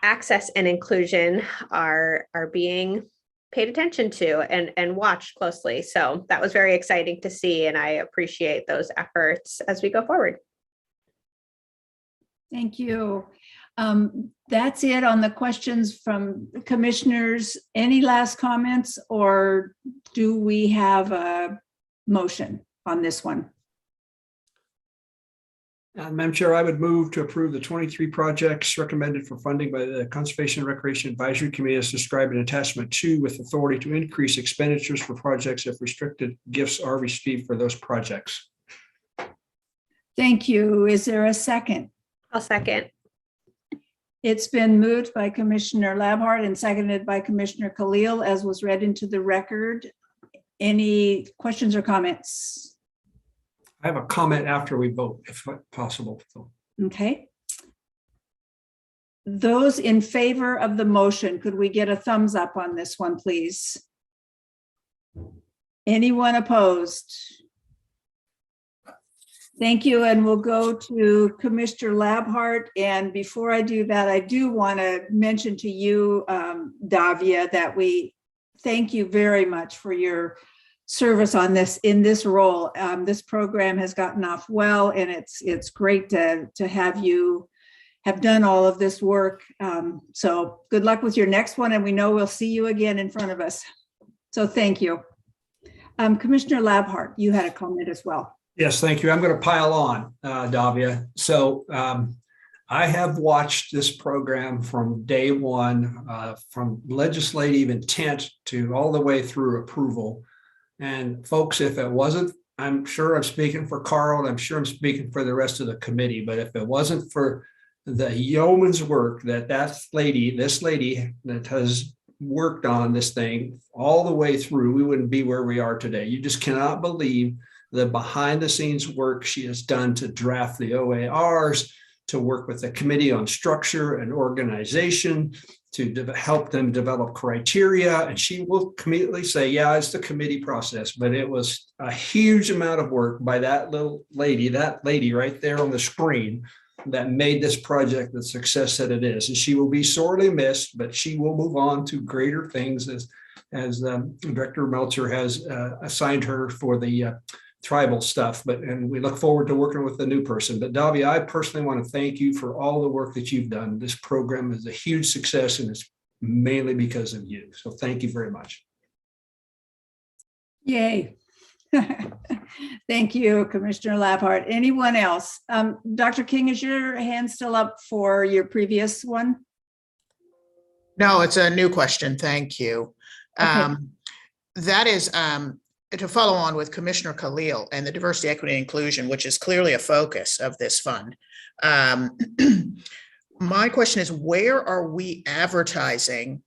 access, and inclusion are being paid attention to and watched closely. So that was very exciting to see, and I appreciate those efforts as we go forward. Thank you. That's it on the questions from commissioners. Any last comments, or do we have a motion on this one? Madam Chair, I would move to approve the 23 projects recommended for funding by the Conservation and Recreation Advisory Committee as described in attachment 2, with authority to increase expenditures for projects if restricted gifts are received for those projects. Thank you. Is there a second? I'll second. It's been moved by Commissioner Labhart and seconded by Commissioner Khalil, as was read into the record. Any questions or comments? I have a comment after we vote, if possible. So, Okay. Those in favor of the motion, could we get a thumbs up on this one, please? Anyone opposed? Thank you, and we'll go to Commissioner Labhart. And before I do that, I do want to mention to you, Davia, that we thank you very much for your service on this, in this role. This program has gotten off well, and it's great to have you have done all of this work. So good luck with your next one, and we know we'll see you again in front of us. So thank you. Commissioner Labhart, you had a comment as well. yes, thank you. I'm going to pile on, Davia. So I have watched this program from day one, from legislative intent to all the way through approval. And folks, if it wasn't, I'm sure I'm speaking for Carl, and I'm sure I'm speaking for the rest of the committee, but if it wasn't for the yeoman's work that this lady that has worked on this thing all the way through, we wouldn't be where we are today. You just cannot believe the behind the scenes work she has done to draft the OARs, to work with the committee on structure and organization, to help them develop criteria. And she will immediately say, yeah, it's the committee process, but it was a huge amount of work by that lady right there on the screen, that made this project the success that it is. And she will be sorely missed, but she will move on to greater things as Director Meltzer has assigned her for the tribal stuff. And we look forward to working with the new person. But Davia, I personally want to thank you for all the work that you've done. This program is a huge success, and it's mainly because of you. So thank you very much. Yay. Thank you, Commissioner Labhart. Anyone else? Dr. King, is your hand still up for your previous one? No, it's a new question. Thank you. Okay. That is to follow on with Commissioner Khalil and the diversity, equity, and inclusion, which is clearly a focus of this fund. My question is, where are we advertising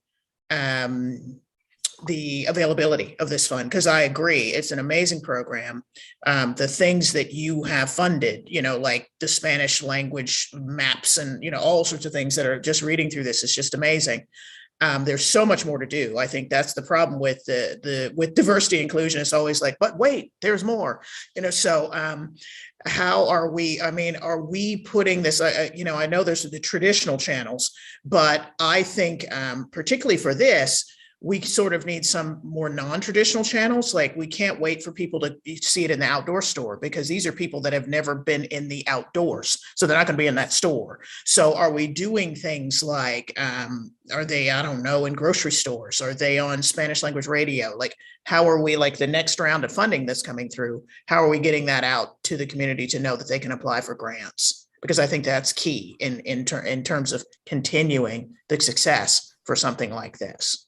the availability of this fund? Because I agree, it's an amazing program. The things that you have funded, like the Spanish language maps and, all sorts of things that are just reading through this is just amazing. There's so much more to do. I think that's the problem with with diversity inclusion. It's always like, but wait, there's more, so how are we, are we putting this, I know there's the traditional channels, but I think particularly for this, we sort of need some more non-traditional channels. Like, we can't wait for people to see it in the outdoor store, because these are people that have never been in the outdoors. So they're not going to be in that store. So are we doing things like, are they, I don't know, in grocery stores? Are they on Spanish language radio? Like, how are we, like the next round of funding that's coming through, how are we getting that out to the community to know that they can apply for grants? Because I think that's key in terms of continuing the success for something like this.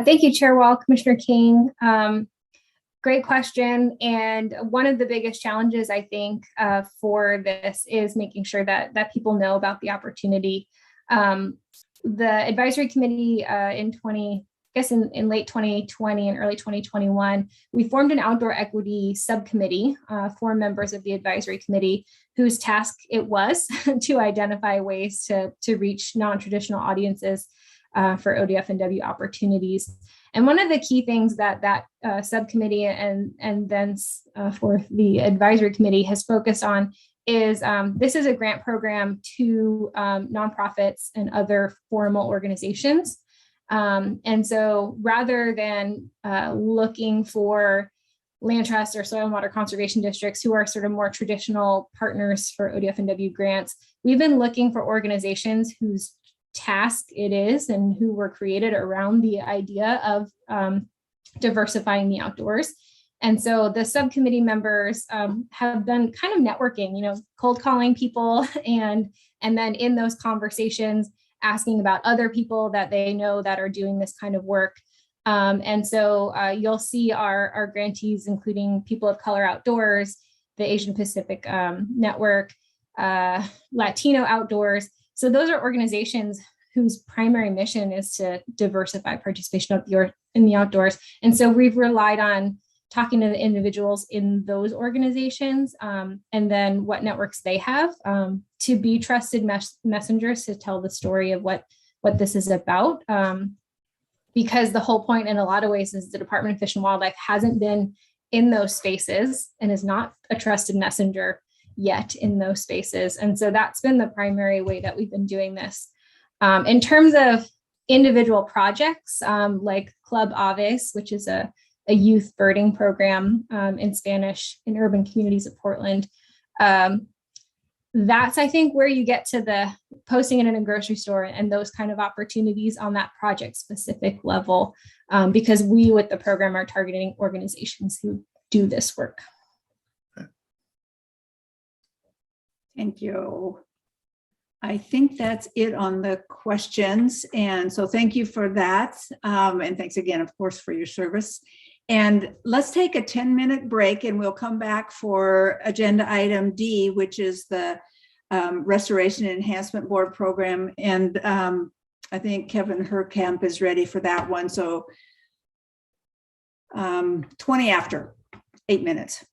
Thank you, Chair Wall, Commissioner King. Great question. And one of the biggest challenges, I think, for this is making sure that people know about the opportunity. The advisory committee in late 2020 and early 2021, we formed an outdoor equity subcommittee, 4 members of the advisory committee, whose task it was to identify ways to reach non-traditional audiences for ODF&W opportunities. And one of the key things that subcommittee and then for the advisory committee has focused on is this is a grant program to nonprofits and other formal organizations. And so rather than looking for land trusts or soil and water conservation districts, who are sort of more traditional partners for ODF&W grants, we've been looking for organizations whose task it is and who were created around the idea of diversifying the outdoors. And so the subcommittee members have done kind of networking, cold calling people, and then in those conversations, asking about other people that they know that are doing this kind of work. And so you'll see our grantees, including People of Color Outdoors, the Asian Pacific Network, Latino Outdoors. So those are organizations whose primary mission is to diversify participation in the outdoors. And so we've relied on talking to the individuals in those organizations and then what networks they have to be trusted messengers to tell the story of what this is about. Because the whole point in a lot of ways is the Department of Fish and Wildlife hasn't been in those spaces and is not a trusted messenger yet in those spaces. And so that's been the primary way that we've been doing this. In terms of individual projects like Club Aves, which is a youth birding program in Spanish in urban communities of Portland, that's, I think, where you get to the posting it in a grocery store and those kind of opportunities on that project specific level, because we with the program are targeting organizations who do this work. Thank you. I think that's it on the questions. And so thank you for that. And thanks again, of course, for your service. And let's take a 10-minute break and we'll come back for agenda item D, which is the Restoration and Enhancement Board program. And I think Kevin Herkamp is ready for that one. So 20 after, 8 minutes.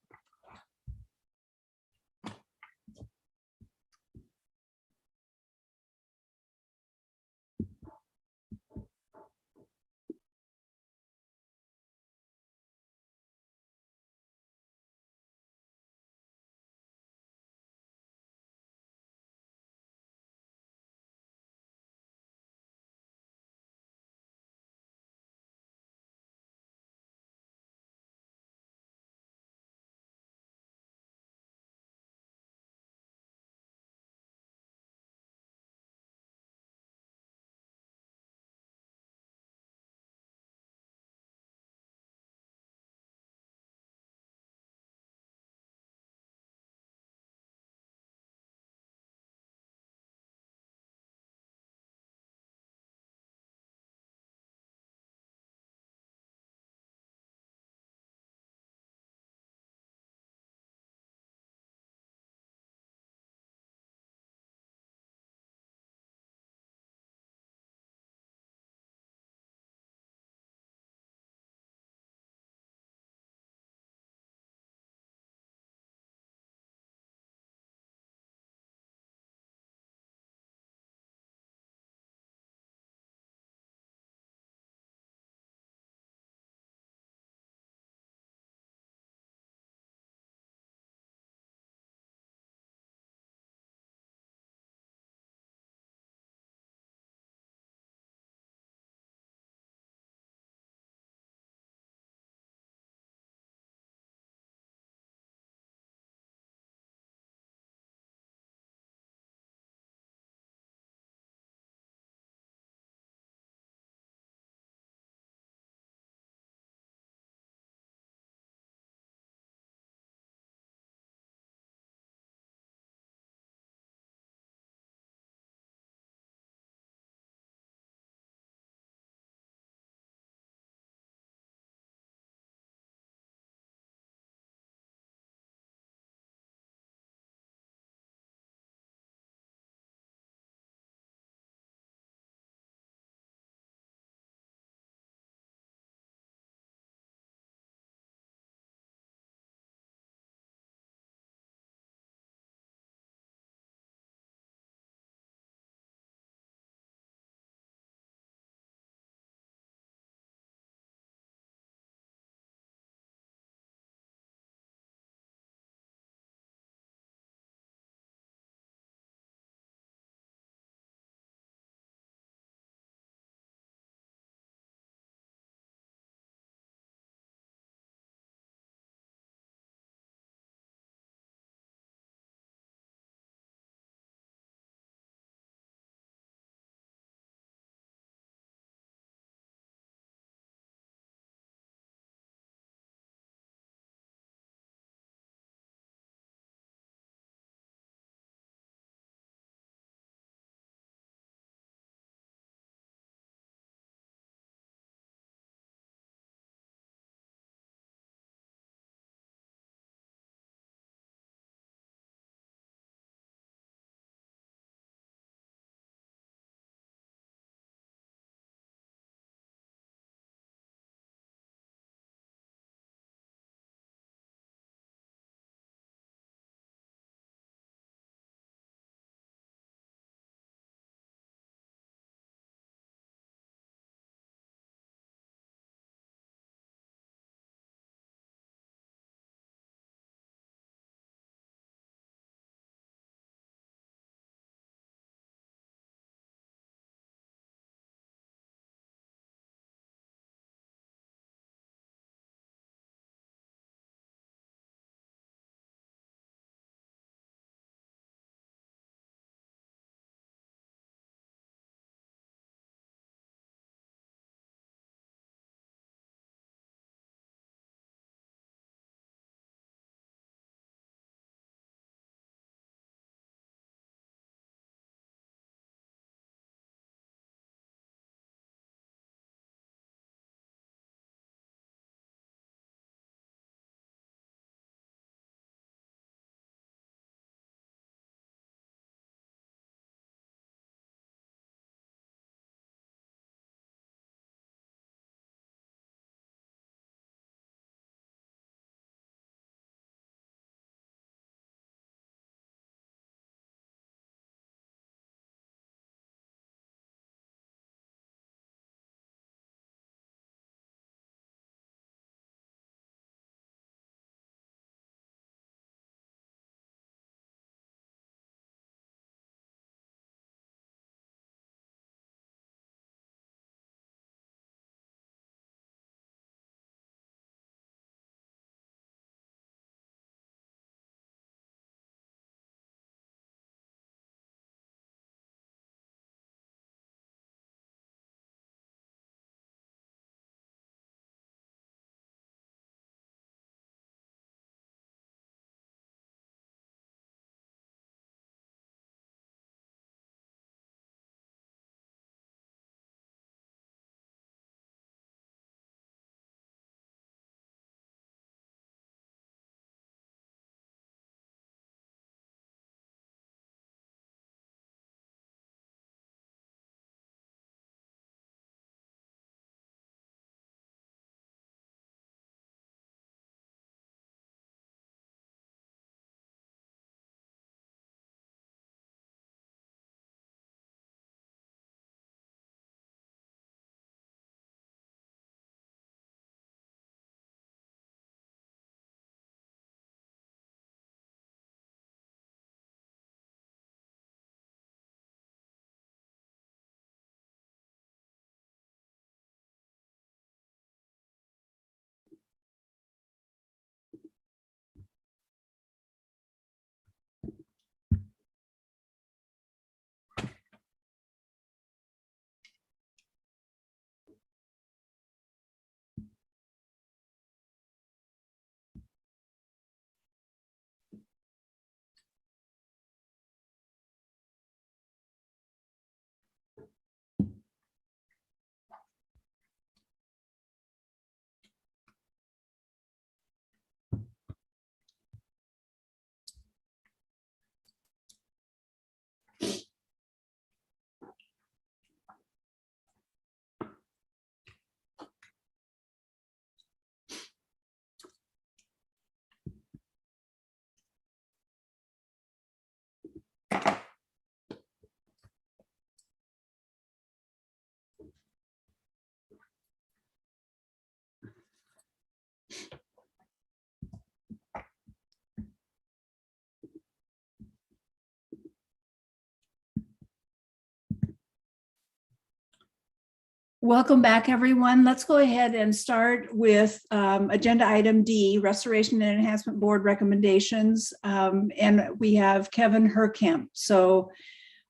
Welcome back, everyone. Let's go ahead and start with agenda item D, Restoration and Enhancement Board recommendations. And we have Kevin Herkamp. So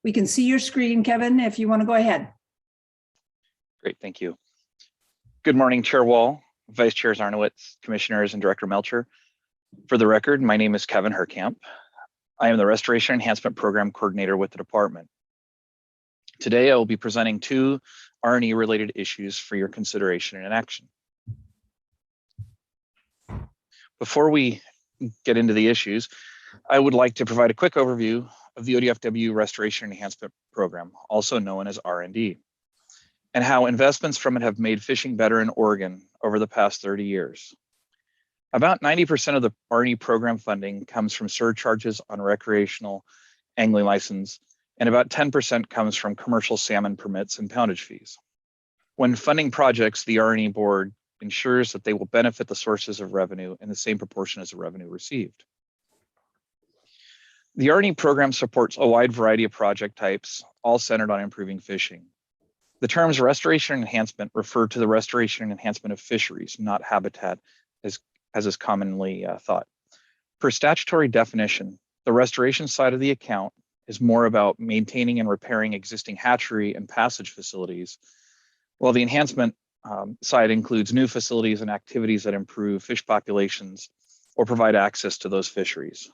we can see your screen, Kevin, if you want to go ahead. Great, thank you. Good morning, Chair Wall, Vice Chairs Arnowitz, Commissioners, and Director Melcher. For the record, my name is Kevin Herkamp. I am the Restoration Enhancement Program Coordinator with the department. Today, I will be presenting two R&E related issues for your consideration and action. Before we get into the issues, I would like to provide a quick overview of the ODFW Restoration Enhancement Program, also known as R&D, and how investments from it have made fishing better in Oregon over the past 30 years. About 90% of the R&E program funding comes from surcharges on recreational angling license, and about 10% comes from commercial salmon permits and poundage fees. When funding projects, the R&E board ensures that they will benefit the sources of revenue in the same proportion as the revenue received. The R&E program supports a wide variety of project types, all centered on improving fishing. The terms restoration and enhancement refer to the restoration and enhancement of fisheries, not habitat, as is commonly thought. Per statutory definition, the restoration side of the account is more about maintaining and repairing existing hatchery and passage facilities, while the enhancement side includes new facilities and activities that improve fish populations or provide access to those fisheries.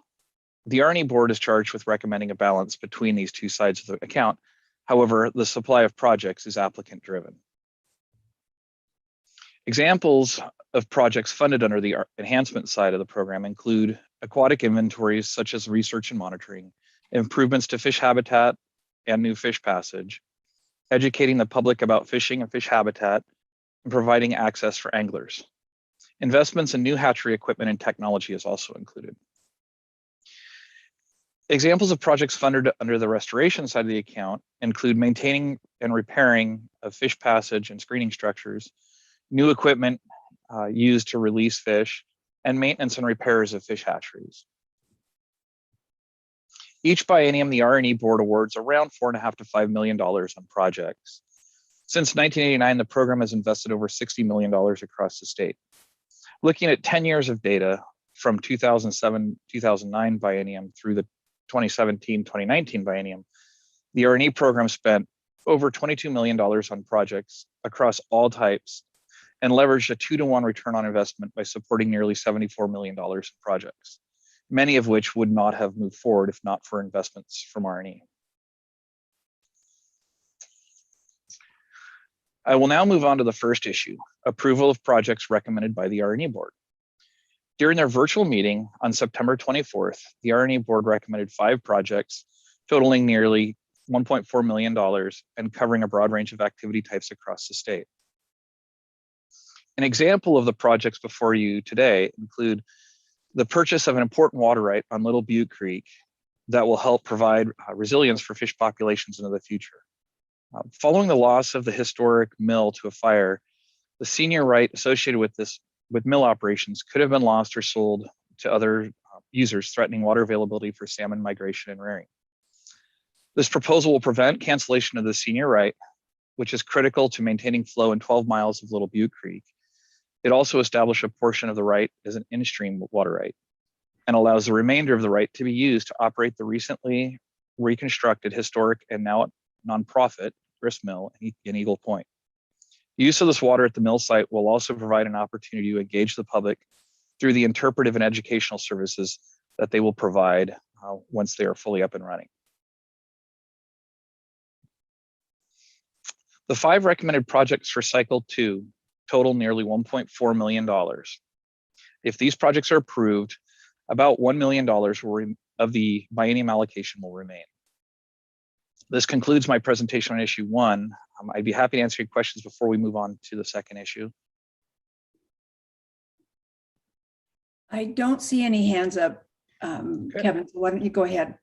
The R&E board is charged with recommending a balance between these two sides of the account. However, the supply of projects is applicant driven. Examples of projects funded under the enhancement side of the program include aquatic inventories such as research and monitoring, improvements to fish habitat and new fish passage, educating the public about fishing and fish habitat, and providing access for anglers. Investments in new hatchery equipment and technology is also included. Examples of projects funded under the restoration side of the account include maintaining and repairing of fish passage and screening structures, new equipment used to release fish, and maintenance and repairs of fish hatcheries. Each biennium, the R&E board awards around $4.5 to $5 million on projects. Since 1989, the program has invested over $60 million across the state. Looking at 10 years of data from 2007-2009 biennium through the 2017-2019 biennium, the R&E program spent over $22 million on projects across all types and leveraged a 2-to-1 return on investment by supporting nearly $74 million in projects, many of which would not have moved forward if not for investments from R&E. I will now move on to the first issue, approval of projects recommended by the R&E board. During their virtual meeting on September 24th, the R&E board recommended 5 projects totaling nearly $1.4 million and covering a broad range of activity types across the state. An example of the projects before you today include the purchase of an important water right on Little Butte Creek that will help provide resilience for fish populations into the future. Following the loss of the historic mill to a fire, the senior right associated with mill operations could have been lost or sold to other users, threatening water availability for salmon migration and rearing. This proposal will prevent cancellation of the senior right, which is critical to maintaining flow in 12 miles of Little Butte Creek. It also establishes a portion of the right as an in-stream water right and allows the remainder of the right to be used to operate the recently reconstructed historic and now nonprofit grist mill in Eagle Point. Use of this water at the mill site will also provide an opportunity to engage the public through the interpretive and educational services that they will provide once they are fully up and running. The 5 recommended projects for cycle 2 total nearly $1.4 million. If these projects are approved, about $1 million of the biennium allocation will remain. This concludes my presentation on issue 1. I'd be happy to answer your questions before we move on to the second issue. I don't see any hands up, Kevin, so why don't you go ahead?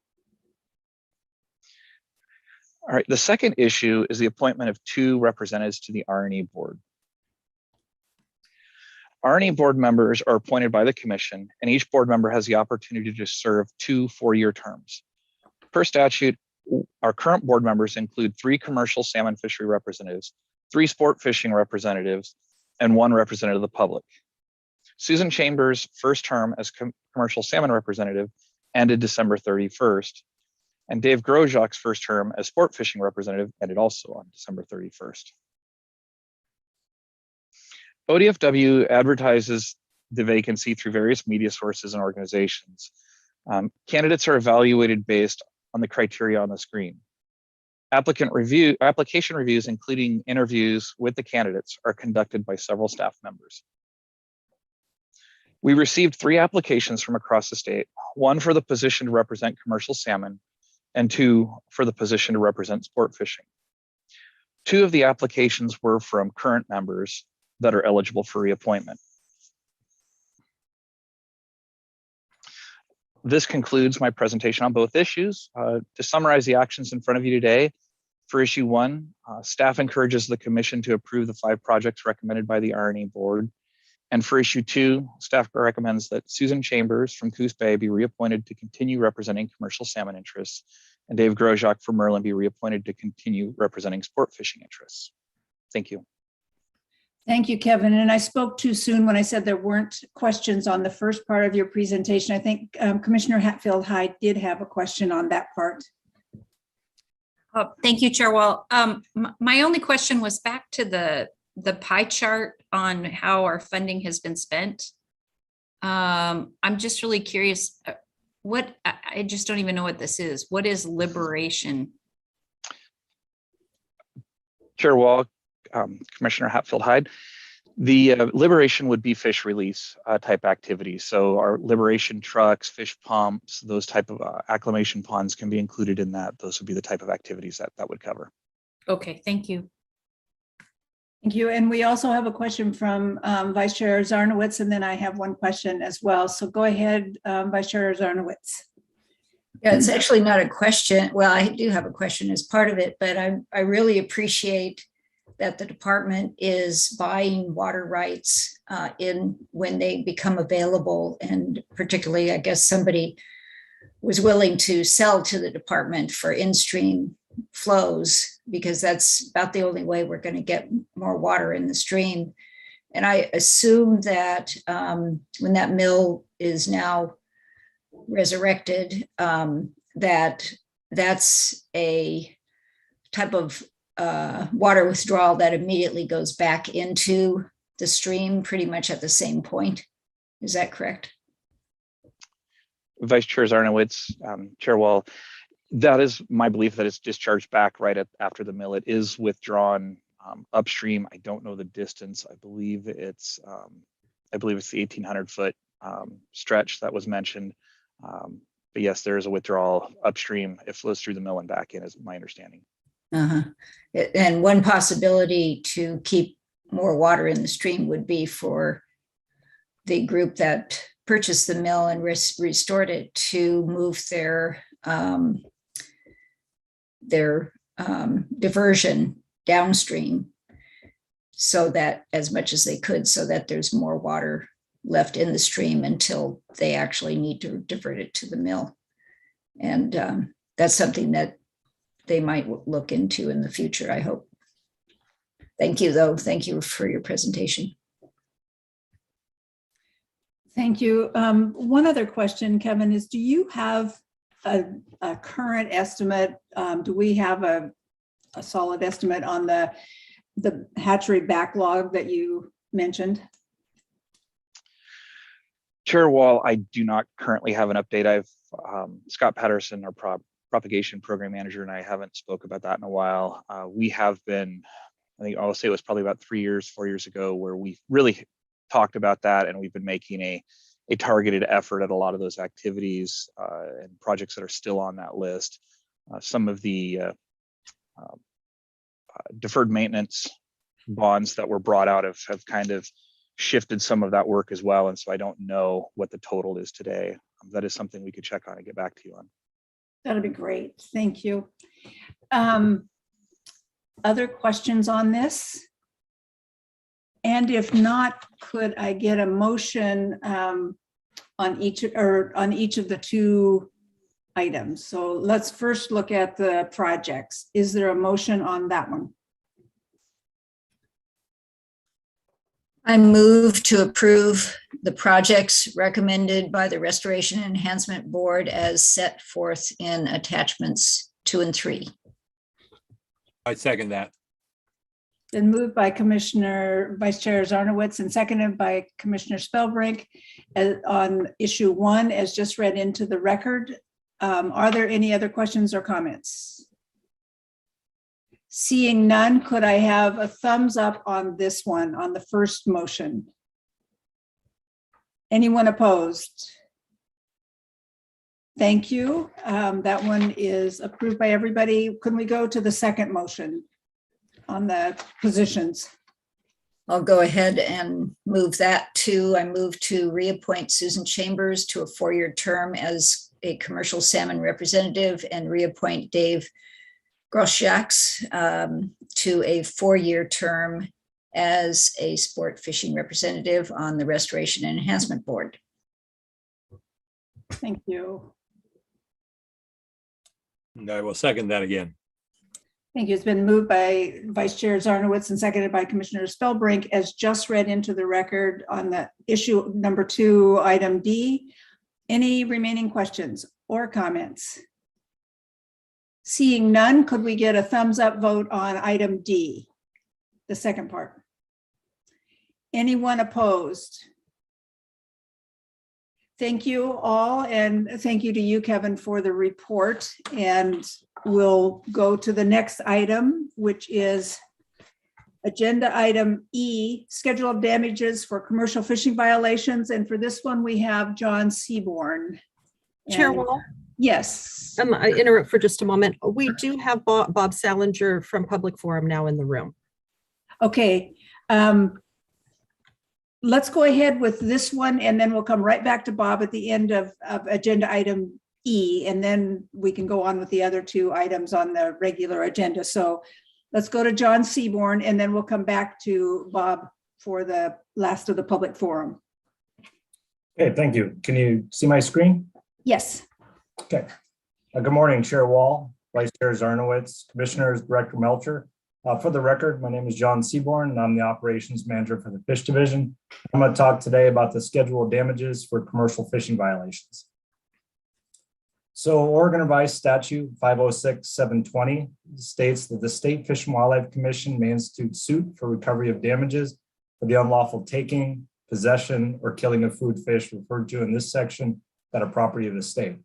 All right, the second issue is the appointment of 2 representatives to the R&E board. R&E board members are appointed by the commission, and each board member has the opportunity to serve 2 4-year terms. Per statute, our current board members include 3 commercial salmon fishery representatives, 3 sport fishing representatives, and 1 representative of the public. Susan Chambers' first term as commercial salmon representative ended December 31st, and Dave Grosjak's first term as sport fishing representative ended also on December 31st. ODFW advertises the vacancy through various media sources and organizations. Candidates are evaluated based on the criteria on the screen. Application reviews, including interviews with the candidates, are conducted by several staff members. We received 3 applications from across the state, 1 for the position to represent commercial salmon and 2 for the position to represent sport fishing. 2 of the applications were from current members that are eligible for reappointment. This concludes my presentation on both issues. To summarize the actions in front of you today, for issue 1, staff encourages the commission to approve the 5 projects recommended by the RNE board. And for issue 2, staff recommends that Susan Chambers from Coos Bay be reappointed to continue representing commercial salmon interests, and Dave Grosjak from Merlin be reappointed to continue representing sport fishing interests. Thank you. Thank you, Kevin. And I spoke too soon when I said there weren't questions on the first part of your presentation. I think Commissioner Hatfield-Hyde did have a question on that part. Oh, thank you, Chair Wall. My only question was back to the pie chart on how our funding has been spent. I'm just really curious, I just don't even know what this is. What is liberation? Chair Wall, Commissioner Hatfield-Hyde, the liberation would be fish release type activities. So our liberation trucks, fish pumps, those type of acclimation ponds can be included in that. Those would be the type of activities that would cover. Okay, thank you. Thank you. And we also have a question from Vice Chair Zarnowitz, and then I have one question as well. So go ahead, Vice Chair Zarnowitz. Yeah, it's actually not a question. Well, I do have a question as part of it, but I really appreciate that the department is buying water rights when they become available. And particularly, I guess somebody was willing to sell to the department for in-stream flows, because that's about the only way we're going to get more water in the stream. And I assume that when that mill is now resurrected, that's a type of water withdrawal that immediately goes back into the stream pretty much at the same point. Is that correct? Vice Chair Zarnowitz, Chair Wall, that is my belief, that it's discharged back right after the mill. It is withdrawn upstream. I don't know the distance. I believe it's the 1,800 foot stretch that was mentioned. But yes, there is a withdrawal upstream. It flows through the mill and back in, is my understanding. And one possibility to keep more water in the stream would be for the group that purchased the mill and restored it to move their diversion downstream, so that as much as they could, so that there's more water left in the stream until they actually need to divert it to the mill. And that's something that they might look into in the future, I hope. Thank you, though. Thank you for your presentation. Thank you. One other question, Kevin, is do you have a current estimate? Do we have a solid estimate on the hatchery backlog that you mentioned? Chair Wall, I do not currently have an update. Scott Patterson, our propagation program manager, and I haven't spoke about that in a while. We have been, I think I'll say it was probably about 4 years ago, where we really talked about that, and we've been making a targeted effort at a lot of those activities and projects that are still on that list. Some of the deferred maintenance bonds that were brought out have kind of shifted some of that work as well. And so I don't know what the total is today. That is something we could check on and get back to you on. That'll be great. Thank you. Other questions on this? And if not, could I get a motion on each of the 2 items? So let's first look at the projects. Is there a motion on that one? I move to approve the projects recommended by the Restoration and Enhancement Board as set forth in attachments 2 and 3. I second that. Been moved by Commissioner Vice Chair Zarnowitz and seconded by Commissioner Spellbrink on issue 1 as just read into the record. Are there any other questions or comments? Seeing none, could I have a thumbs up on this one, on the first motion? Anyone opposed? Thank you. That one is approved by everybody. Can we go to the second motion on the positions? I'll go ahead and move that to, I move to reappoint Susan Chambers to a 4-year term as a commercial salmon representative and reappoint Dave Groschaks to a 4-year term as a sport fishing representative on the Restoration and Enhancement Board. Thank you. And I will second that again. Thank you. It's been moved by Vice Chair Zarnowitz and seconded by Commissioner Spellbrink as just read into the record on the issue number 2, item D. Any remaining questions or comments? Seeing none, could we get a thumbs up vote on item D, the second part? Anyone opposed? Thank you all, and thank you to you, Kevin, for the report. And we'll go to the next item, which is agenda item E, schedule of damages for commercial fishing violations. And for this one, we have John Seaborn. Chair And- Wall, Yes. I interrupt for just a moment. We do have Bob Salinger from Public Forum now in the room. Okay. Let's go ahead with this one, and then we'll come right back to Bob at the end of agenda item E, and then we can go on with the other 2 items on the regular agenda. So let's go to John Seaborn, and then we'll come back to Bob for the last of the public forum. Okay, thank you. Can you see my screen? Yes. Okay. Good morning, Chair Wall, Vice Chair Zarnowitz, Commissioners, Director Melcher. For the record, my name is John Seaborn, and I'm the Operations Manager for the Fish Division. I'm going to talk today about the schedule of damages for commercial fishing violations. So Oregon Revised Statute 506-720 states that the State Fish and Wildlife Commission may institute suit for recovery of damages for the unlawful taking, possession, or killing of food fish referred to in this section that are property of the state.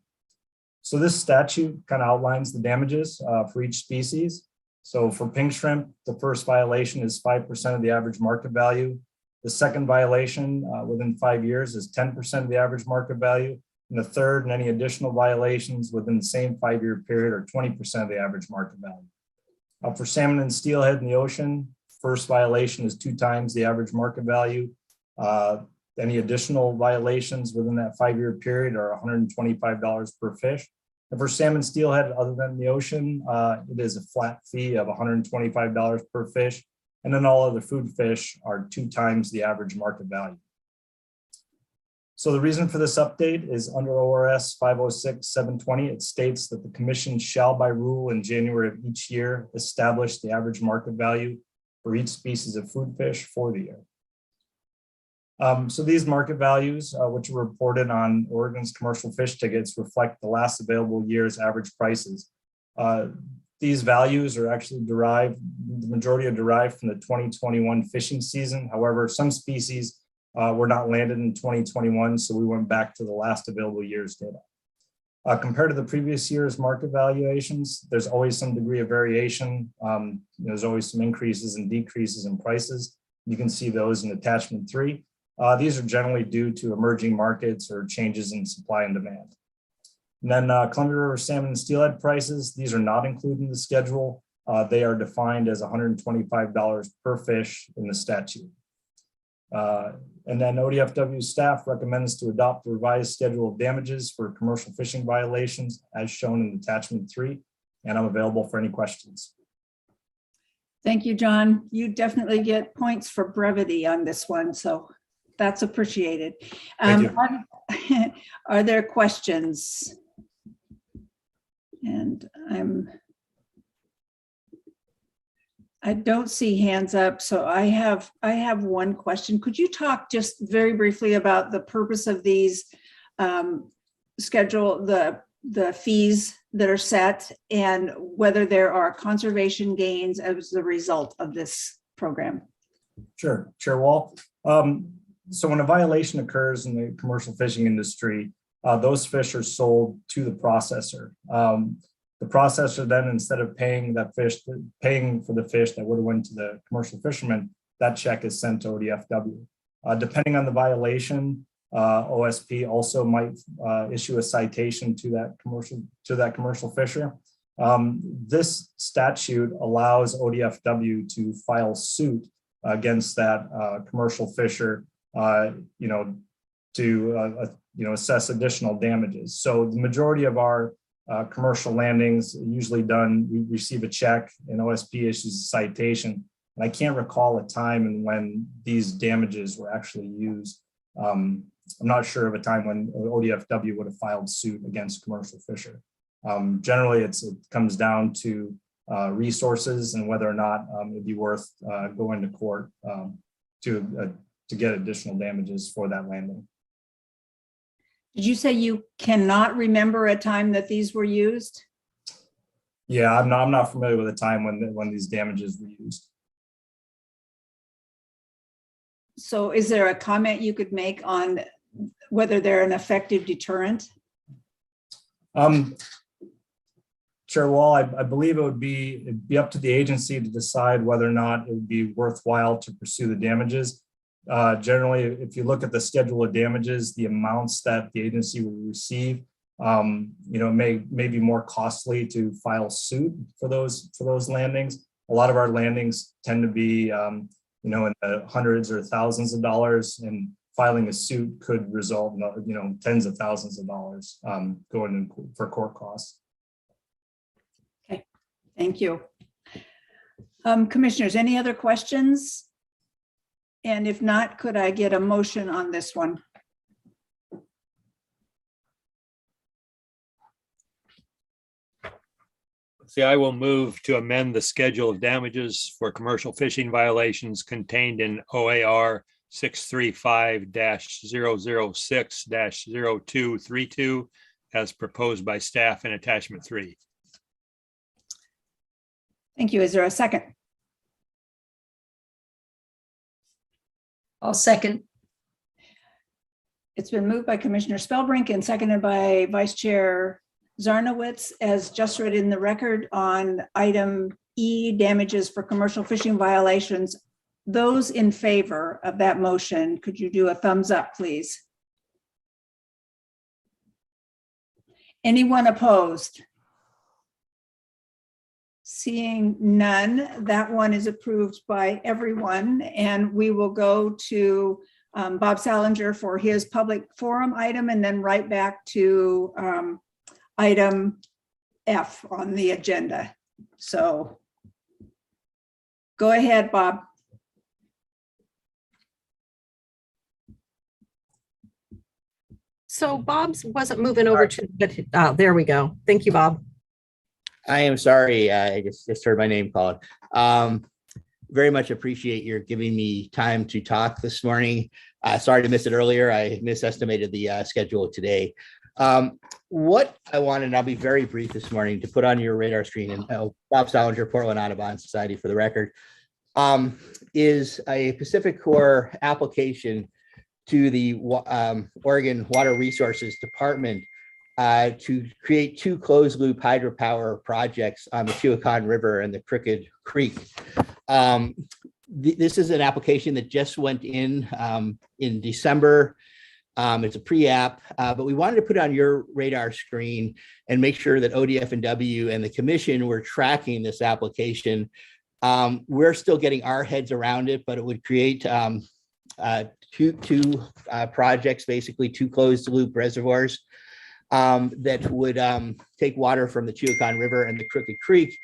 So this statute kind of outlines the damages for each species. So for pink shrimp, the first violation is 5% of the average market value. The second violation within 5 years is 10% of the average market value. And the third and any additional violations within the same 5-year period are 20% of the average market value. For salmon and steelhead in the ocean, first violation is 2 times the average market value. Any additional violations within that 5-year period are $125 per fish. And for salmon steelhead, other than the ocean, it is a flat fee of $125 per fish. And then all other food fish are 2 times the average market value. So the reason for this update is under ORS 506-720, it states that the commission shall by rule in January of each year establish the average market value for each species of food fish for the year. So these market values, which are reported on Oregon's commercial fish tickets, reflect the last available year's average prices. These values are actually derived, the majority are derived from the 2021 fishing season. However, some species were not landed in 2021, so we went back to the last available year's data. Compared to the previous year's market valuations, there's always some degree of variation. There's always some increases and decreases in prices. You can see those in attachment 3. These are generally due to emerging markets or changes in supply and demand. And then Columbia River salmon and steelhead prices, these are not included in the schedule. They are defined as $125 per fish in the statute. And then ODFW staff recommends to adopt the revised schedule of damages for commercial fishing violations as shown in attachment 3. And I'm available for any questions. Thank you, John. You definitely get points for brevity on this one, so that's appreciated. Are there questions? And I don't see hands up, so I have one question. Could you talk just very briefly about the purpose of these schedule, the fees that are set, and whether there are conservation gains as a result of this program? Sure, Chair Wall. So when a violation occurs in the commercial fishing industry, those fish are sold to the processor. The processor then, instead of paying for the fish that would have went to the commercial fisherman, that check is sent to ODFW. Depending on the violation, OSP also might issue a citation to that commercial fisher. This statute allows ODFW to file suit against that commercial fisher, to assess additional damages. So the majority of our commercial landings usually done, we receive a check and OSP issues a citation. And I can't recall a time when these damages were actually used. I'm not sure of a time when ODFW would have filed suit against commercial fisher. Generally, it comes down to resources and whether or not it'd be worth going to court to get additional damages for that landing. Did you say you cannot remember a time that these were used? Yeah, I'm not familiar with a time when these damages were used. So is there a comment you could make on whether they're an effective deterrent? Chair Wall, I believe it'd be up to the agency to decide whether or not it would be worthwhile to pursue the damages. Generally, if you look at the schedule of damages, the amounts that the agency will receive, may be more costly to file suit for those landings. A lot of our landings tend to be, in the hundreds or thousands of dollars, and filing a suit could result in, tens of thousands of dollars going in for court costs. Okay, thank you. Commissioners, any other questions? And if not, could I get a motion on this one? See, I will move to amend the schedule of damages for commercial fishing violations contained in OAR 635-006-0232 as proposed by staff in attachment 3. Thank you. Is there a second? I'll second. It's been moved by Commissioner Spellbrink and seconded by Vice Chair Zarnowitz, as just read in the record on item E, damages for commercial fishing violations. Those in favor of that motion, could you do a thumbs up, please? Anyone opposed? Seeing none, that one is approved by everyone, and we will go to Bob Salinger for his public forum item, and then right back to item F on the agenda. So go ahead, Bob. So Bob's wasn't moving over to, but there we go. Thank you, Bob. I am sorry. I just heard my name called. Very much appreciate your giving me time to talk this morning. Sorry to miss it earlier. I misestimated the schedule today. What I wanted, and I'll be very brief this morning, to put on your radar screen, and Bob Salinger, Portland Audubon Society for the record, is a Pacific Corps application to the Oregon Water Resources Department to create 2 closed loop hydropower projects on the Chihuacan River and the Crooked Creek. This is an application that just went in December. It's a pre-app, but we wanted to put it on your radar screen and make sure that ODF&W and the commission were tracking this application. We're still getting our heads around it, but it would create two projects, basically 2 closed loop reservoirs that would take water from the Chihuacan River and the Crooked Creek.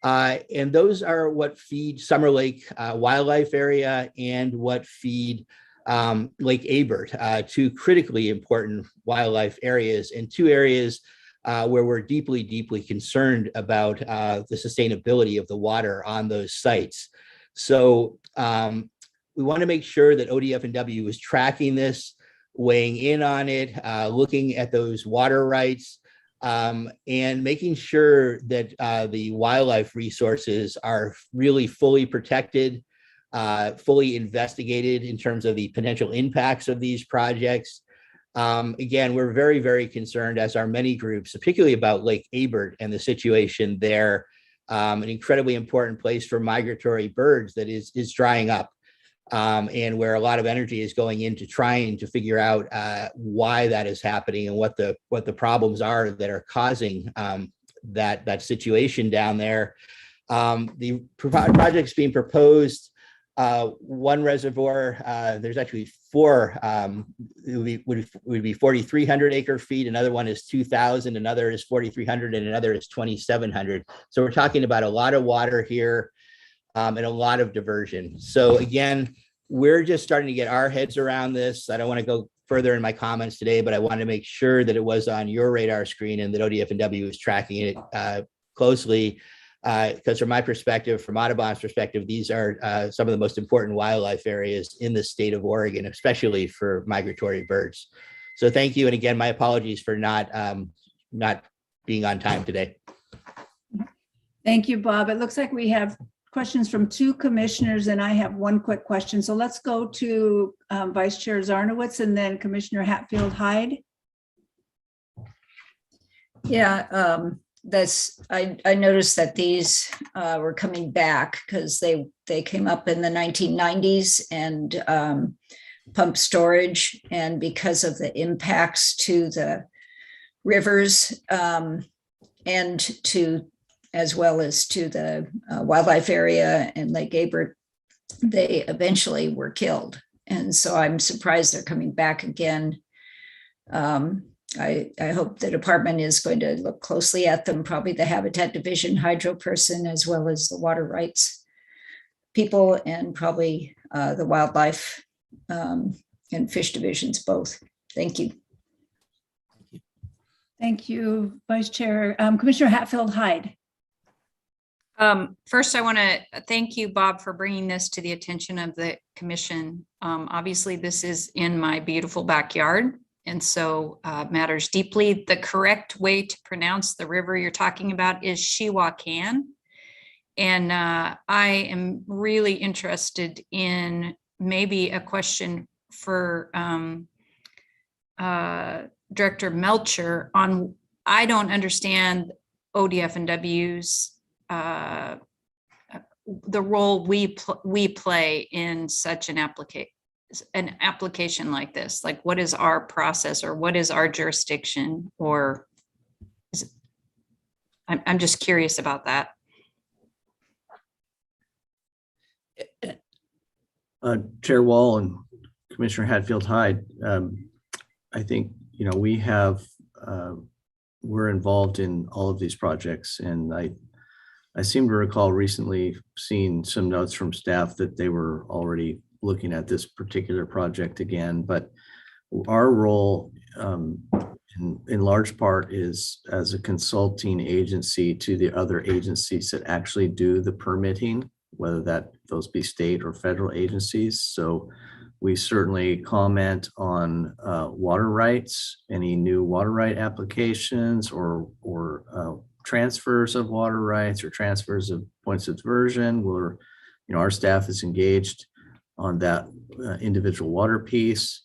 And those are what feed Summer Lake Wildlife Area and what feed Lake Abert, 2 critically important wildlife areas, and 2 areas where we're deeply, deeply concerned about the sustainability of the water on those sites. So we want to make sure that ODF&W is tracking this, weighing in on it, looking at those water rights, and making sure that the wildlife resources are really fully protected, fully investigated in terms of the potential impacts of these projects. Again, we're very, very concerned, as are many groups, particularly about Lake Abert and the situation there, an incredibly important place for migratory birds that is drying up, and where a lot of energy is going into trying to figure out why that is happening and what the problems are that are causing that situation down there. The projects being proposed, one reservoir, there's actually four, would be 4,300 acre feet. Another one is 2,000, another is 4,300, and another is 2,700. So we're talking about a lot of water here, and a lot of diversion. So again, we're just starting to get our heads around this. I don't want to go further in my comments today, but I want to make sure that it was on your radar screen and that ODF&W is tracking it closely. Because from my perspective, from Audubon's perspective, these are some of the most important wildlife areas in the state of Oregon, especially for migratory birds. So thank you. And again, my apologies for not being on time today. Thank you, Bob. It looks like we have questions from two commissioners, and I have one quick question. So let's go to Vice Chair Zarnowitz and then Commissioner Hatfield-Hyde. Yeah, I noticed that these were coming back because they came up in the 1990s, and pump storage, and because of the impacts to the rivers and to, as well as to the wildlife area and Lake Abert, they eventually were killed. And so I'm surprised they're coming back again. I hope the department is going to look closely at them, probably the Habitat Division hydro person, as well as the water rights people, and probably the wildlife and fish divisions both. Thank you. Thank you, Vice Chair. Commissioner Hatfield-Hyde. First, I want to thank you, Bob, for bringing this to the attention of the commission. Obviously, this is in my beautiful backyard, and so matters deeply. The correct way to pronounce the river you're talking about is Shiwakan. And I am really interested in maybe a question for Director Melcher on, I don't understand ODF&W's the role we play in such an application like this. Like, what is our process, or what is our jurisdiction, or is it, I'm just curious about that. Chair Wall and Commissioner Hatfield-Hyde, I think, we have, we're involved in all of these projects, and I seem to recall recently seeing some notes from staff that they were already looking at this particular project again, but our role in large part is as a consulting agency to the other agencies that actually do the permitting, whether those be state or federal agencies. So we certainly comment on water rights, any new water right applications, or transfers of water rights or transfers of points of diversion. Where our staff is engaged on that individual water piece.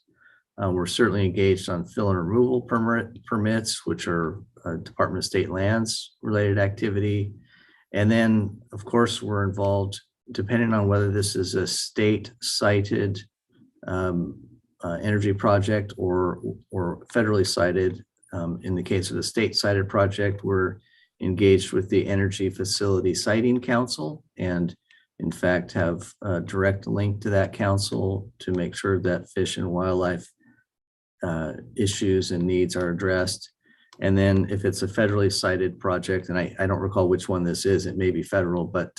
We're certainly engaged on fill and removal permits, which are Department of State Lands related activity. And then, of course, we're involved, depending on whether this is a state cited energy project or federally cited. In the case of the state cited project, we're engaged with the Energy Facility Siting Council, and in fact have a direct link to that council to make sure that fish and wildlife issues and needs are addressed. And then if it's a federally cited project, and I don't recall which one this is, it may be federal, but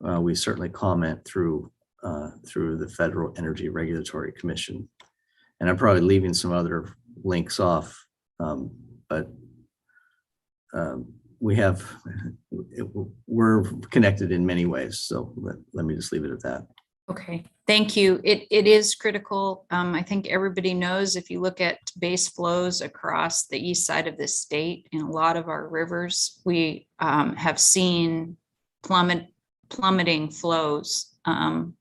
we certainly comment through the Federal Energy Regulatory Commission. And I'm probably leaving some other links off, but we're connected in many ways. So let me just leave it at that. Okay, thank you. It is critical. I think everybody knows if you look at base flows across the east side of this state in a lot of our rivers, we have seen plummeting flows. And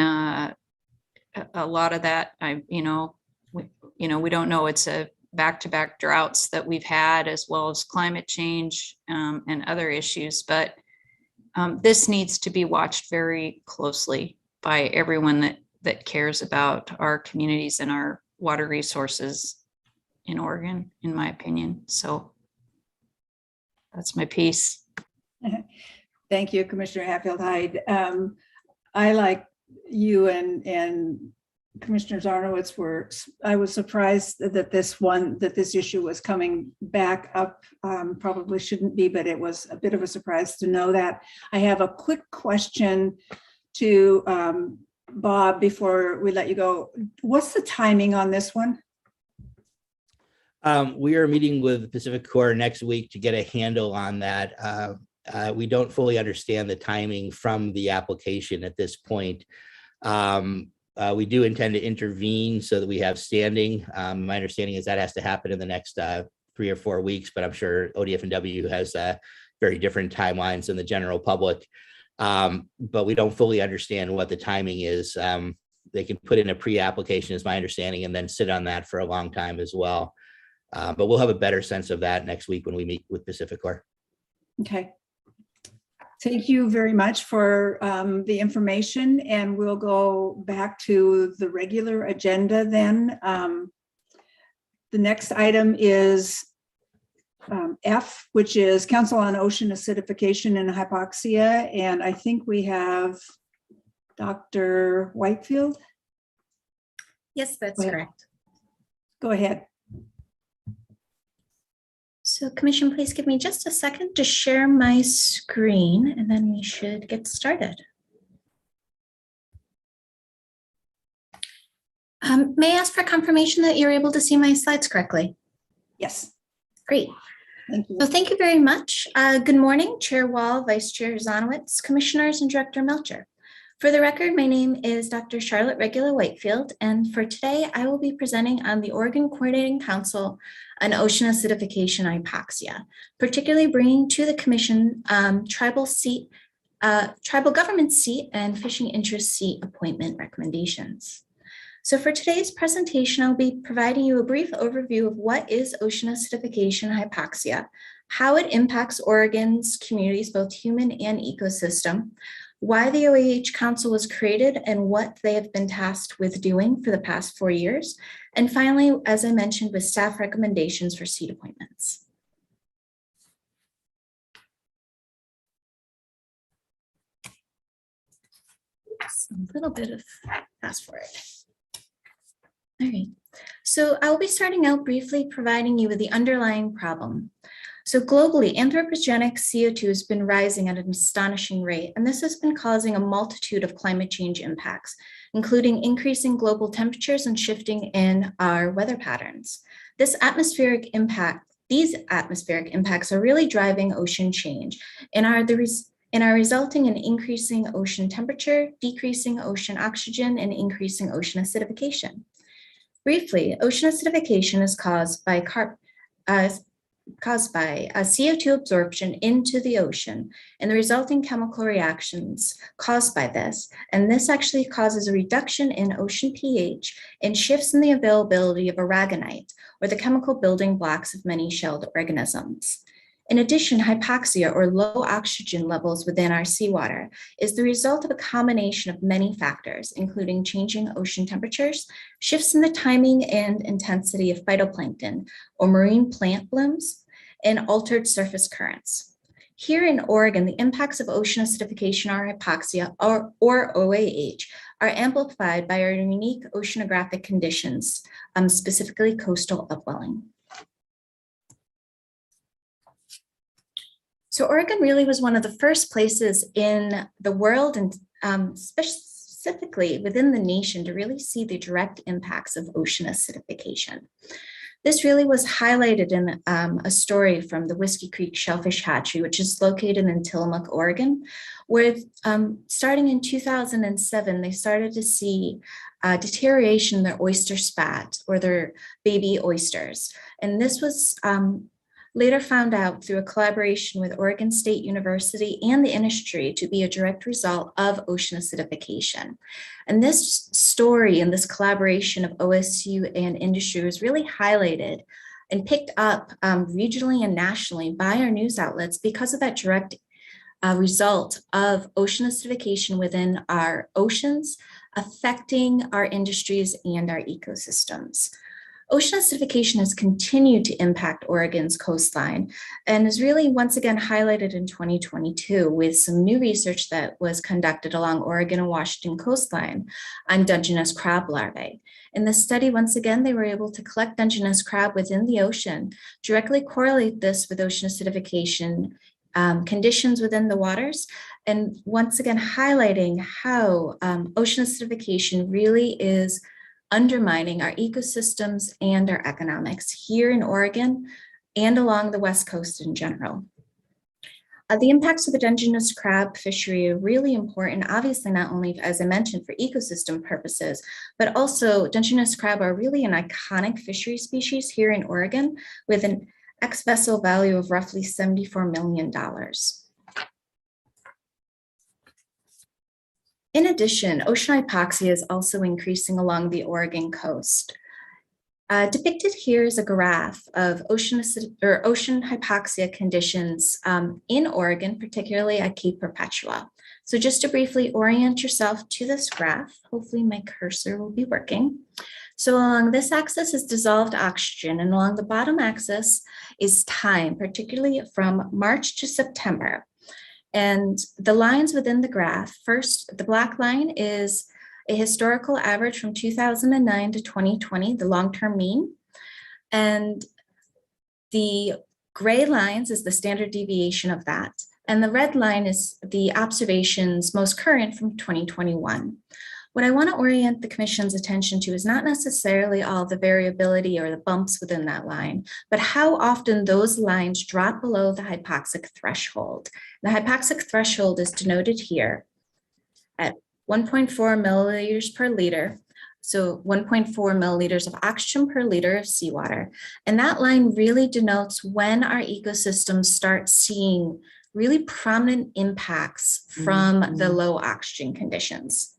a lot of that, we don't know. It's a back-to-back droughts that we've had, as well as climate change and other issues, but this needs to be watched very closely by everyone that cares about our communities and our water resources in Oregon, in my opinion. So that's my piece. Thank you, Commissioner Hatfield-Hyde. I, like you and Commissioner Zarnowitz, I was surprised that this issue was coming back up. Probably shouldn't be, but it was a bit of a surprise to know that. I have a quick question to Bob before we let you go. What's the timing on this one? We are meeting with Pacific Corps next week to get a handle on that. We don't fully understand the timing from the application at this point. We do intend to intervene so that we have standing. My understanding is that has to happen in the next 3 or 4 weeks, but I'm sure ODF&W has very different timelines than the general public. But we don't fully understand what the timing is. They can put in a pre-application, is my understanding, and then sit on that for a long time as well. But we'll have a better sense of that next week when we meet with Pacific Corps. Okay. Thank you very much for the information, and we'll go back to the regular agenda then. The next item is F, which is Council on Ocean Acidification and Hypoxia, and I think we have Dr. Whitefield. Yes, that's correct. Go ahead. So Commission, please give me just a second to share my screen and then we should get started. May I ask for confirmation that you're able to see my slides correctly? Yes. Great. Thank you. So thank you very much. Good morning, Chair Wall, Vice Chair Zanowitz, Commissioners, and Director Melcher. For the record, my name is Dr. Charlotte Regula Whitefield, and for today, I will be presenting on the Oregon Coordinating Council on Ocean Acidification and Hypoxia, particularly bringing to the Commission tribal government seat and fishing interest seat appointment recommendations. So for today's presentation, I'll be providing you a brief overview of what is ocean acidification and hypoxia, how it impacts Oregon's communities, both human and ecosystem, why the OAH Council was created and what they have been tasked with doing for the past 4 years. And finally, as I mentioned, with staff recommendations for seat appointments. Oops, a little bit of fast forward. All right, so I will be starting out briefly providing you with the underlying problem. So globally, anthropogenic CO2 has been rising at an astonishing rate, and this has been causing a multitude of climate change impacts, including increasing global temperatures and shifting in our weather patterns. These atmospheric impacts are really driving ocean change and are resulting in increasing ocean temperature, decreasing ocean oxygen, and increasing ocean acidification. Briefly, ocean acidification is caused by CO2 absorption into the ocean and the resulting chemical reactions caused by this. And this actually causes a reduction in ocean pH and shifts in the availability of aragonite, or the chemical building blocks of many shelled organisms. In addition, hypoxia, or low oxygen levels within our seawater, is the result of a combination of many factors, including changing ocean temperatures, shifts in the timing and intensity of phytoplankton or marine plant blooms, and altered surface currents. Here in Oregon, the impacts of ocean acidification or hypoxia, or OAH, are amplified by our unique oceanographic conditions, specifically coastal upwelling. So Oregon really was one of the first places in the world, and specifically within the nation, to really see the direct impacts of ocean acidification. This really was highlighted in a story from the Whiskey Creek Shellfish Hatchery, which is located in Tillamook, Oregon, where starting in 2007, they started to see deterioration in their oyster spat or their baby oysters. And this was later found out through a collaboration with Oregon State University and the industry to be a direct result of ocean acidification. And this story and this collaboration of OSU and industry was really highlighted and picked up regionally and nationally by our news outlets because of that direct result of ocean acidification within our oceans, affecting our industries and our ecosystems. Ocean acidification has continued to impact Oregon's coastline and is really once again highlighted in 2022 with some new research that was conducted along Oregon and Washington coastline on Dungeness crab larvae. In this study, once again, they were able to collect Dungeness crab within the ocean, directly correlate this with ocean acidification conditions within the waters, and once again highlighting how ocean acidification really is undermining our ecosystems and our economics here in Oregon and along the West Coast in general. The impacts of the Dungeness crab fishery are really important, obviously not only, as I mentioned, for ecosystem purposes, but also Dungeness crab are really an iconic fishery species here in Oregon with an ex-vessel value of roughly $74 million. In addition, ocean hypoxia is also increasing along the Oregon coast. Depicted here is a graph of ocean hypoxia conditions in Oregon, particularly at Cape Perpetua. So just to briefly orient yourself to this graph, hopefully my cursor will be working. So along this axis is dissolved oxygen, and along the bottom axis is time, particularly from March to September. And the lines within the graph, first, the black line is a historical average from 2009 to 2020, the long-term mean. And the gray lines is the standard deviation of that. And the red line is the observations most current from 2021. What I want to orient the Commission's attention to is not necessarily all the variability or the bumps within that line, but how often those lines drop below the hypoxic threshold. The hypoxic threshold is denoted here at 1.4 milliliters per liter, so 1.4 milliliters of oxygen per liter of seawater. And that line really denotes when our ecosystems start seeing really prominent impacts from the low oxygen conditions.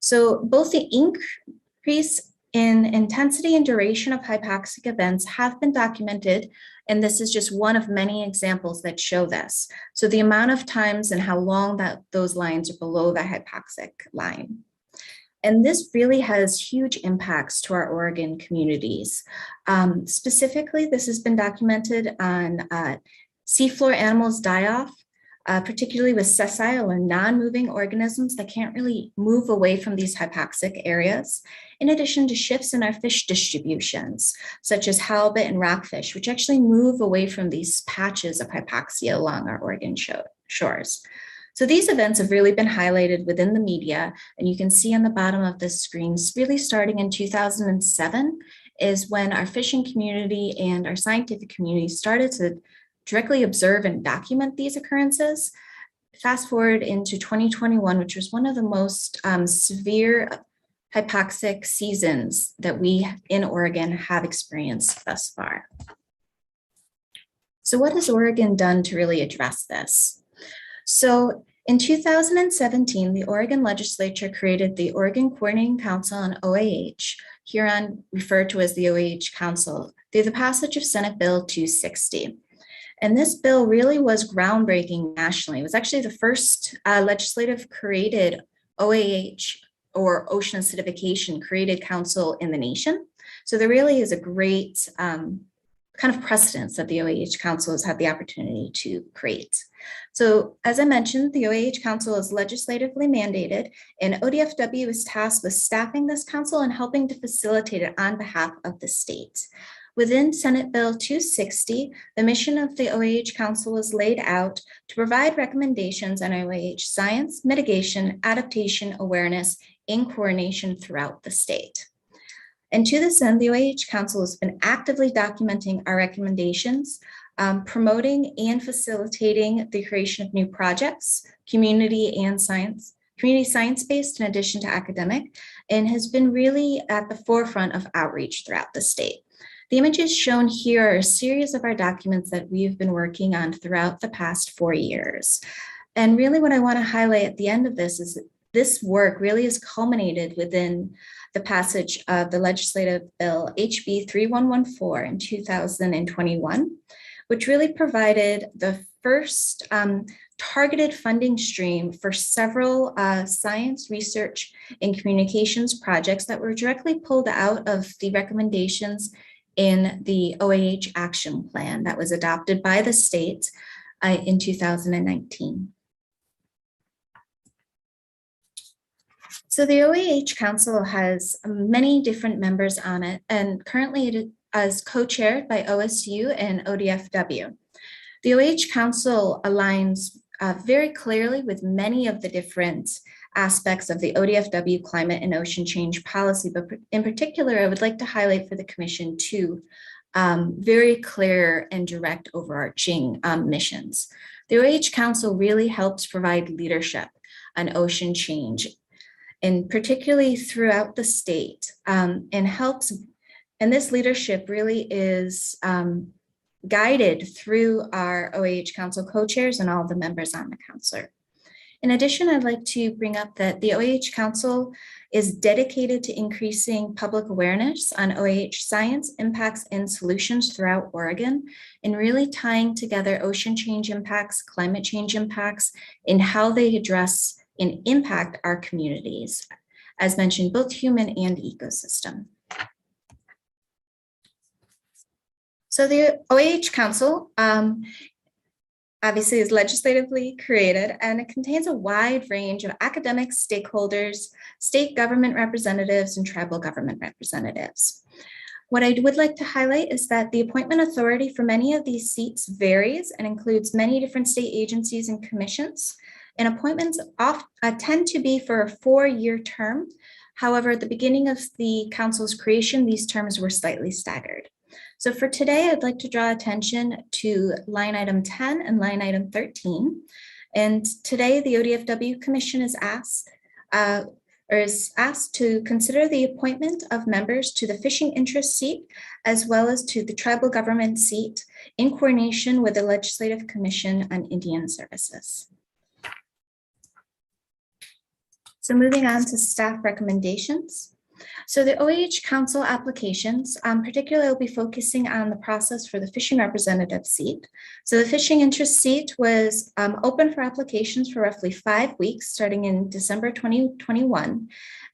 So both the increase in intensity and duration of hypoxic events have been documented, and this is just one of many examples that show this. So the amount of times and how long that those lines are below the hypoxic line. And this really has huge impacts to our Oregon communities. Specifically, this has been documented on seafloor animals die-off, particularly with sessile or non-moving organisms that can't really move away from these hypoxic areas, in addition to shifts in our fish distributions, such as halibut and rockfish, which actually move away from these patches of hypoxia along our Oregon shores. So these events have really been highlighted within the media, and you can see on the bottom of this screen, really starting in 2007 is when our fishing community and our scientific community started to directly observe and document these occurrences. Fast forward into 2021, which was one of the most severe hypoxic seasons that we in Oregon have experienced thus far. So what has Oregon done to really address this? So in 2017, the Oregon legislature created the Oregon Coordinating Council on OAH, herein referred to as the OAH Council, through the passage of Senate Bill 260. And this bill really was groundbreaking nationally. It was actually the first legislative created OAH or ocean acidification created council in the nation. So there really is a great kind of precedence that the OAH Council has had the opportunity to create. So as I mentioned, the OAH Council is legislatively mandated, and ODFW is tasked with staffing this council and helping to facilitate it on behalf of the state. Within Senate Bill 260, the mission of the OAH Council is laid out to provide recommendations on OAH science, mitigation, adaptation, awareness, and coordination throughout the state. And to this end, the OAH Council has been actively documenting our recommendations, promoting and facilitating the creation of new projects, community science-based in addition to academic, and has been really at the forefront of outreach throughout the state. The images shown here are a series of our documents that we've been working on throughout the past 4 years. And really what I want to highlight at the end of this is that this work really is culminated within the passage of the legislative bill HB 3114 in 2021, which really provided the first targeted funding stream for several science, research, and communications projects that were directly pulled out of the recommendations in the OAH action plan that was adopted by the state in 2019. So the OAH Council has many different members on it, and currently it is co-chaired by OSU and ODFW. The OAH Council aligns very clearly with many of the different aspects of the ODFW climate and ocean change policy, but in particular, I would like to highlight for the Commission two very clear and direct overarching missions. The OAH Council really helps provide leadership on ocean change, and particularly throughout the state, and this leadership really is guided through our OAH Council co-chairs and all the members on the council. In addition, I'd like to bring up that the OAH Council is dedicated to increasing public awareness on OAH science, impacts, and solutions throughout Oregon, and really tying together ocean change impacts, climate change impacts, and how they address and impact our communities, as mentioned, both human and ecosystem. So the OAH Council obviously is legislatively created, and it contains a wide range of academic stakeholders, state government representatives, and tribal government representatives. What I would like to highlight is that the appointment authority for many of these seats varies and includes many different state agencies and commissions, and appointments tend to be for a 4-year term. However, at the beginning of the council's creation, these terms were slightly staggered. So for today, I'd like to draw attention to line item 10 and line item 13. And today, the ODFW Commission is asked to consider the appointment of members to the fishing interest seat, as well as to the tribal government seat, in coordination with the Legislative Commission on Indian Services. So moving on to staff recommendations. So the OAH Council applications, particularly will be focusing on the process for the fishing representative seat. So the fishing interest seat was open for applications for roughly 5 weeks, starting in December 2021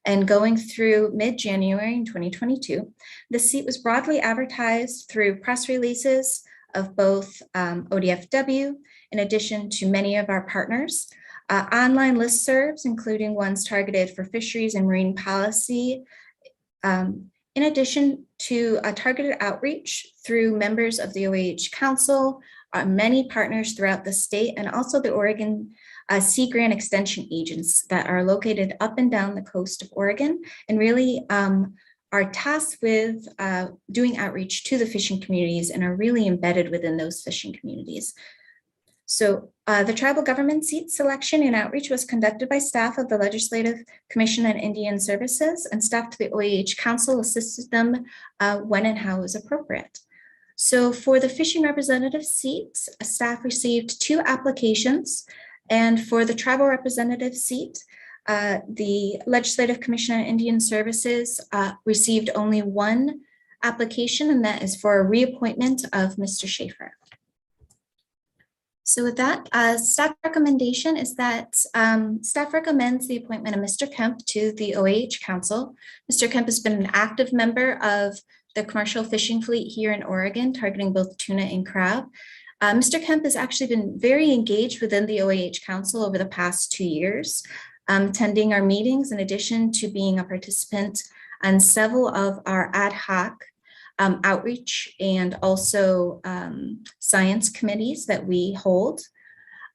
and going through mid-January in 2022. The seat was broadly advertised through press releases of both ODFW, in addition to many of our partners, online listservs, including ones targeted for fisheries and marine policy, in addition to a targeted outreach through members of the OAH Council, many partners throughout the state, and also the Oregon Sea Grant Extension agents that are located up and down the coast of Oregon, and really are tasked with doing outreach to the fishing communities and are really embedded within those fishing communities. So the tribal government seat selection and outreach was conducted by staff of the Legislative Commission on Indian Services, and staff to the OAH Council assisted them when and how it was appropriate. So for the fishing representative seats, staff received 2 applications, and for the tribal representative seat, the Legislative Commission on Indian Services received only 1 application, and that is for a reappointment of Mr. Schaefer. So with that, staff recommendation is that staff recommends the appointment of Mr. Kemp to the OAH Council. Mr. Kemp has been an active member of the commercial fishing fleet here in Oregon, targeting both tuna and crab. Mr. Kemp has actually been very engaged within the OAH Council over the past 2 years, attending our meetings in addition to being a participant on several of our ad hoc outreach and also science committees that we hold,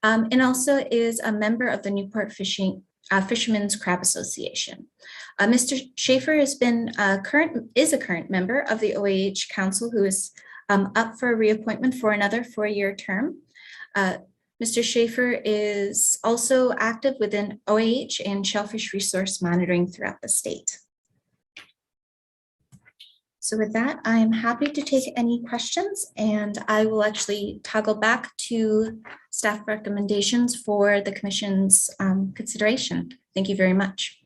and also is a member of the Newport Fishing Fishermen's Crab Association. Mr. Schaefer is a current member of the OAH Council who is up for reappointment for another 4-year term. Mr. Schaefer is also active within OAH and shellfish resource monitoring throughout the state. So with that, I am happy to take any questions, and I will actually toggle back to staff recommendations for the commission's consideration. Thank you very much.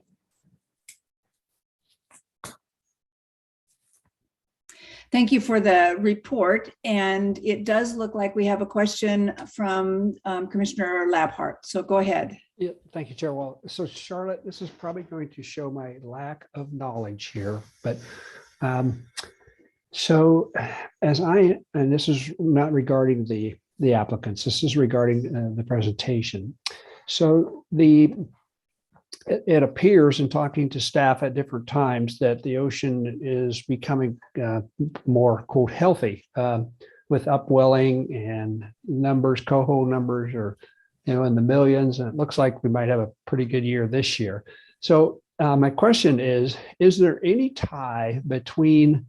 Thank you for the report. And it does look like we have a question from Commissioner Labhart. So go ahead. Yeah, thank you, Chair Wall. So Charlotte, this is probably going to show my lack of knowledge here, but so as and this is not regarding the applicants, this is regarding the presentation. So it appears in talking to staff at different times that the ocean is becoming more, quote, healthy with upwelling and numbers, coho numbers are, in the millions. And it looks like we might have a pretty good year this year. So my question is there any tie between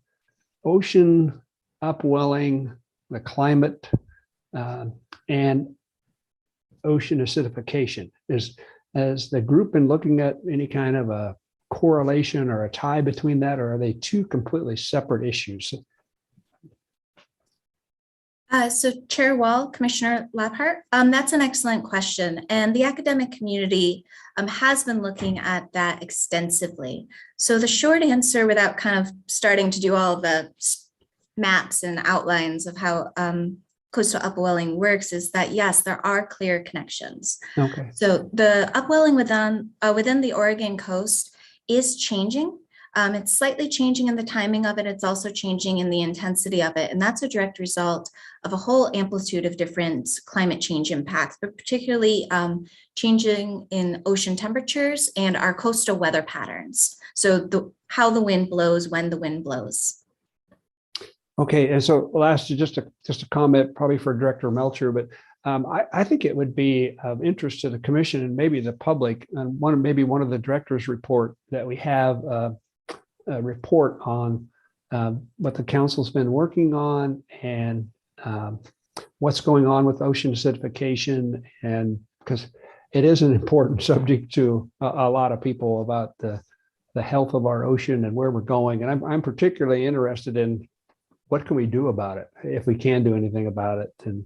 ocean upwelling, the climate, and ocean acidification? Has the group been looking at any kind of a correlation or a tie between that, or are they two completely separate issues? So Chair Wall, Commissioner Labhart, that's an excellent question. And the academic community has been looking at that extensively. So the short answer, without kind of starting to do all of the maps and outlines of how coastal upwelling works, is that yes, there are clear connections. Okay. So the upwelling within the Oregon coast is changing. It's slightly changing in the timing of it. It's also changing in the intensity of it. And that's a direct result of a whole amplitude of different climate change impacts, but particularly changing in ocean temperatures and our coastal weather patterns. So how the wind blows, when the wind blows. Okay, and so last, just a comment probably for Director Melcher, but I think it would be of interest to the commission and maybe the public, and maybe one of the directors' report that we have a report on what the council's been working on and what's going on with ocean acidification, and because it is an important subject to a lot of people about the health of our ocean and where we're going. And I'm particularly interested in what can we do about it, if we can do anything about it. And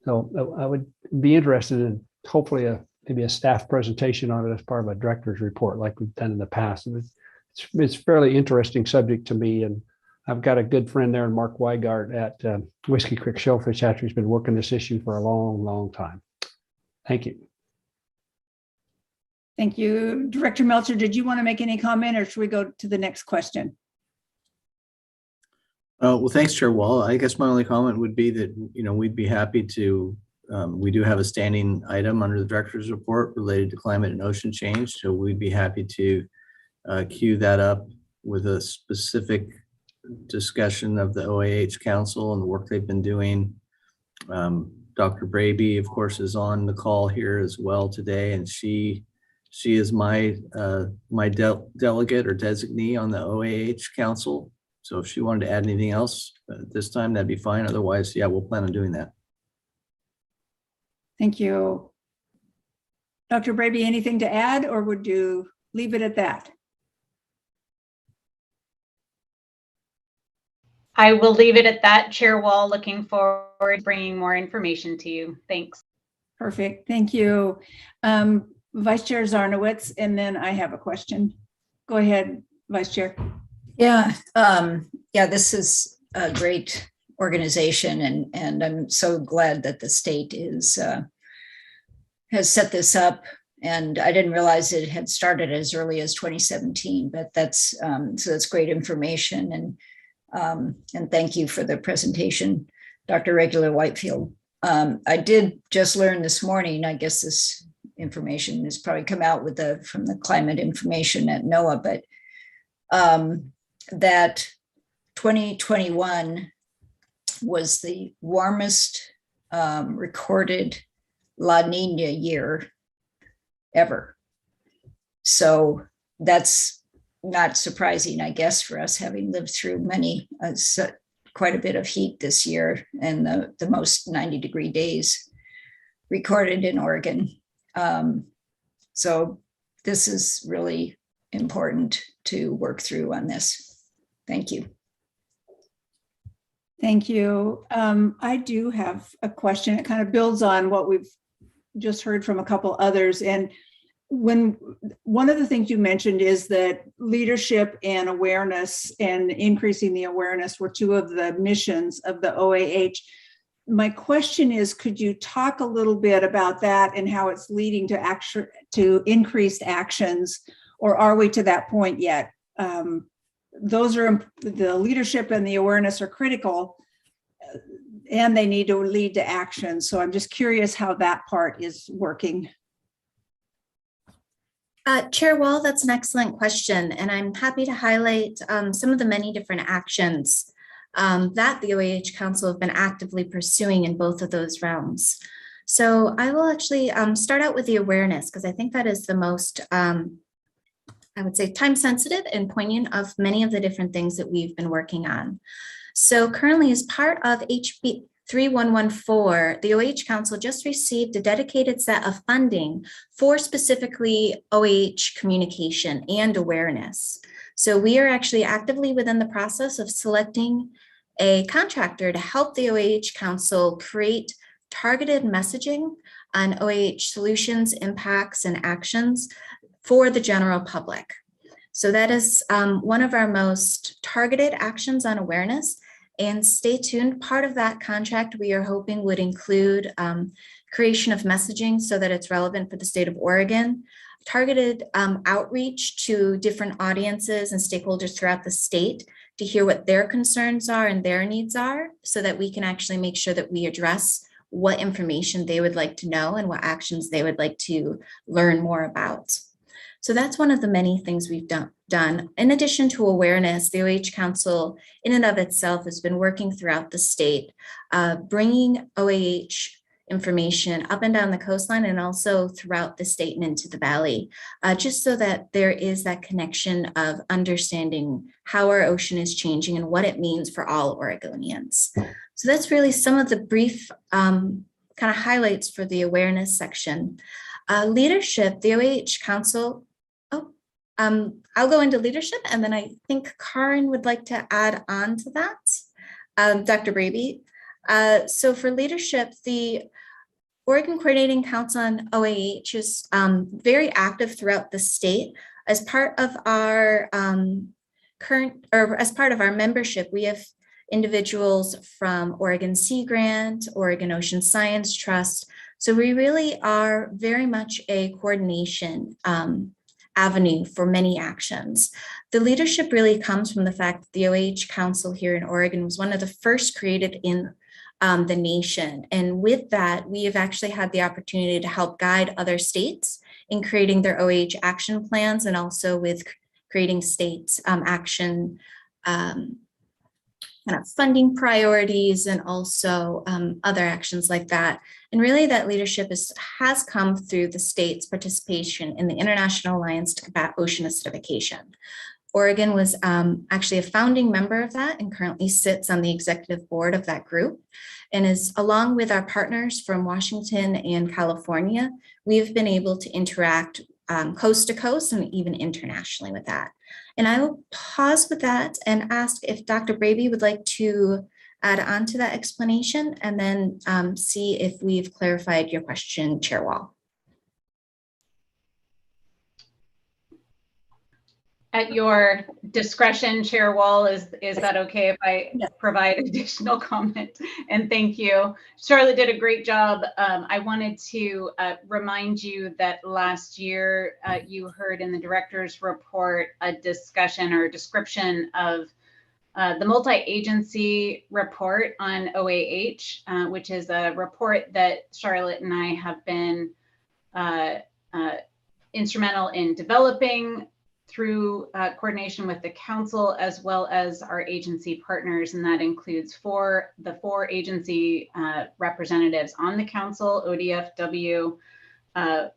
so I would be interested in hopefully maybe a staff presentation on it as part of a director's report like we've done in the past. It's a fairly interesting subject to me. And I've got a good friend there, Mark Weigart at Whiskey Creek Shellfish Hatchery. He's been working this issue for a long, long time. Thank you. Thank you. Director Melcher, did you want to make any comment, or should we go to the next question? Well, thanks, Chair Wall. I guess my only comment would be that, we'd be happy to, we do have a standing item under the director's report related to climate and ocean change. So we'd be happy to queue that up with a specific discussion of the OAH Council and the work they've been doing. Dr. Braby, of course, is on the call here as well today, and she is my delegate or designee on the OAH Council. So if she wanted to add anything else at this time, that'd be fine. Otherwise, yeah, we'll plan on doing that. Thank you. Dr. Braby, anything to add, or would you leave it at that? I will leave it at that, Chair Wall. Looking forward to bringing more information to you. Thanks. Perfect. Thank you. Vice Chair Zarnowitz, and then I have a question. Go ahead, Vice Chair. Yeah, this is a great organization, and I'm so glad that the state has set this up. And I didn't realize it had started as early as 2017, but that's great information. And thank you for the presentation, Dr. Regular Whitefield. I did just learn this morning, I guess this information has probably come out from the climate information at NOAA, but that 2021 was the warmest recorded La Nina year ever. So that's not surprising, I guess, for us having lived through quite a bit of heat this year and the most 90-degree days recorded in Oregon. So this is really important to work through on this. Thank you. Thank you. I do have a question. It kind of builds on what we've just heard from a couple others. And one of the things you mentioned is that leadership and awareness and increasing the awareness were two of the missions of the OAH. My question is, could you talk a little bit about that and how it's leading to increased actions, or are we to that point yet? Those are the leadership and the awareness are critical, and they need to lead to action. So I'm just curious how that part is working. Chair Wall, that's an excellent question, and I'm happy to highlight some of the many different actions that the OAH Council have been actively pursuing in both of those realms. So I will actually start out with the awareness, because I think that is the most, I would say, time sensitive and poignant of many of the different things that we've been working on. So currently, as part of HB 3114, the OAH Council just received a dedicated set of funding for specifically OAH communication and awareness. So we are actually actively within the process of selecting a contractor to help the OAH Council create targeted messaging on OAH solutions, impacts, and actions for the general public. So that is one of our most targeted actions on awareness. And stay tuned. Part of that contract we are hoping would include creation of messaging so that it's relevant for the state of Oregon, targeted outreach to different audiences and stakeholders throughout the state to hear what their concerns are and their needs are, so that we can actually make sure that we address what information they would like to know and what actions they would like to learn more about. So that's one of the many things we've done. In addition to awareness, the OAH Council in and of itself has been working throughout the state, bringing OAH information up and down the coastline and also throughout the state and into the valley, just so that there is that connection of understanding how our ocean is changing and what it means for all Oregonians. So that's really some of the brief kind of highlights for the awareness section. Leadership, the OAH Council, I'll go into leadership, and then I think Karen would like to add on to that, Dr. Braby. So for leadership, the Oregon Coordinating Council on OAH is very active throughout the state. As part of our as part of our membership, we have individuals from Oregon Sea Grant, Oregon Ocean Science Trust. So we really are very much a coordination avenue for many actions. The leadership really comes from the fact that the OAH Council here in Oregon was one of the first created in the nation. And with that, we have actually had the opportunity to help guide other states in creating their OAH action plans, and also with creating states action kind of funding priorities, and also other actions like that. And really that leadership has come through the state's participation in the International Alliance to Combat Ocean Acidification. Oregon was actually a founding member of that and currently sits on the executive board of that group, and is, along with our partners from Washington and California, we've been able to interact coast to coast and even internationally with that. And I will pause with that and ask if Dr. Braby would like to add on to that explanation, and then see if we've clarified your question, Chair Wall. At your discretion, Chair Wall, is that okay if I provide additional comment? And thank you. Charlotte did a great job. I wanted to remind you that last year you heard in the director's report a discussion or description of the multi-agency report on OAH, which is a report that Charlotte and I have been instrumental in developing through coordination with the council as well as our agency partners, and that includes the four agency representatives on the council: ODFW,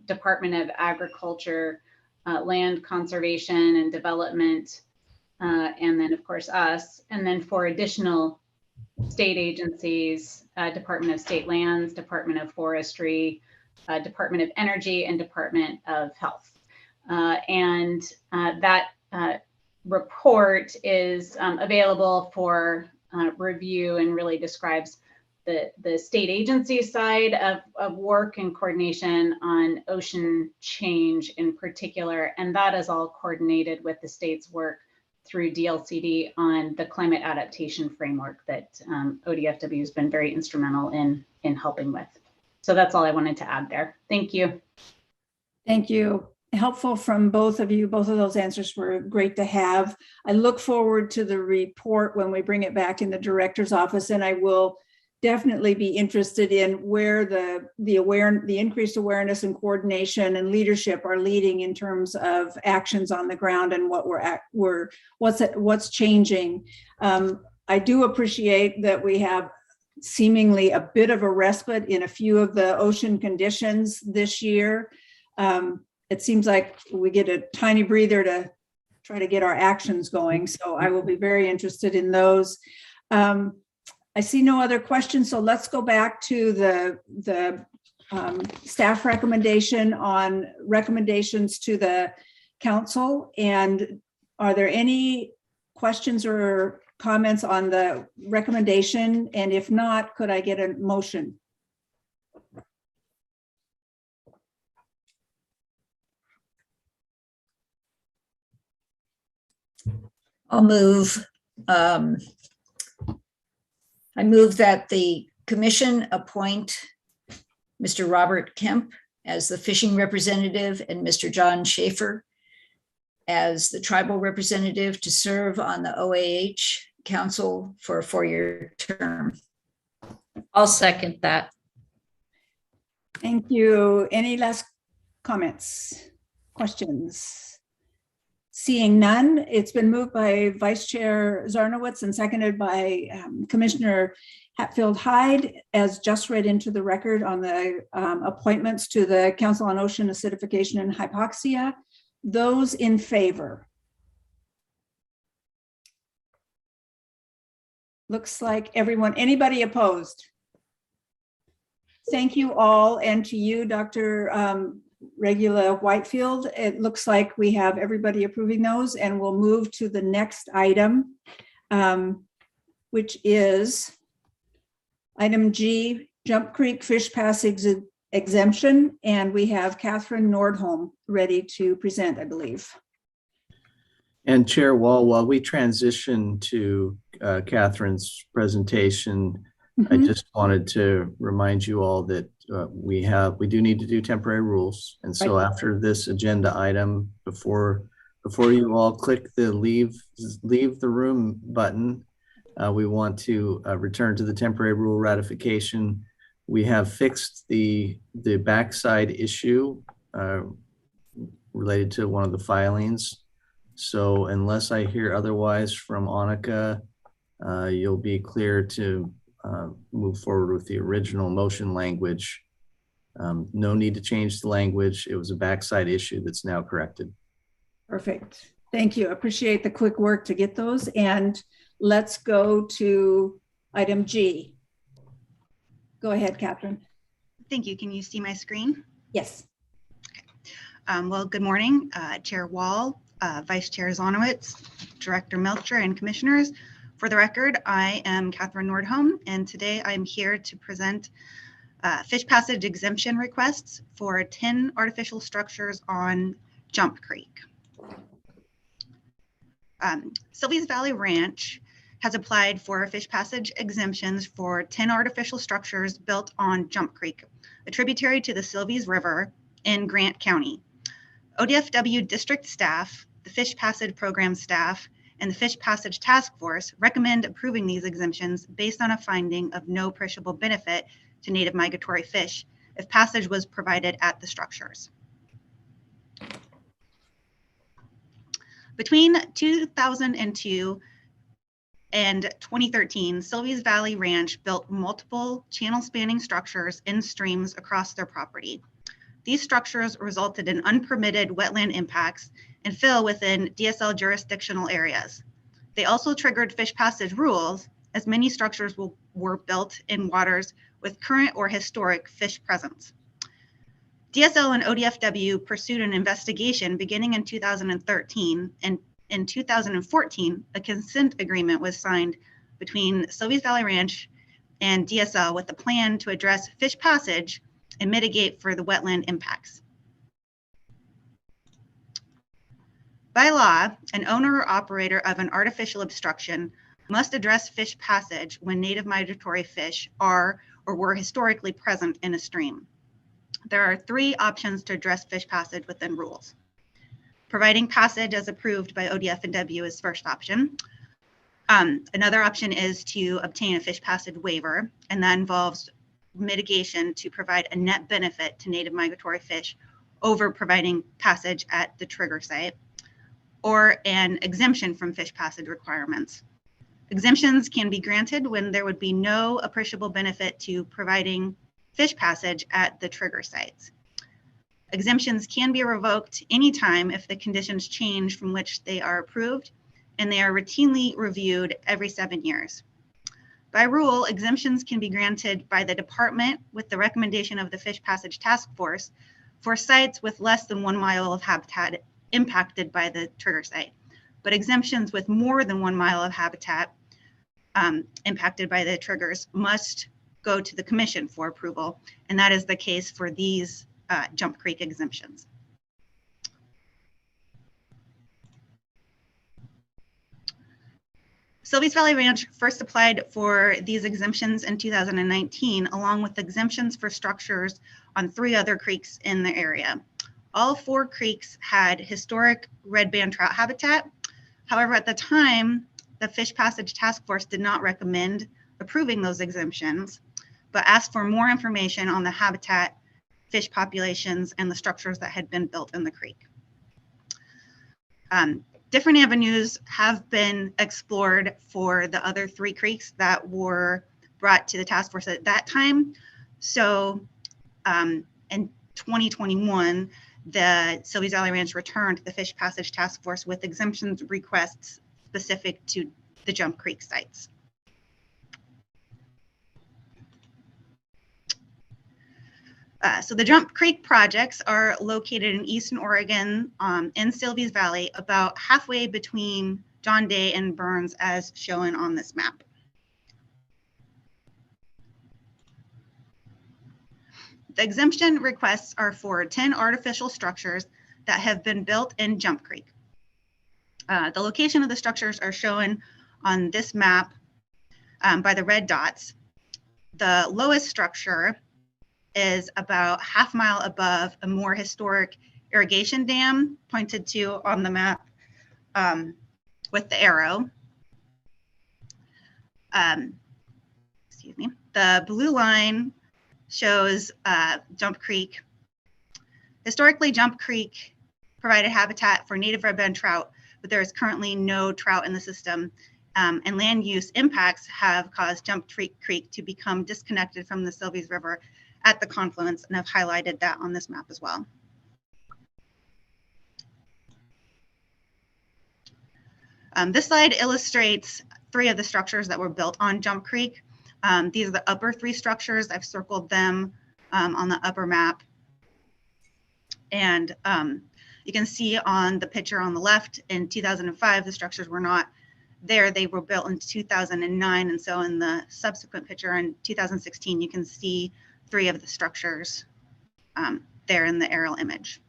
Department of Agriculture, land conservation and development, and then of course us, and then for additional state agencies, Department of State Lands, Department of Forestry, Department of Energy, and Department of Health. That report is available for review and really describes the state agency side of work and coordination on ocean change in particular. And that is all coordinated with the state's work through DLCD on the climate adaptation framework that ODFW has been very instrumental in helping with. So that's all I wanted to add there. Thank you. Thank you. Helpful from both of you. Both of those answers were great to have. I look forward to the report when we bring it back in the director's office, and I will definitely be interested in where the increased awareness and coordination and leadership are leading in terms of actions on the ground and what's changing. I do appreciate that we have seemingly a bit of a respite in a few of the ocean conditions this year. It seems like we get a tiny breather to try to get our actions going. So I will be very interested in those. I see no other questions, so let's go back to the staff recommendation on recommendations to the council. And are there any questions or comments on the recommendation? And if not, could I get a motion? I'll move. I move that the commission appoint Mr. Robert Kemp as the fishing representative and Mr. John Schaefer as the tribal representative to serve on the OAH Council for a 4-year term. I'll second that. Thank you. Any last comments, questions? Seeing none, it's been moved by Vice Chair Zarnowitz and seconded by Commissioner Hatfield-Hyde, as just read into the record on the appointments to the Council on Ocean Acidification and Hypoxia. Those in favor? Looks like everyone. Anybody opposed? Thank you all, and to you, Dr. Regula Whitefield. It looks like we have everybody approving those, and we'll move to the next item, which is item G, Jump Creek Fish Pass exemption. And we have Catherine Nordholm ready to present, I believe. And Chair Wall, while we transition to Catherine's presentation, I just wanted to remind you all that we do need to do temporary rules. And so after this agenda item, before you all click the leave the room button, we want to return to the temporary rule ratification. We have fixed the backside issue related to one of the filings. So unless I hear otherwise from Annika, you'll be clear to move forward with the original motion language. No need to change the language. It was a backside issue that's now corrected. Perfect. Thank you. Appreciate the quick work to get those. And let's go to item G. Go ahead, Catherine. Thank you. Can you see my screen? Yes. Okay. Well, good morning, Chair Wall, Vice Chair Zonowitz, Director Melcher, and Commissioners. For the record, I am Catherine Nordholm, and today I'm here to present fish passage exemption requests for 10 artificial structures on Jump Creek. Sylvia's Valley Ranch has applied for fish passage exemptions for 10 artificial structures built on Jump Creek, a tributary to the Sylvies River in Grant County. ODFW district staff, the Fish Passage Program staff, and the Fish Passage Task Force recommend approving these exemptions based on a finding of no appreciable benefit to native migratory fish if passage was provided at the structures. Between 2002 and 2013, Sylvia's Valley Ranch built multiple channel spanning structures in streams across their property. These structures resulted in unpermitted wetland impacts and fell within DSL jurisdictional areas. They also triggered fish passage rules, as many structures were built in waters with current or historic fish presence. DSL and ODFW pursued an investigation beginning in 2013, and in 2014, a consent agreement was signed between Silvies Valley Ranch and DSL with a plan to address fish passage and mitigate for the wetland impacts. By law, an owner or operator of an artificial obstruction must address fish passage when native migratory fish are or were historically present in a stream. There are 3 options to address fish passage within rules. Providing passage as approved by ODF and W is first option. Another option is to obtain a fish passage waiver, and that involves mitigation to provide a net benefit to native migratory fish over providing passage at the trigger site, or an exemption from fish passage requirements. Exemptions can be granted when there would be no appreciable benefit to providing fish passage at the trigger sites. Exemptions can be revoked anytime if the conditions change from which they are approved, and they are routinely reviewed every 7 years. By rule, exemptions can be granted by the department with the recommendation of the Fish Passage Task Force for sites with less than 1 mile of habitat impacted by the trigger site. But exemptions with more than 1 mile of habitat impacted by the triggers must go to the commission for approval, and that is the case for these Jump Creek exemptions. Silvies Valley Ranch first applied for these exemptions in 2019, along with exemptions for structures on 3 other creeks in the area. All 4 creeks had historic red band trout habitat. However, at the time, the Fish Passage Task Force did not recommend approving those exemptions, but asked for more information on the habitat, fish populations, and the structures that had been built in the creek. Different avenues have been explored for the other 3 creeks that were brought to the task force at that time. So in 2021, the Silvies Valley Ranch returned to the Fish Passage Task Force with exemptions requests specific to the Jump Creek sites. So the Jump Creek projects are located in Eastern Oregon in Silvies Valley, about halfway between John Day and Burns as shown on this map. The exemption requests are for 10 artificial structures that have been built in Jump Creek. The location of the structures are shown on this map by the red dots. The lowest structure is about half mile above a more historic irrigation dam pointed to on the map with the arrow. Excuse me. The blue line shows Jump Creek. Historically, Jump Creek provided habitat for native red band trout, but there is currently no trout in the system. And land use impacts have caused Jump Creek to become disconnected from the Silvies River at the confluence, and I've highlighted that on this map as well. This slide illustrates 3 of the structures that were built on Jump Creek. These are the upper 3 structures. I've circled them on the upper map. And you can see on the picture on the left, in 2005, the structures were not there. They were built in 2009. And so in the subsequent picture in 2016, you can see 3 of the structures there in the aerial image.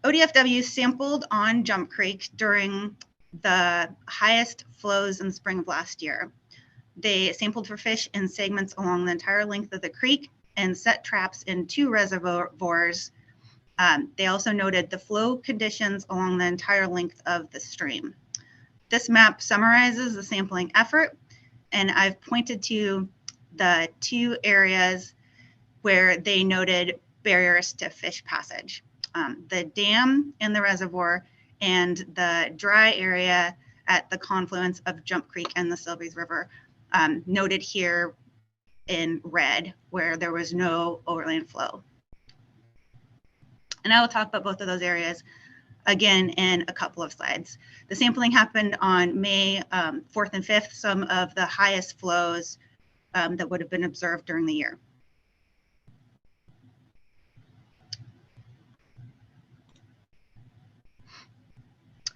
ODFW sampled on Jump Creek during the highest flows in spring of last year. They sampled for fish in segments along the entire length of the creek and set traps in 2 reservoirs. They also noted the flow conditions along the entire length of the stream. This map summarizes the sampling effort, and I've pointed to the 2 areas where they noted barriers to fish passage. The dam in the reservoir and the dry area at the confluence of Jump Creek and the Sylvies River, noted here in red, where there was no overland flow. And I will talk about both of those areas again in a couple of slides. The sampling happened on May 4th and 5th, some of the highest flows that would have been observed during the year.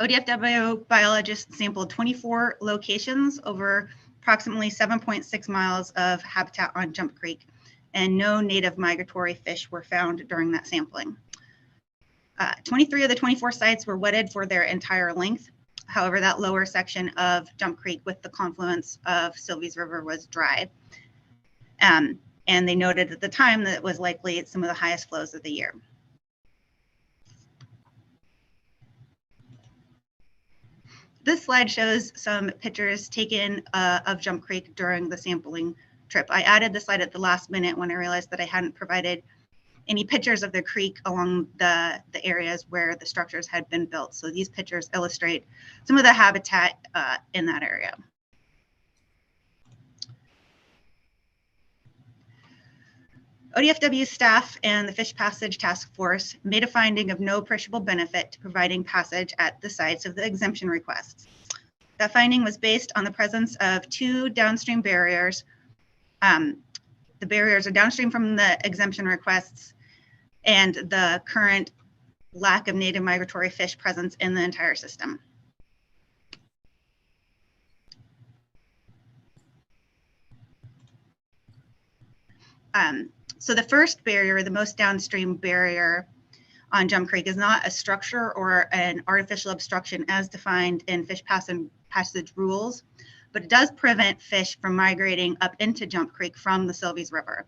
ODFW biologists sampled 24 locations over approximately 7.6 miles of habitat on Jump Creek, and no native migratory fish were found during that sampling. 23 of the 24 sites were wetted for their entire length. However, that lower section of Jump Creek with the confluence of Sylvies River was dry. And they noted at the time that it was likely some of the highest flows of the year. This slide shows some pictures taken of Jump Creek during the sampling trip. I added the slide at the last minute when I realized that I hadn't provided any pictures of the creek along the areas where the structures had been built. So these pictures illustrate some of the habitat in that area. ODFW staff and the Fish Passage Task Force made a finding of no appreciable benefit to providing passage at the sites of the exemption requests. That finding was based on the presence of 2 downstream barriers. The barriers are downstream from the exemption requests and the current lack of native migratory fish presence in the entire system. So the first barrier, the most downstream barrier on Jump Creek, is not a structure or an artificial obstruction as defined in fish passage rules, but it does prevent fish from migrating up into Jump Creek from the Sylvies River.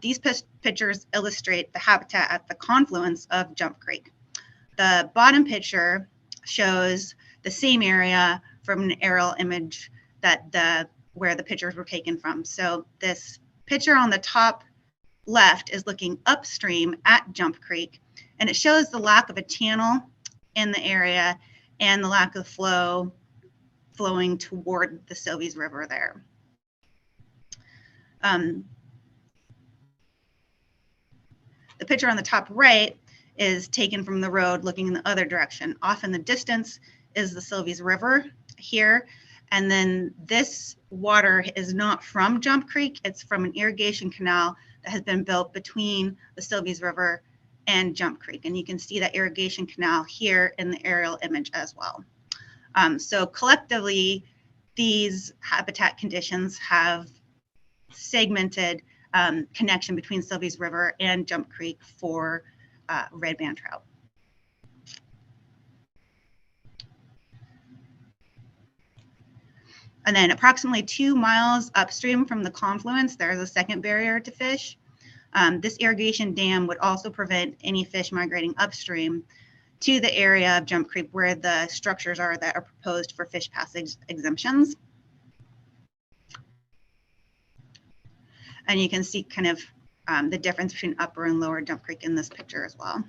These pictures illustrate the habitat at the confluence of Jump Creek. The bottom picture shows the same area from an aerial image that where the pictures were taken from. So this picture on the top left is looking upstream at Jump Creek, and it shows the lack of a channel in the area and the lack of flowing toward the Sylvies River there. The picture on the top right is taken from the road looking in the other direction. Off in the distance is the Sylvies River here. And then this water is not from Jump Creek, it's from an irrigation canal that has been built between the Sylvies River and Jump Creek. And you can see that irrigation canal here in the aerial image as well. So collectively, these habitat conditions have segmented connection between Sylvies River and Jump Creek for red band trout. And then approximately 2 miles upstream from the confluence, there's a second barrier to fish. This irrigation dam would also prevent any fish migrating upstream to the area of Jump Creek where the structures are that are proposed for fish passage exemptions. And you can see kind of the difference between upper and lower Jump Creek in this picture as well.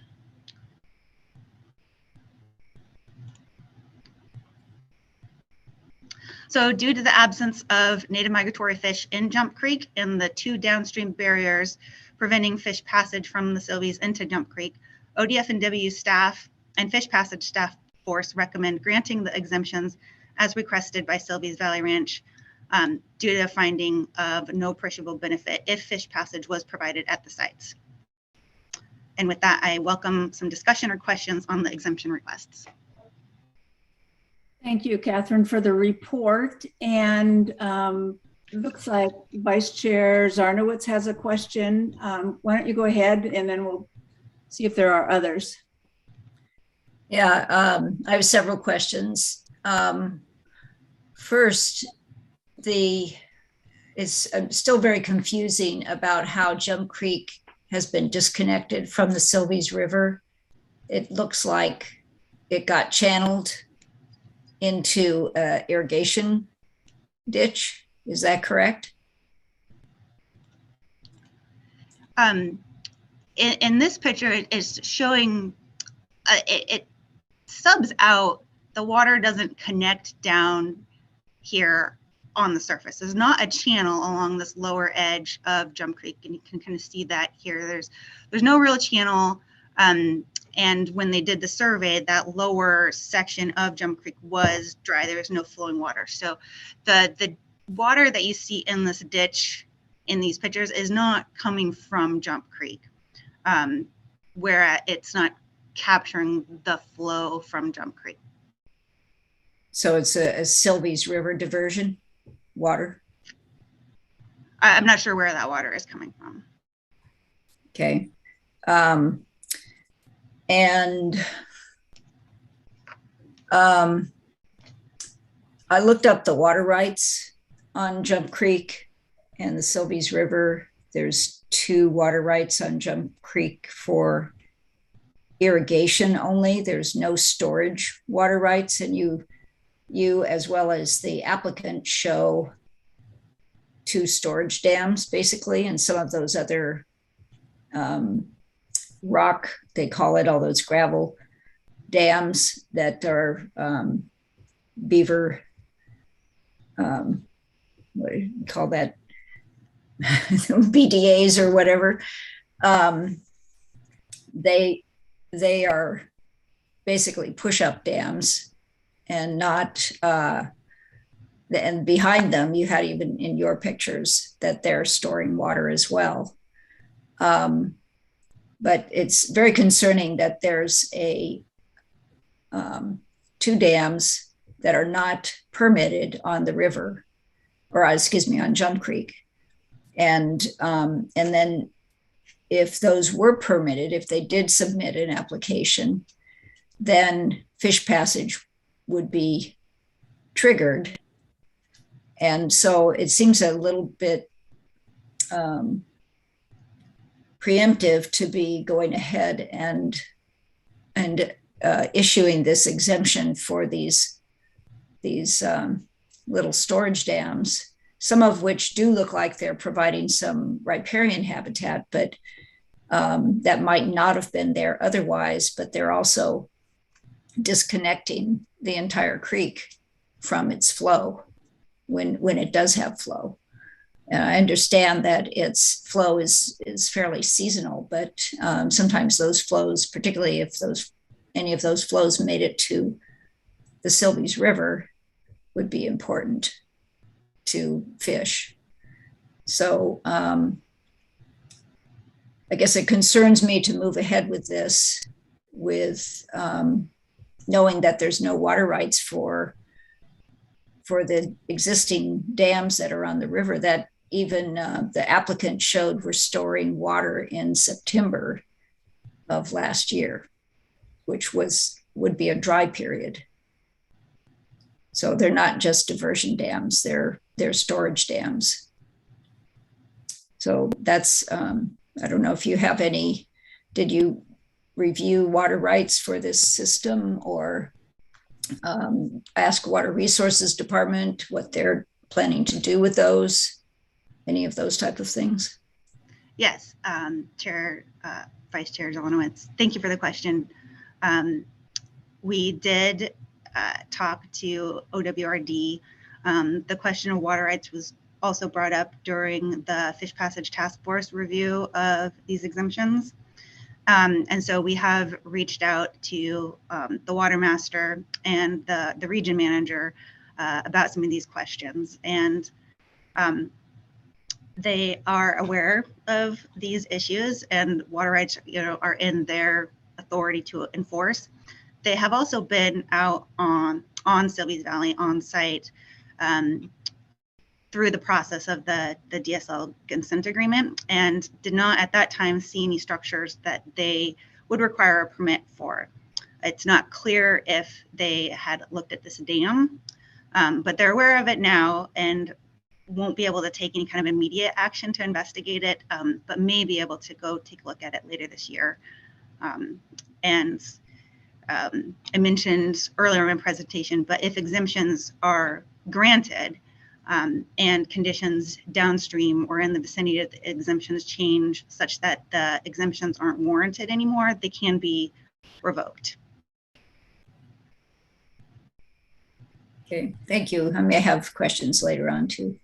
So due to the absence of native migratory fish in Jump Creek and the 2 downstream barriers preventing fish passage from the Sylvies into Jump Creek, ODF&W staff and Fish Passage Staff Force recommend granting the exemptions as requested by Sylvies Valley Ranch due to the finding of no appreciable benefit if fish passage was provided at the sites. And with that, I welcome some discussion or questions on the exemption requests. Thank you, Catherine, for the report. And it looks like Vice Chair Zarnowitz has a question. Why don't you go ahead and then we'll see if there are others. Yeah, I have several questions. First, it's still very confusing about how Jump Creek has been disconnected from the Sylvies River. It looks like it got channeled into an irrigation ditch. Is that correct? In this picture, it is showing, it subs out the water doesn't connect down here on the surface. There's not a channel along this lower edge of Jump Creek, and you can kind of see that here. There's no real channel. And when they did the survey, that lower section of Jump Creek was dry. There was no flowing water. So the water that you see in this ditch in these pictures is not coming from Jump Creek, where it's not capturing the flow from Jump Creek. So it's a Sylvie's River diversion water. I'm not sure where that water is coming from. Okay. I looked up the water rights on Jump Creek and the Sylvie's River. There's 2 water rights on Jump Creek for irrigation only. There's no storage water rights, and you as well as the applicant show 2 storage dams basically, and some of those other rock, they call it, all those gravel dams that are beaver, what do you call that, BDAs or whatever. They are basically push-up dams, and not, and behind them, you had even in your pictures that they're storing water as well. But it's very concerning that there's 2 dams that are not permitted on the river, or excuse me, on Jump Creek. And then if those were permitted, if they did submit an application, then fish passage would be triggered. And so it seems a little bit preemptive to be going ahead and issuing this exemption for these little storage dams, some of which do look like they're providing some riparian habitat, but that might not have been there otherwise, but they're also disconnecting the entire creek from its flow when it does have flow. And I understand that its flow is fairly seasonal, but sometimes those flows, particularly if any of those flows made it to the Sylvie's River, would be important to fish. So I guess it concerns me to move ahead with this, with knowing that there's no water rights for the existing dams that are on the river, that even the applicant showed were storing water in September of last year, which would be a dry period. So they're not just diversion dams, they're storage dams. So that's, I don't know if you have any, did you review water rights for this system, or ask Water Resources Department what they're planning to do with those, any of those type of things? Yes, Chair, Vice Chair Zalonowitz, thank you for the question. We did talk to OWRD. The question of water rights was also brought up during the Fish Passage Task Force review of these exemptions. And so we have reached out to the Water Master and the region manager about some of these questions. And they are aware of these issues, and water rights, are in their authority to enforce. They have also been out on Sylvie's Valley on site through the process of the DSL consent agreement, and did not at that time see any structures that they would require a permit for. It's not clear if they had looked at this dam, but they're aware of it now and won't be able to take any kind of immediate action to investigate it, but may be able to go take a look at it later this year. I mentioned earlier in my presentation, but if exemptions are granted and conditions downstream or in the vicinity of the exemptions change such that the exemptions aren't warranted anymore, they can be revoked. Okay, thank you. I may have questions later on too.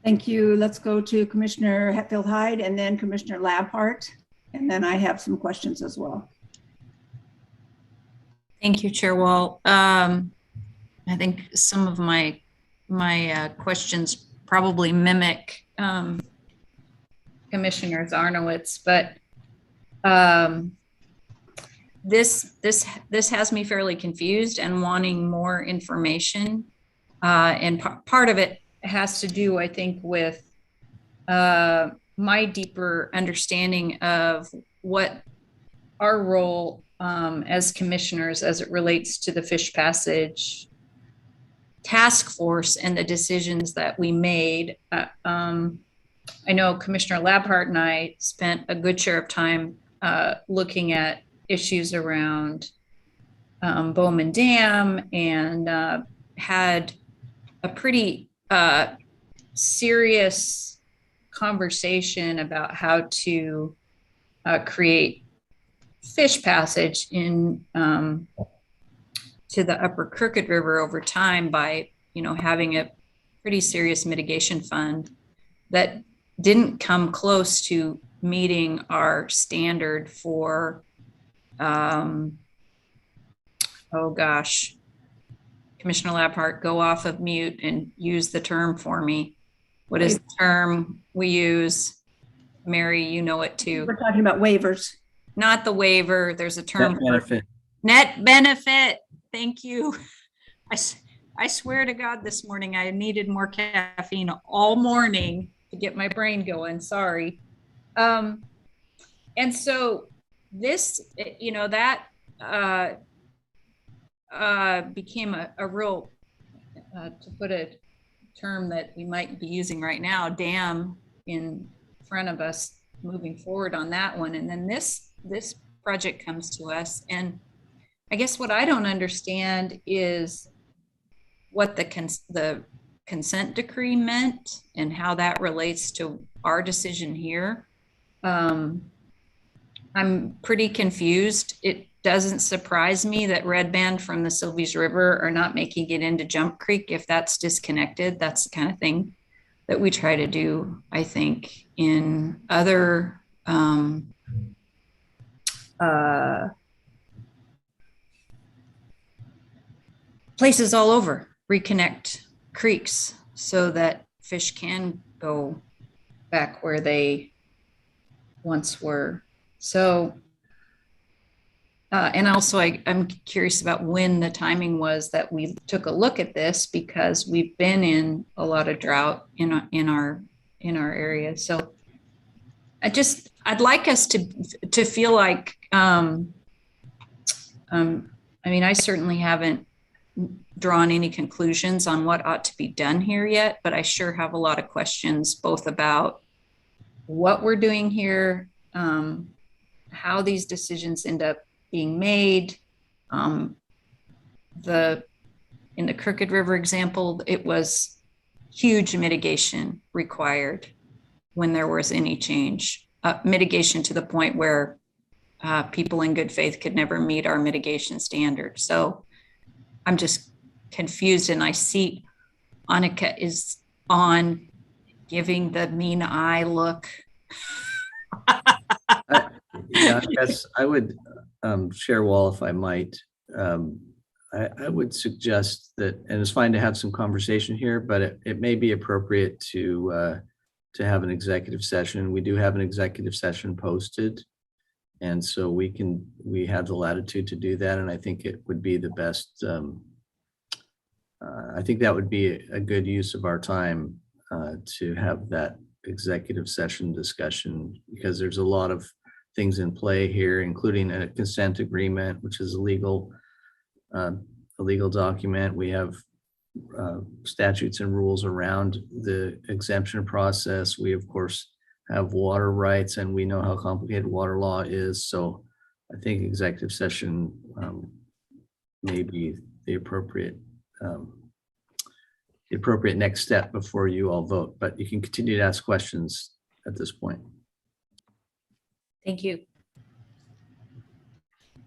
Thank you. Let's go to Commissioner Hatfield-Hyde and then Commissioner Labhart. And then I have some questions as well. Thank you, Chair Wall. I think some of my questions probably mimic Commissioner Zarnowitz, but this has me fairly confused and wanting more information. And part of it has to do, I think, with my deeper understanding of what our role as commissioners as it relates to the Fish Passage Task Force and the decisions that we made. I know Commissioner Labhart and I spent a good share of time looking at issues around Bowman Dam and had a pretty serious conversation about how to create fish passage in to the upper Crooked River over time by, having a pretty serious mitigation fund that didn't come close to meeting our standard for, oh gosh, Commissioner Labhart, go off of mute and use the term for me. What is the term we use? Mary, you know it too. We're talking about waivers. Not the waiver. There's a term Net benefit. Net benefit. Thank you. I swear to God, this morning I needed more caffeine all morning to get my brain going. Sorry. And so this, that became a real, to put a term that we might be using right now, dam in front of us moving forward on that one. And then this project comes to us. And I guess what I don't understand is what the consent decree meant and how that relates to our decision here. I'm pretty confused. It doesn't surprise me that red band from the Sylvies River are not making it into Jump Creek. If that's disconnected, that's the kind of thing that we try to do, I think, in other places all over, reconnect creeks so that fish can go back where they once were. So, and also I'm curious about when the timing was that we took a look at this, because we've been in a lot of drought in our area. So I'd like us to feel like, I mean, I certainly haven't drawn any conclusions on what ought to be done here yet, but I sure have a lot of questions, both about what we're doing here, how these decisions end up being made. In the Crooked River example, it was huge mitigation required when there was any change, mitigation to the point where people in good faith could never meet our mitigation standard. So I'm just confused, and I see Annika is on, giving the mean eye look. Yeah, I guess I would, Chair Wall, if I might, I would suggest that, and it's fine to have some conversation here, but it may be appropriate to have an executive session. We do have an executive session posted. And so we have the latitude to do that. And I think it would be the best, I think that would be a good use of our time to have that executive session discussion, because there's a lot of things in play here, including a consent agreement, which is a legal document. We have statutes and rules around the exemption process. We, of course, have water rights, and we know how complicated water law is. So I think executive session may be the appropriate next step before you all vote, but you can continue to ask questions at this point. Thank you.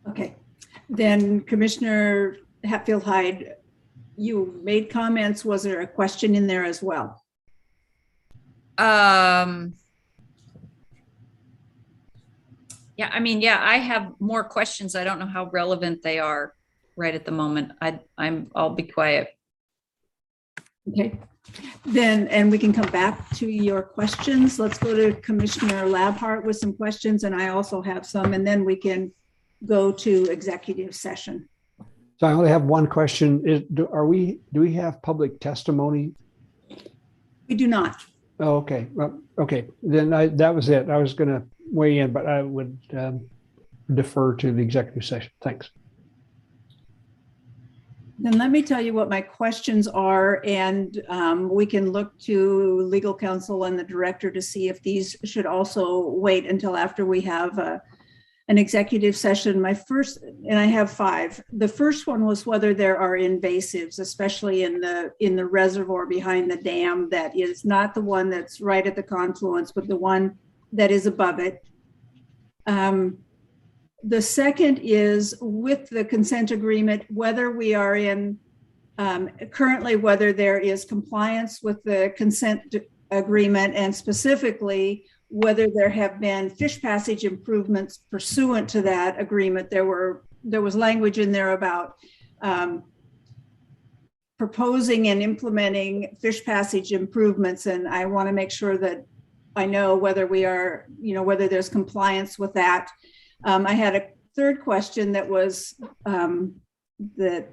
Okay, then Commissioner Hatfield-Hyde, You made comments. Was there a question in there as well? Yeah, I mean, yeah, I have more questions. I don't know how relevant they are right at the moment. I'll be quiet. Okay, then, and we can come back to your questions. Let's go to Commissioner Labhart with some questions, and I also have some, and then we can go to executive session. So I only have one question. Do we have public testimony? We do not. Oh, okay. Well, okay. Then that was it. I was going to weigh in, but I would defer to the executive session. Thanks. Then let me tell you what my questions are, and we can look to legal counsel and the director to see if these should also wait until after we have an executive session. My first, and I have 5. The first one was whether there are invasives, especially in the reservoir behind the dam, that is not the one that's right at the confluence, but the one that is above it. The second is with the consent agreement, whether we are in currently, whether there is compliance with the consent agreement, and specifically whether there have been fish passage improvements pursuant to that agreement. There was language in there about proposing and implementing fish passage improvements, and I want to make sure that I know whether we are, whether there's compliance with that. I had a third question that was that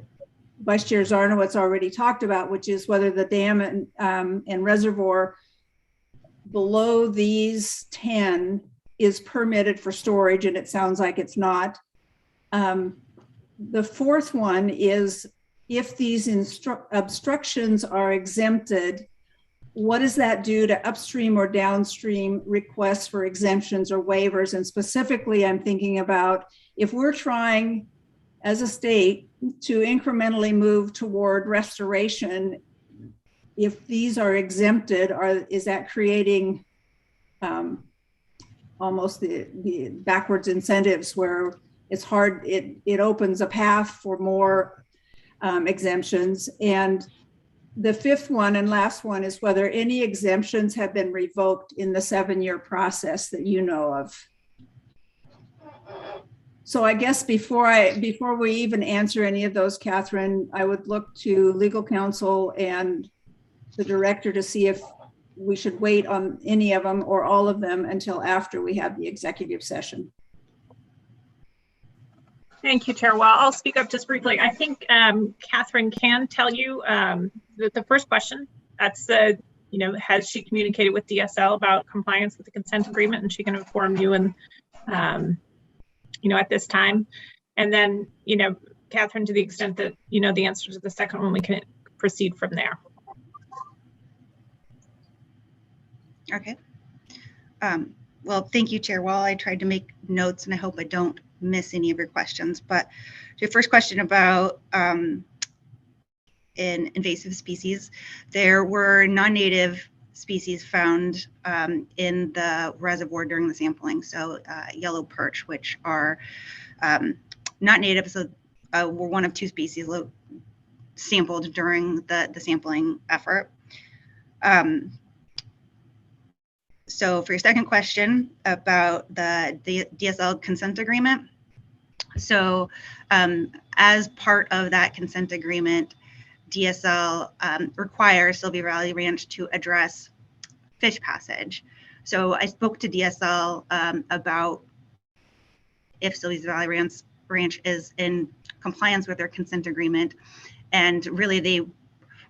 Vice Chair Zarnowitz already talked about, which is whether the dam and reservoir below these 10 is permitted for storage, and it sounds like it's not. The fourth one is if these obstructions are exempted, what does that do to upstream or downstream requests for exemptions or waivers? And specifically, I'm thinking about if we're trying as a state to incrementally move toward restoration, if these are exempted, is that creating almost the backwards incentives where it's hard, it opens a path for more exemptions? And the fifth one and last one is whether any exemptions have been revoked in the 7-year process that you know of. So I guess before we even answer any of those, Catherine, I would look to legal counsel and the director to see if we should wait on any of them or all of them until after we have the executive session. Thank you, Chair. Well, I'll speak up just briefly. I think Catherine can tell you that the first question, that's the, has she communicated with DSL about compliance with the consent agreement, and she can inform you and, at this time. And then, Catherine, to the extent that, the answer to the second one, we can proceed from there. Okay. Well, thank you, Chair Wall. I tried to make notes, and I hope I don't miss any of your questions. But your first question about in invasive species, there were non-native species found in the reservoir during the sampling. So yellow perch, which are not native, so were one of 2 species sampled during the sampling effort. So for your second question about the DSL consent agreement, so as part of that consent agreement, DSL requires Sylvia Valley Ranch to address fish passage. So I spoke to DSL about if Sylvia Valley Ranch is in compliance with their consent agreement, and really they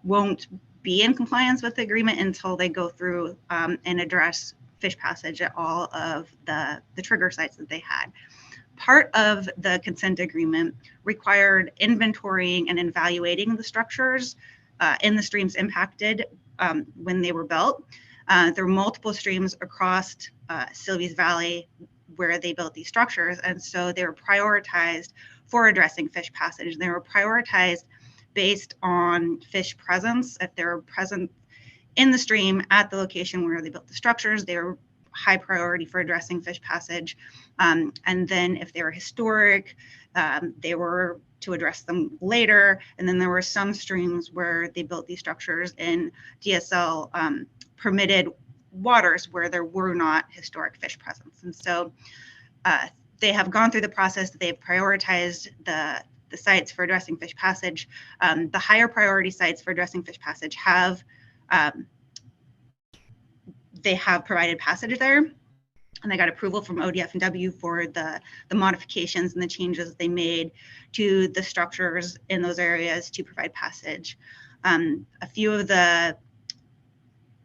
won't be in compliance with the agreement until they go through and address fish passage at all of the trigger sites that they had. Part of the consent agreement required inventorying and evaluating the structures in the streams impacted when they were built. There were multiple streams across Sylvia's Valley where they built these structures, and so they were prioritized for addressing fish passage. They were prioritized based on fish presence. If they were present in the stream at the location where they built the structures, they were high priority for addressing fish passage. And then if they were historic, they were to address them later. And then there were some streams where they built these structures in DSL permitted waters where there were not historic fish presence. And so they have gone through the process. They've prioritized the sites for addressing fish passage. The higher priority sites for addressing fish passage have they have provided passage there, and they got approval from ODF and W for the modifications and the changes they made to the structures in those areas to provide passage. A few of the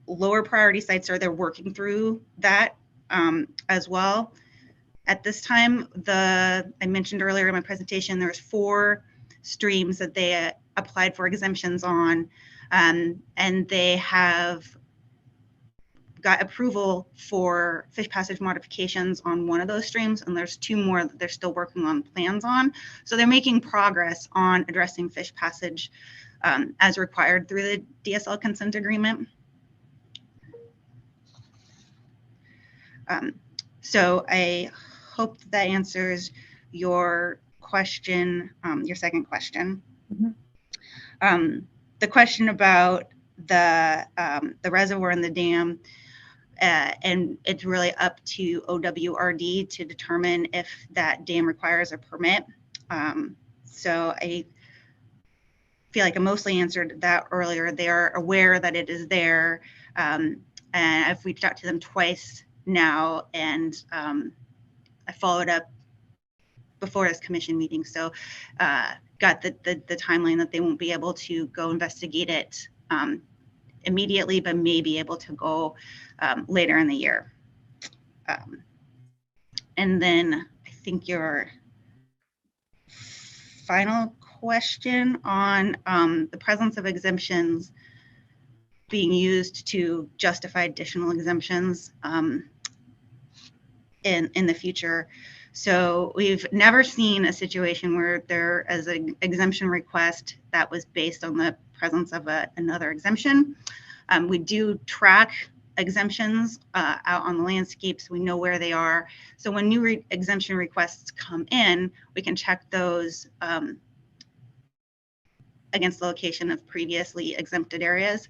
lower priority sites they're working through that as well. At this time, I mentioned earlier in my presentation, there's 4 streams that they applied for exemptions on, and they have got approval for fish passage modifications on one of those streams, and there's 2 more that they're still working on plans on. So they're making progress on addressing fish passage as required through the DSL consent agreement. So I hope that answers your question, your second question. Mm-hmm. The question about the reservoir and the dam, and it's really up to OWRD to determine if that dam requires a permit. So I feel like I mostly answered that earlier. They are aware that it is there, and I've reached out to them twice now, and I followed up before this commission meeting. So got the timeline that they won't be able to go investigate it immediately, but may be able to go later in the year. And then I think your final question on the presence of exemptions being used to justify additional exemptions in the future. So we've never seen a situation where there is an exemption request that was based on the presence of another exemption. We do track exemptions out on the landscapes. We know where they are. So when new exemption requests come in, we can check those against the location of previously exempted areas.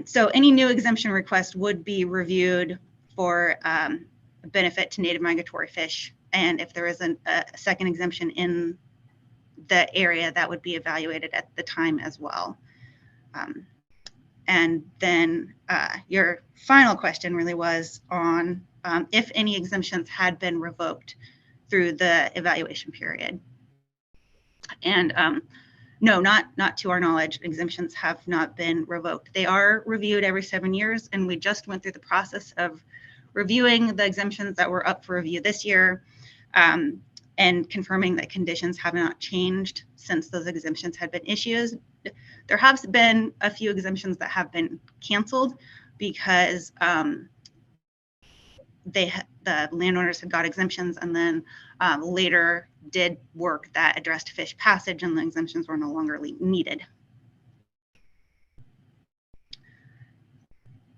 So any new exemption request would be reviewed for benefit to native migratory fish. And if there is a second exemption in the area, that would be evaluated at the time as well. And then your final question really was on if any exemptions had been revoked through the evaluation period. And no, not to our knowledge, exemptions have not been revoked. They are reviewed every 7 years, and we just went through the process of reviewing the exemptions that were up for review this year, and confirming that conditions have not changed since those exemptions had been issued. There have been a few exemptions that have been canceled because the landowners had got exemptions and then later did work that addressed fish passage, and the exemptions were no longer needed.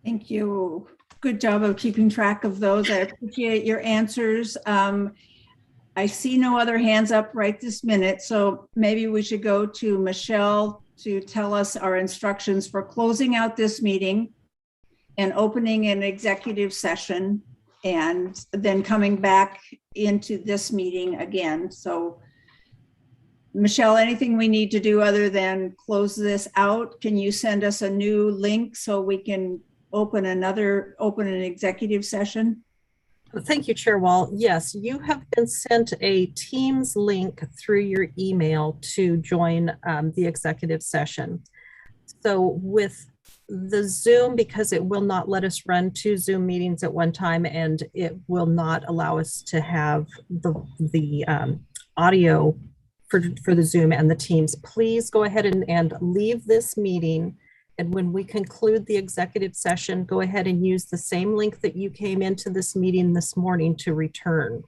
Thank you. Good job of keeping track of those. I appreciate your answers. I see no other hands up right this minute, so maybe we should go to Michelle to tell us our instructions for closing out this meeting and opening an executive session, and then coming back into this meeting again. So Michelle, anything we need to do other than close this out? Can you send us a new link so we can open an executive session? Thank you, Chair Wall. Yes, you have been sent a Teams link through your email to join the executive session. So with the Zoom, because it will not let us run 2 Zoom meetings at one time, and it will not allow us to have the audio for the Zoom and the Teams, please go ahead and leave this meeting. And when we conclude the executive session, go ahead and use the same link that you came into this meeting this morning to return.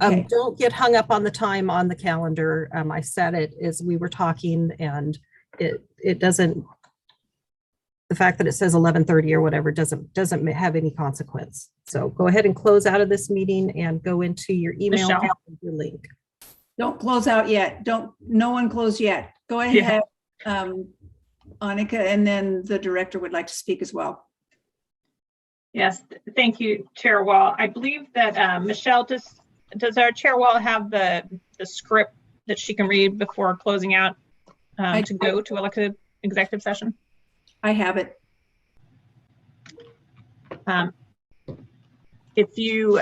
Okay. Don't get hung up on the time on the calendar. I said it as we were talking, and it doesn't the fact that it says 11:30 or whatever doesn't have any consequence. So go ahead and close out of this meeting and go into your email Michelle. your link. Don't close out yet. No one close yet. Go ahead, Annika, and then the director would like to speak as well. Yes, thank you, Chair Wall. I believe that Michelle, does our Chair Wall have the script that she can read before closing out to go to elected executive session? I have it. If you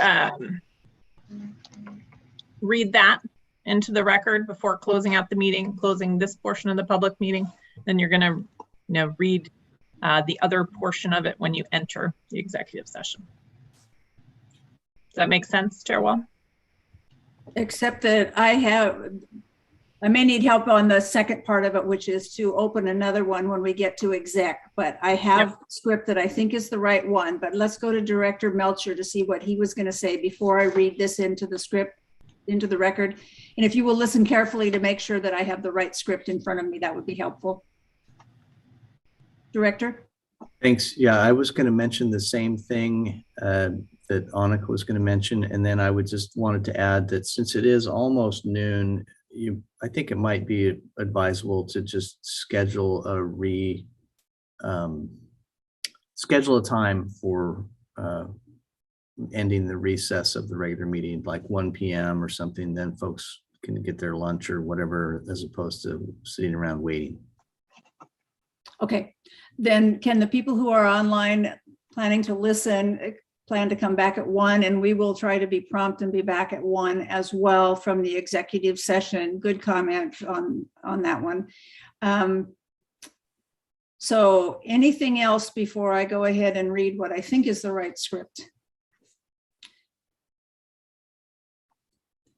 read that into the record before closing out the meeting, closing this portion of the public meeting, then you're going to read the other portion of it when you enter the executive session. Does that make sense, Chair Wall? Except that I may need help on the second part of it, which is to open another one when we get to exec, but I have a script that I think is the right one. But let's go to Director Melcher to see what he was going to say before I read this into the script, into the record. And if you will listen carefully to make sure that I have the right script in front of me, that would be helpful. Director? Thanks. Yeah, I was going to mention the same thing that Annika was going to mention. And then I would just wanted to add that since it is almost noon, I think it might be advisable to just schedule schedule a time for ending the recess of the regular meeting, like 1 p.m. or something. Then folks can get their lunch or whatever, as opposed to sitting around waiting. Okay, then can the people who are online planning to listen plan to come back at 1, and we will try to be prompt and be back at 1 as well from the executive session. Good comment on that one. So anything else before I go ahead and read what I think is the right script?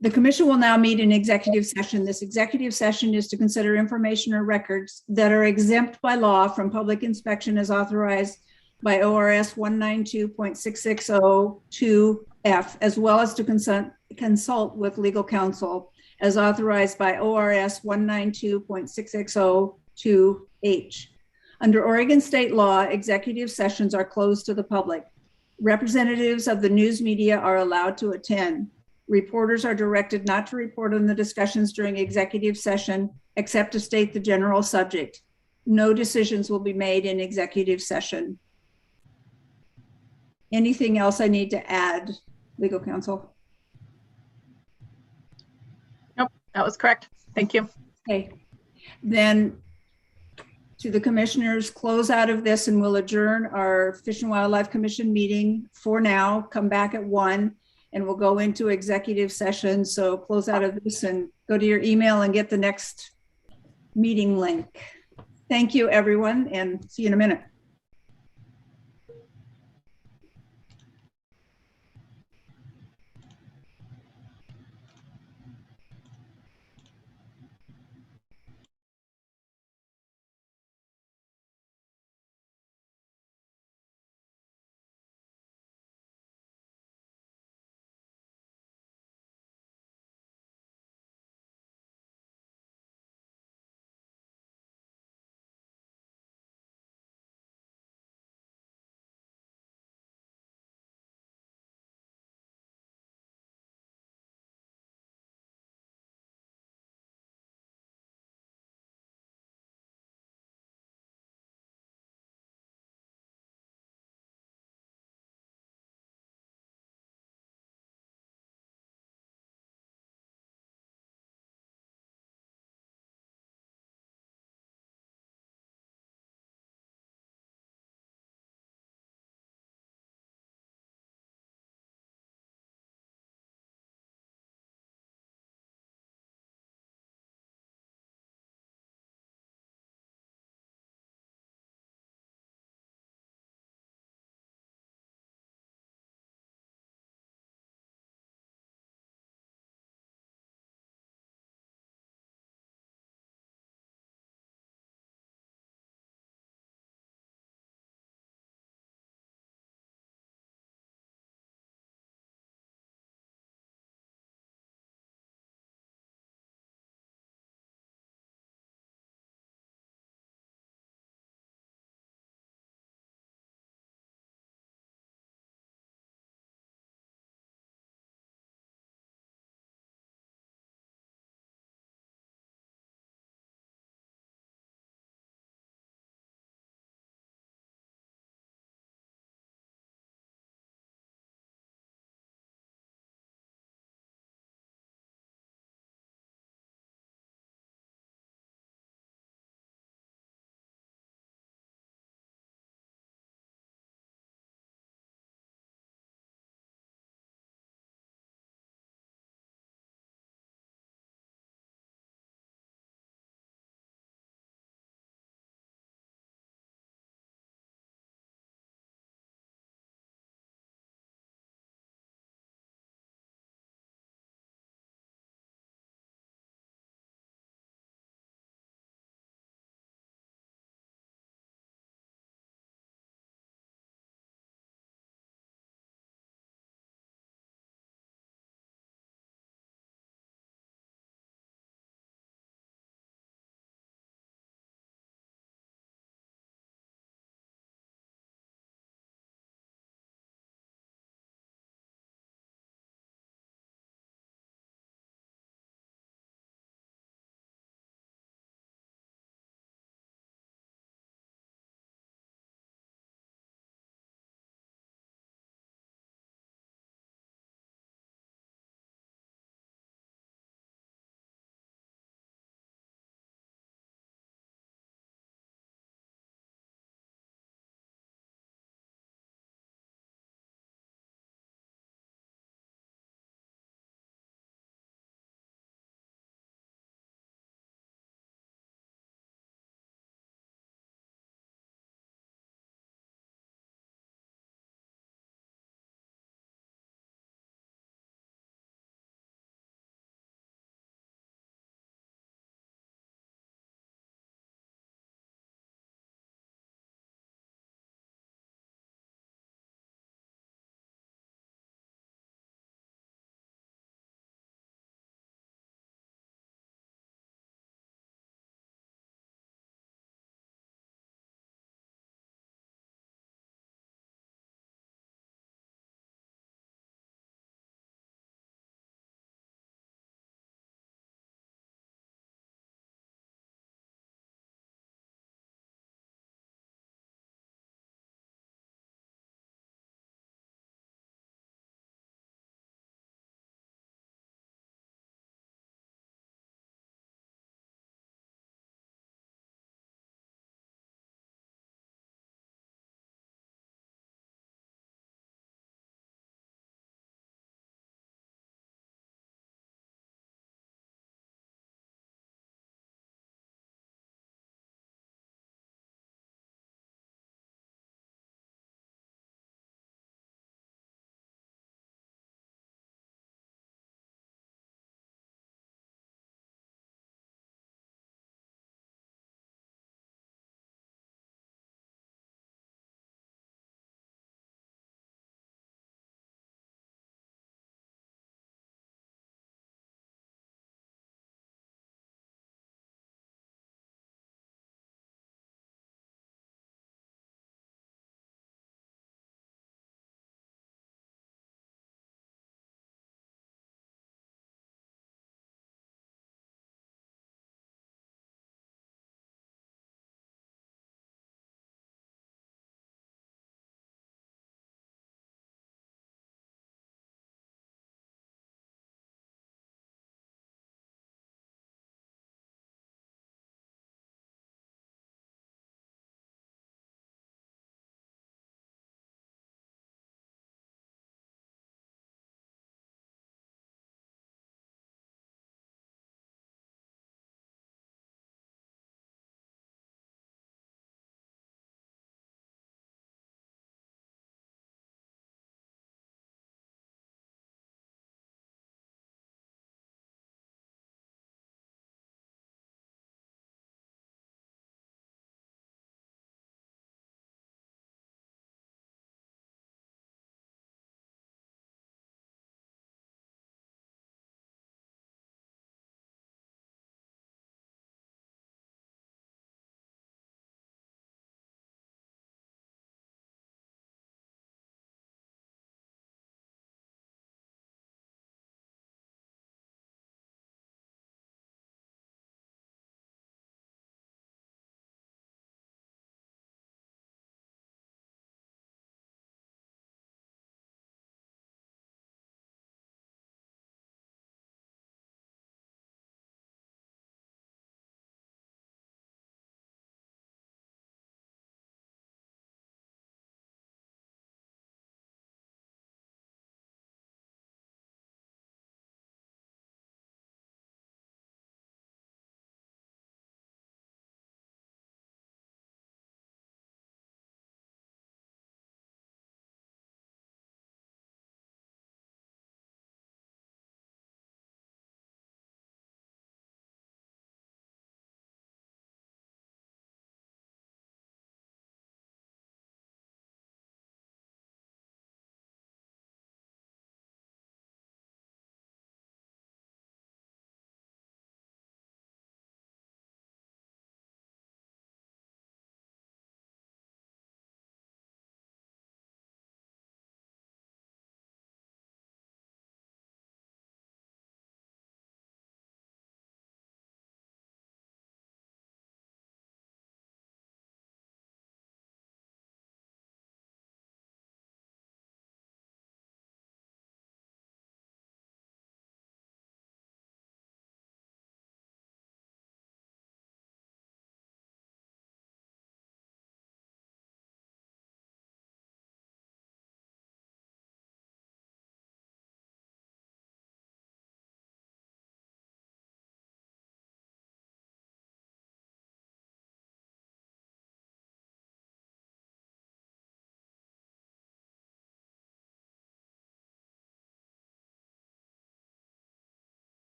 The commission will now meet in executive session. This executive session is to consider information or records that are exempt by law from public inspection as authorized by ORS 192.6602F, as well as to consult with legal counsel as authorized by ORS 192.6602H. Under Oregon state law, executive sessions are closed to the public. Representatives of the news media are allowed to attend. Reporters are directed not to report on the discussions during executive session, except to state the general subject. No decisions will be made in executive session. Anything else I need to add, legal counsel? Nope, that was correct. Thank you. Okay, then to the commissioners, close out of this and we'll adjourn our Fish and Wildlife Commission meeting for now. Come back at 1 and we'll go into executive session. So close out of this and go to your email and get the next meeting link. Thank you, everyone, and see you in a minute.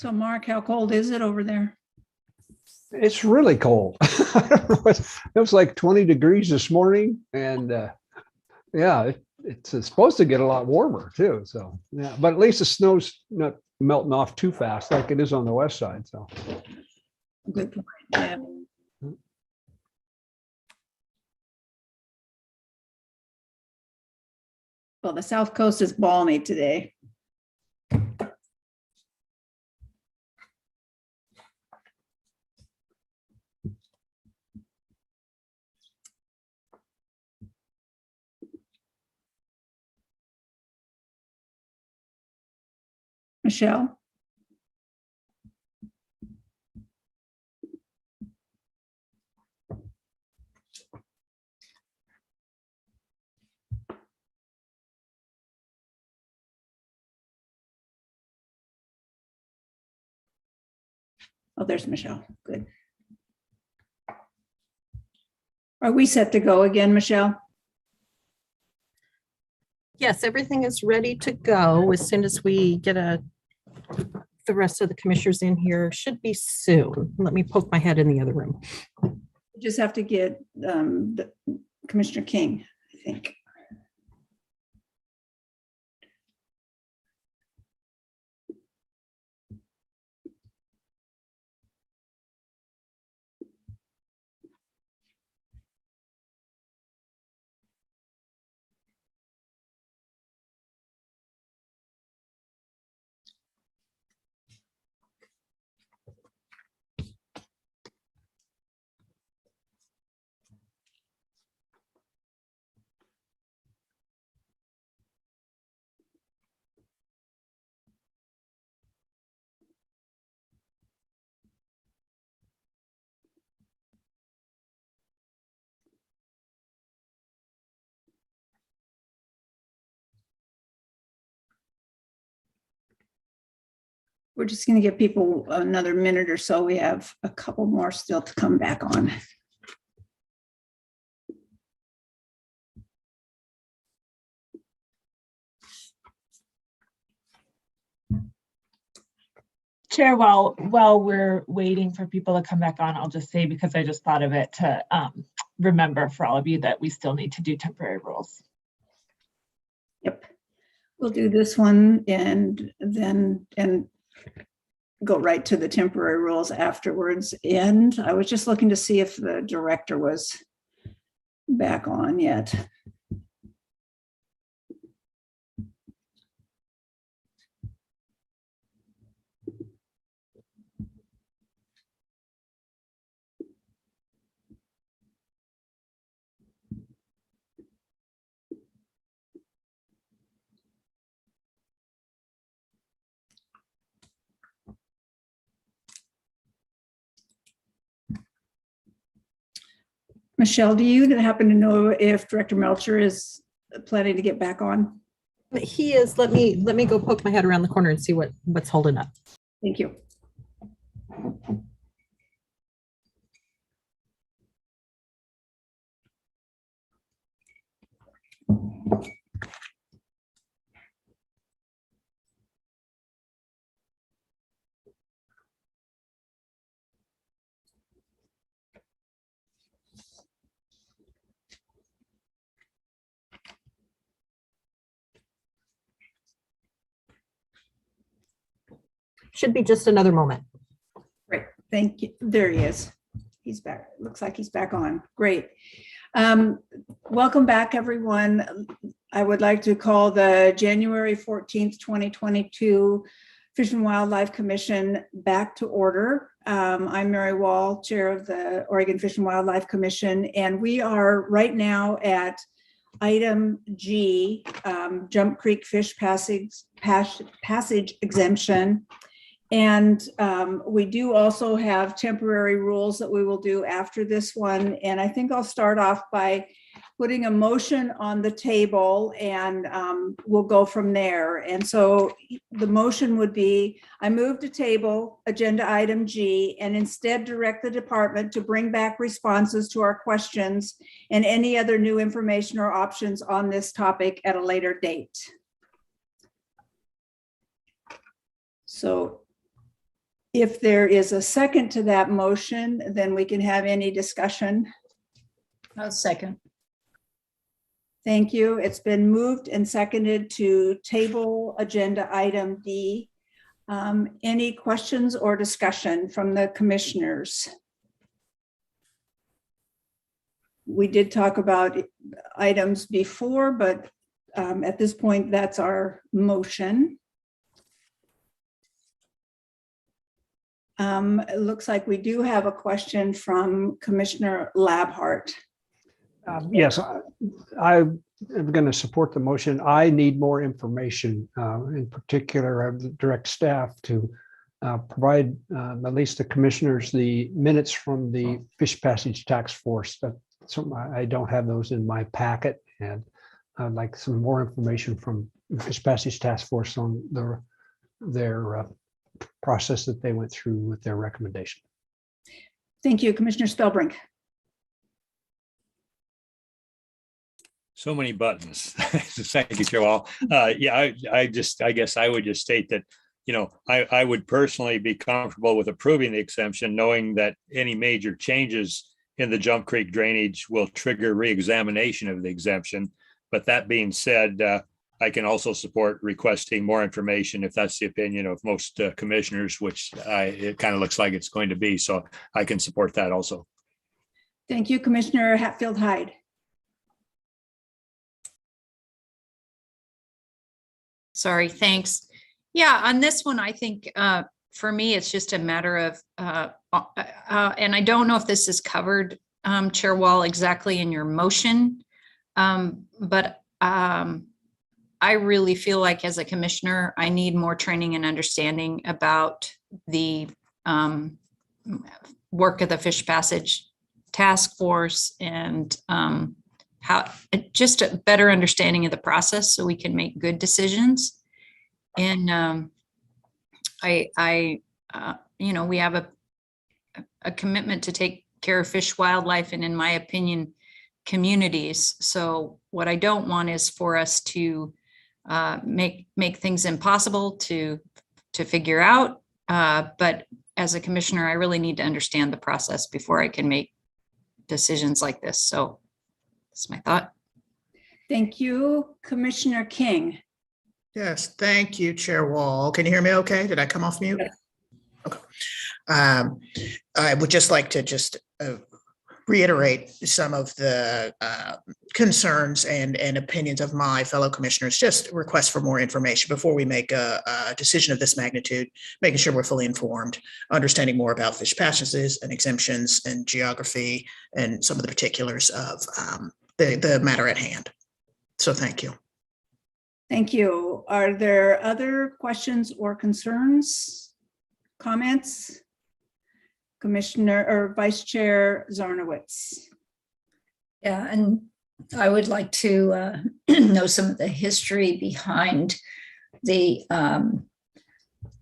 So Mark, how cold is it over there? It's really cold. I don't know, it was like 20 degrees this morning, and yeah, it's supposed to get a lot warmer too. So yeah, but at least the snow's not melting off too fast like it is on the west side. So Good point. Yeah. Well, the South Coast is balmy today. Michelle? Oh, there's Michelle. Good. Are we set to go again, Michelle? Yes, everything is ready to go as soon as we get the rest of the commissioners in here. Should be soon. Let me poke my head in the other room. We just have to get Commissioner King, I think. We're just going to give people another minute or so. We have a couple more still to come back on. Chair, while we're waiting for people to come back on, I'll just say, because I just thought of it, to remember for all of you that we still need to do temporary rules. Yep. We'll do this one and then go right to the temporary rules afterwards. And I was just looking to see if the director was back on yet. Michelle, do you happen to know if Director Melcher is planning to get back on? He is. Let me go poke my head around the corner and see what's holding up. Thank you. Should be just another moment. Great, thank you. There he is. He's back. Looks like he's back on. Great. Welcome back, everyone. I would like to call the January 14th, 2022 Fish and Wildlife Commission back to order. I'm Mary Wall, Chair of the Oregon Fish and Wildlife Commission, and we are right now at item G, Jump Creek Fish Passage exemption. And we do also have temporary rules that we will do after this one. And I think I'll start off by putting a motion on the table and we'll go from there. And so the motion would be, I move to table agenda item G and instead direct the department to bring back responses to our questions and any other new information or options on this topic at a later date. So If there is a second to that motion, then we can have any discussion. I'll second. Thank you. It's been moved and seconded to table agenda item D. Any questions or discussion from the commissioners? We did talk about items before, but at this point, that's our motion. It looks like we do have a question from Commissioner Labhart. Yes, I am going to support the motion. I need more information, in particular, I would direct staff to provide at least the commissioners the minutes from the Fish Passage Task Force. I don't have those in my packet, and I'd like some more information from the Fish Passage Task Force on their process that they went through with their recommendation. Thank you, Commissioner Spellbrink. So many buttons. Thank you, Chair Wall. Yeah, I guess I would just state that, I would personally be comfortable with approving the exemption, knowing that any major changes in the Jump Creek drainage will trigger reexamination of the exemption. But that being said, I can also support requesting more information if that's the opinion of most commissioners, which it kind of looks like it's going to be. So I can support that also. Thank you, Commissioner Hatfield-Hyde. Sorry, thanks. Yeah, on this one, I think for me, it's just a matter of, and I don't know if this is covered, Chair Wall, exactly in your motion, but I really feel like as a commissioner, I need more training and understanding about the work of the Fish Passage Task Force and how just a better understanding of the process so we can make good decisions. And we have a commitment to take care of fish, wildlife, and in my opinion, communities. So what I don't want is for us to make things impossible to figure out. But as a commissioner, I really need to understand the process before I can make decisions like this. So that's my thought. Thank you, Commissioner King. Yes, thank you, Chair Wall. Can you hear me okay? Did I come off mute? Yes. Okay. I would just like to reiterate some of the concerns and opinions of my fellow commissioners, just request for more information before we make a decision of this magnitude, making sure we're fully informed, understanding more about fish passages and exemptions and geography and some of the particulars of the matter at hand. So thank you. Thank you. Are there other questions or concerns, comments? Commissioner or Vice Chair Zarnowitz. Yeah, and I would like to know some of the history behind the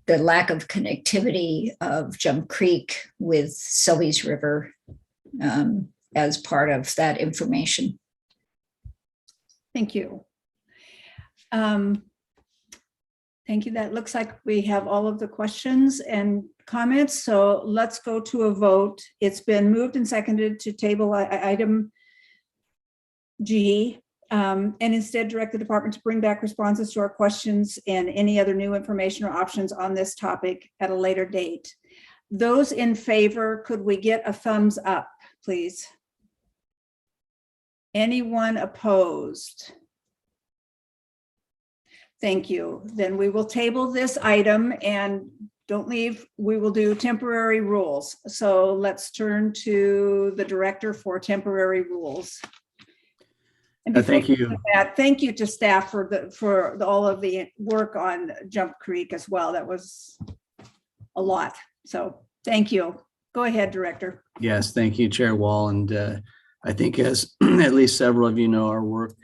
lack of connectivity of Jump Creek with Silvies River as part of that information. Thank you. Thank you. That looks like we have all of the questions and comments. So let's go to a vote. It's been moved and seconded to table item G and instead direct the department to bring back responses to our questions and any other new information or options on this topic at a later date. Those in favor, could we get a thumbs up, please? Anyone opposed? Thank you. Then we will table this item and don't leave. We will do temporary rules. So let's turn to the director for temporary rules. And Thank you. Thank you to staff for all of the work on Jump Creek as well. That was a lot. So thank you. Go ahead, Director. Yes, thank you, Chair Wall. And I think as at least several of you know, our work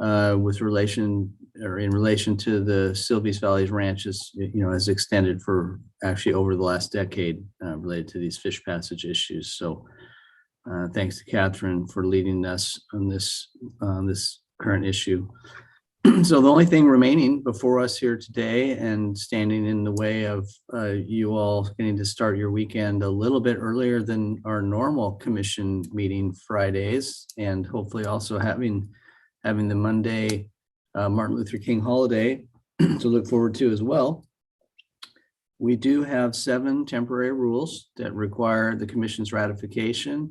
in relation to the Silvies Valley's ranches, has extended for actually over the last decade related to these fish passage issues. So thanks to Catherine for leading us on this current issue. So the only thing remaining before us here today and standing in the way of you all getting to start your weekend a little bit earlier than our normal commission meeting Fridays, and hopefully also having the Monday Martin Luther King holiday to look forward to as well. We do have 7 temporary rules that require the commission's ratification.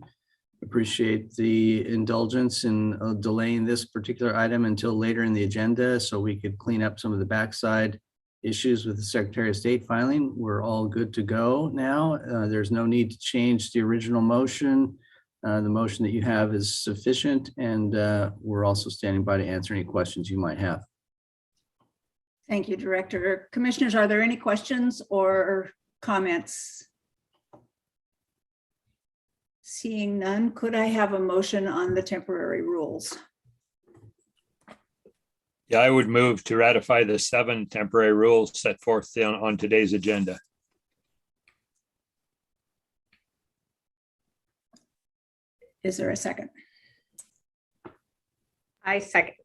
Appreciate the indulgence in delaying this particular item until later in the agenda so we could clean up some of the backside issues with the Secretary of State filing. We're all good to go now. There's no need to change the original motion. The motion that you have is sufficient, and we're also standing by to answer any questions you might have. Thank you, Director. Commissioners, are there any questions or comments? Seeing none, could I have a motion on the temporary rules? Yeah, I would move to ratify the 7 temporary rules set forth on today's agenda. Is there a second? I second.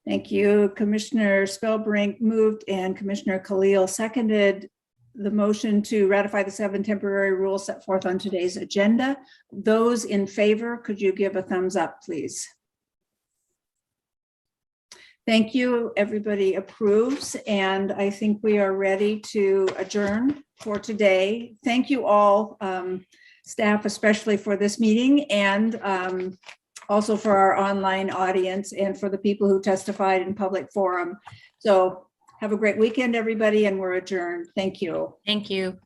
Thank you. Commissioner Spellbrink moved and Commissioner Khalil seconded the motion to ratify the 7 temporary rules set forth on today's agenda. Those in favor, could you give a thumbs up, please? Thank you. Everybody approves, and I think we are ready to adjourn for today. Thank you all, staff, especially for this meeting, and also for our online audience and for the people who testified in public forum. So have a great weekend, everybody, and we're adjourned. Thank you. Thank you.